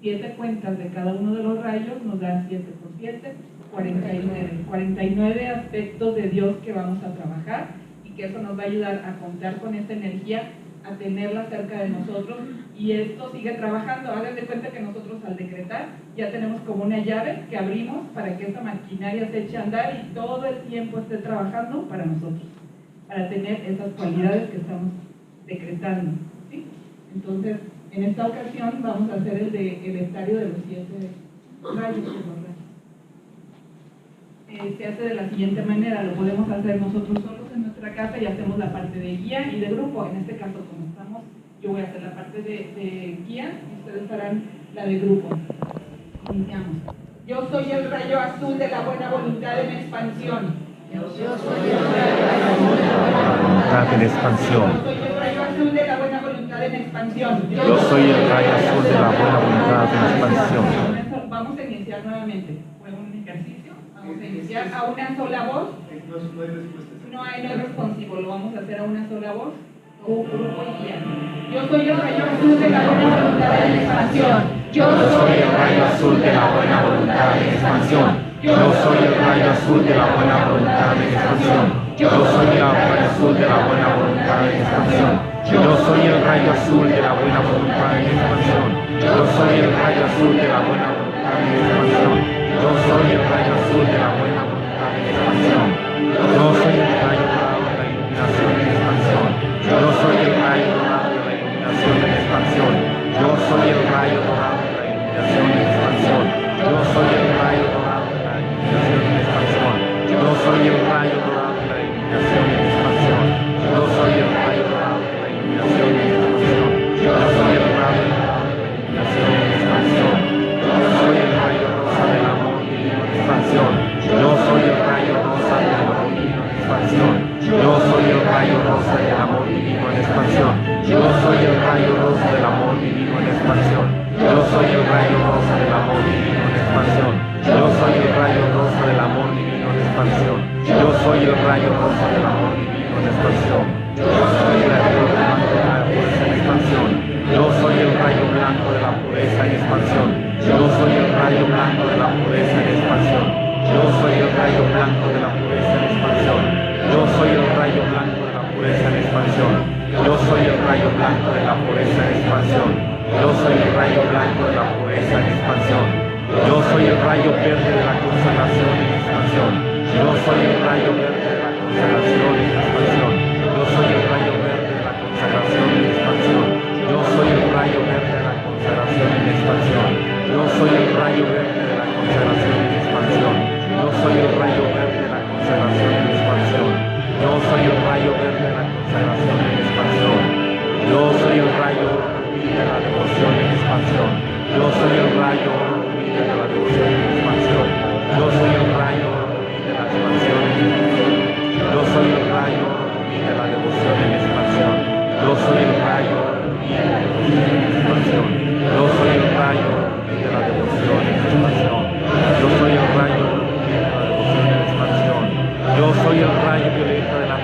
7 cuentas de cada uno de los rayos, nos da 7 por 7, 49 aspectos de Dios que vamos a trabajar, y que eso nos va a ayudar a contar con esta energía, a tenerla cerca de nosotros, y esto sigue trabajando. Hagan de cuenta que nosotros al decretar ya tenemos como una llave que abrimos para que esta maquinaria se eche a andar y todo el tiempo esté trabajando para nosotros, para tener esas cualidades que estamos decretando, ¿sí? Entonces, en esta ocasión vamos a hacer el heptario de los 7 rayos. Se hace de la siguiente manera: lo podemos hacer nosotros solos en nuestra casa y hacemos la parte de guía y de grupo. En este caso, como estamos, yo voy a hacer la parte de guía y ustedes harán la de grupo. Iniciamos. Yo soy el rayo azul de la buena voluntad en expansión. Yo soy el rayo azul de la buena voluntad en expansión. Yo soy el rayo azul de la buena voluntad en expansión. Yo soy el rayo azul de la buena voluntad en expansión. Vamos a iniciar nuevamente. Fue un ejercicio. Vamos a iniciar a una sola voz. No hay responsivo, lo vamos a hacer a una sola voz. Grupo y guía. Yo soy el rayo azul de la buena voluntad en expansión. Yo soy el rayo azul de la buena voluntad en expansión. Yo soy el rayo azul de la buena voluntad en expansión. Yo soy el rayo azul de la buena voluntad en expansión. Yo soy el rayo azul de la buena voluntad en expansión. Yo soy el rayo azul de la buena voluntad en expansión. Yo soy el rayo azul de la buena voluntad en expansión. Yo soy el rayo dorado de la iluminación en expansión. Yo soy el rayo dorado de la iluminación en expansión. Yo soy el rayo dorado de la iluminación en expansión. Yo soy el rayo dorado de la iluminación en expansión. Yo soy el rayo dorado de la iluminación en expansión. Yo soy el rayo dorado de la iluminación en expansión. Yo soy el rayo dorado de la iluminación en expansión. Yo soy el rayo rosa del amor divino en expansión. Yo soy el rayo rosa del amor divino en expansión. Yo soy el rayo rosa del amor divino en expansión. Yo soy el rayo rosa del amor divino en expansión. Yo soy el rayo rosa del amor divino en expansión. Yo soy el rayo rosa del amor divino en expansión. Yo soy el rayo rosa del amor divino en expansión. Yo soy el rayo blanco de la pureza en expansión. Yo soy el rayo blanco de la pureza en expansión. Yo soy el rayo blanco de la pureza en expansión. Yo soy el rayo blanco de la pureza en expansión. Yo soy el rayo blanco pureza en expansión. Yo soy el rayo blanco de la pureza en expansión. Yo soy el rayo verde de la consagración en expansión. Yo soy el rayo verde de la consagración en expansión. Yo soy el rayo verde de la consagración en expansión. Yo soy el rayo verde de la consagración en expansión. Yo soy el rayo verde de la consagración en expansión. Yo soy el rayo verde de la consagración en expansión. Yo soy el rayo verde de la consagración en expansión. Yo soy el rayo de la devoción en expansión. Yo soy el rayo de la devoción en expansión. Yo soy el rayo de la expansión. Yo soy el rayo de la devoción en expansión. Yo soy el rayo de la expansión. Yo soy el rayo de la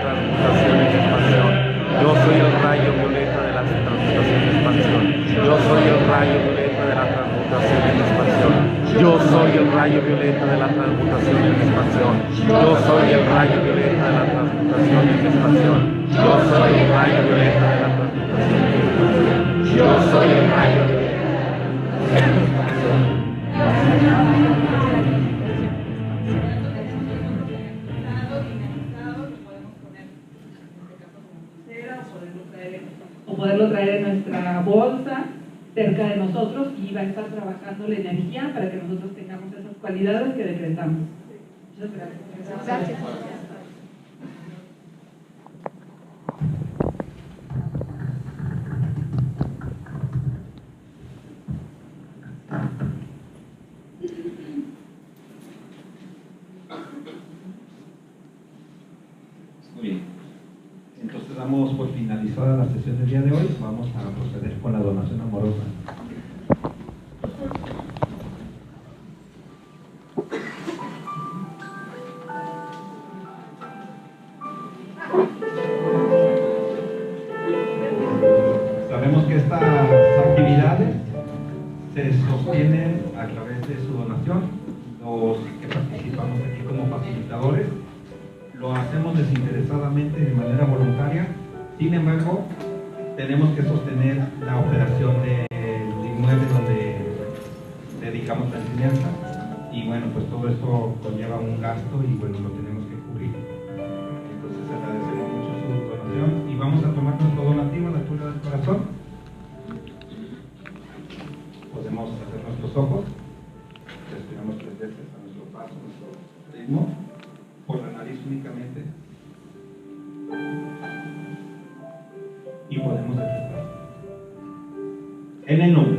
devoción en expansión. Yo soy el rayo de la devoción en expansión. Yo soy el rayo violeta de la transmutación en expansión. Yo soy el rayo violeta de la transmutación en expansión. Yo soy el rayo violeta de la transmutación en expansión. Yo soy el rayo violeta de la transmutación en expansión. Yo soy el rayo violeta de la transmutación en expansión. Yo soy el rayo violeta de la transmutación en expansión. Yo soy el rayo o poderlo traer en nuestra bolsa cerca de nosotros y va a estar trabajando la energía para que nosotros tengamos esas cualidades que decretamos. Muchas gracias. Gracias. Muy bien. Entonces damos por finalizada la sesión del día de hoy. Vamos a proceder con la donación amorosa. Sabemos que estas actividades se sostienen a través de su donación. Los que participamos aquí como facilitadores lo hacemos desinteresadamente de manera voluntaria. Sin embargo, tenemos que sostener la operación del inmueble donde dedicamos la enseñanza, y bueno, pues todo esto conlleva un gasto y bueno, lo tenemos que cubrir. Entonces agradecemos mucho su donación y vamos a tomar nuestro donativo a la altura del corazón. Podemos hacer nuestros ojos, respiramos 3 veces a nuestro paso, a nuestro ritmo, por la nariz únicamente, y podemos decretar. En el nombre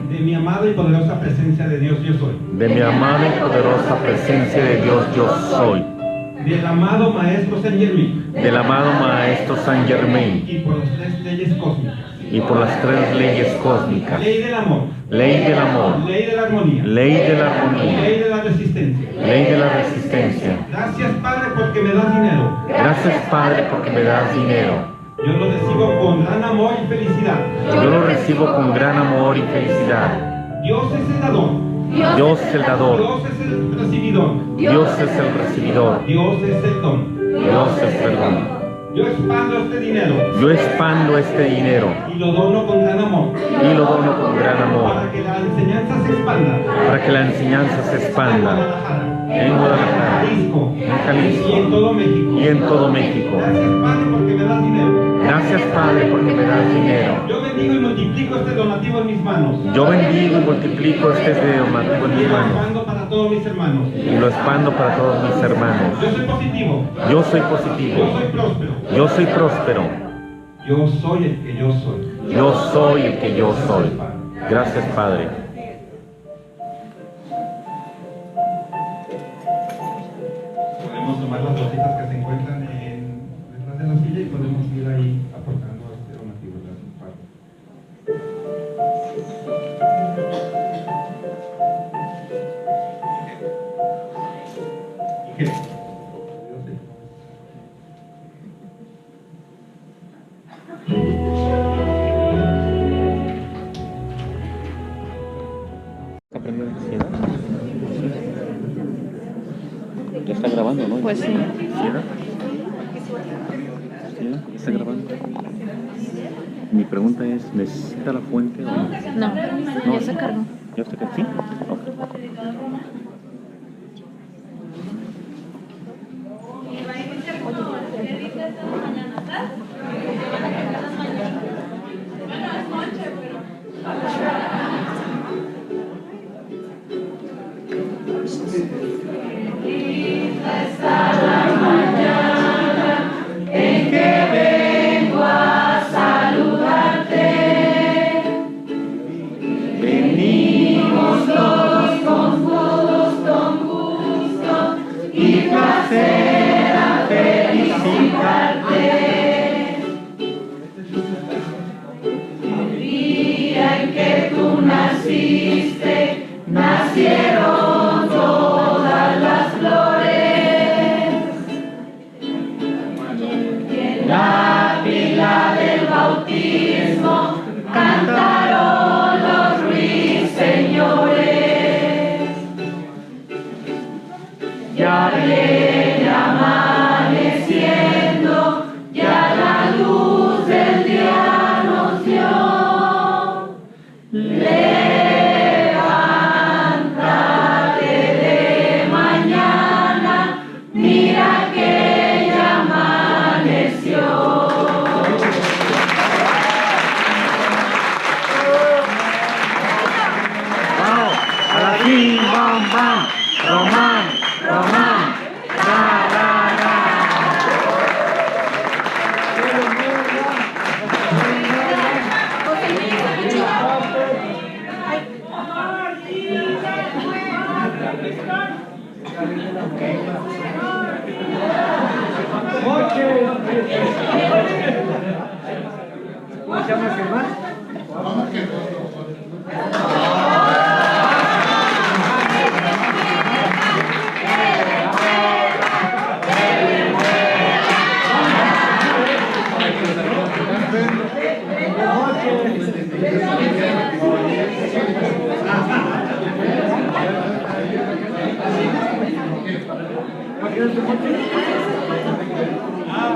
de mi amada y poderosa presencia de Dios, yo soy. De mi amada y poderosa presencia de Dios, yo soy. Del amado Maestro Saint Germain. Del amado Maestro Saint Germain. Y por las 3 leyes cósmicas. Y por las 3 leyes cósmicas. Ley del amor. Ley del amor. Ley de la armonía. Ley de la armonía. Ley de la resistencia. Ley de la resistencia. Gracias, Padre, porque me das dinero. Gracias, Padre, porque me das dinero. Yo lo recibo con gran amor y felicidad. Yo lo recibo con gran amor y felicidad. Dios es el dador. Dios es el dador. Dios es el recibidor. Dios es el recibidor. Dios es el don. Dios es el don. Yo expando este dinero. Yo expando este dinero. Y lo dono con gran amor. Y lo dono con gran amor. Para que la enseñanza se expanda. Para que la enseñanza se expanda. En Guadalajara, en Jalisco y en todo México. Y en todo México. Gracias, Padre, porque me das dinero. Gracias, Padre, porque me das dinero. Yo bendigo y multiplico este donativo en mis manos. Yo bendigo y multiplico este donativo en mis manos. Y lo expando para todos mis hermanos. Y lo expando para todos mis hermanos. Yo soy positivo. Yo soy positivo. Yo soy próspero. Yo soy próspero. Yo soy el que yo soy. Yo soy el que yo soy. Gracias, Padre. Podemos tomar las bolsitas que se encuentran detrás de la silla y podemos ir ahí aportando este donativo. Gracias, Padre. ¿Y qué? Ya está grabando, ¿no? Pues sí. ¿Sí, no? ¿Sí, no? ¿Está grabando? Mi pregunta es, ¿necesita la fuente o no? No, ya se cargó. ¿Ya está aquí? ¿Sí? Ok. En que vengo a saludarte, venimos todos con gusto y placer a felicitarte. El día en que tú naciste, nacieron todas las flores. La pila del bautismo cantaron los ruiseñores. Ya viene amaneciendo, ya la luz del día nos dio. Levántate de mañana, mira que ya amaneció. Bim, bam, bam, Román, Román, ra, ra, ra. ¿Cómo se llama el más?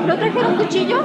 ¿No trajeron cuchillo?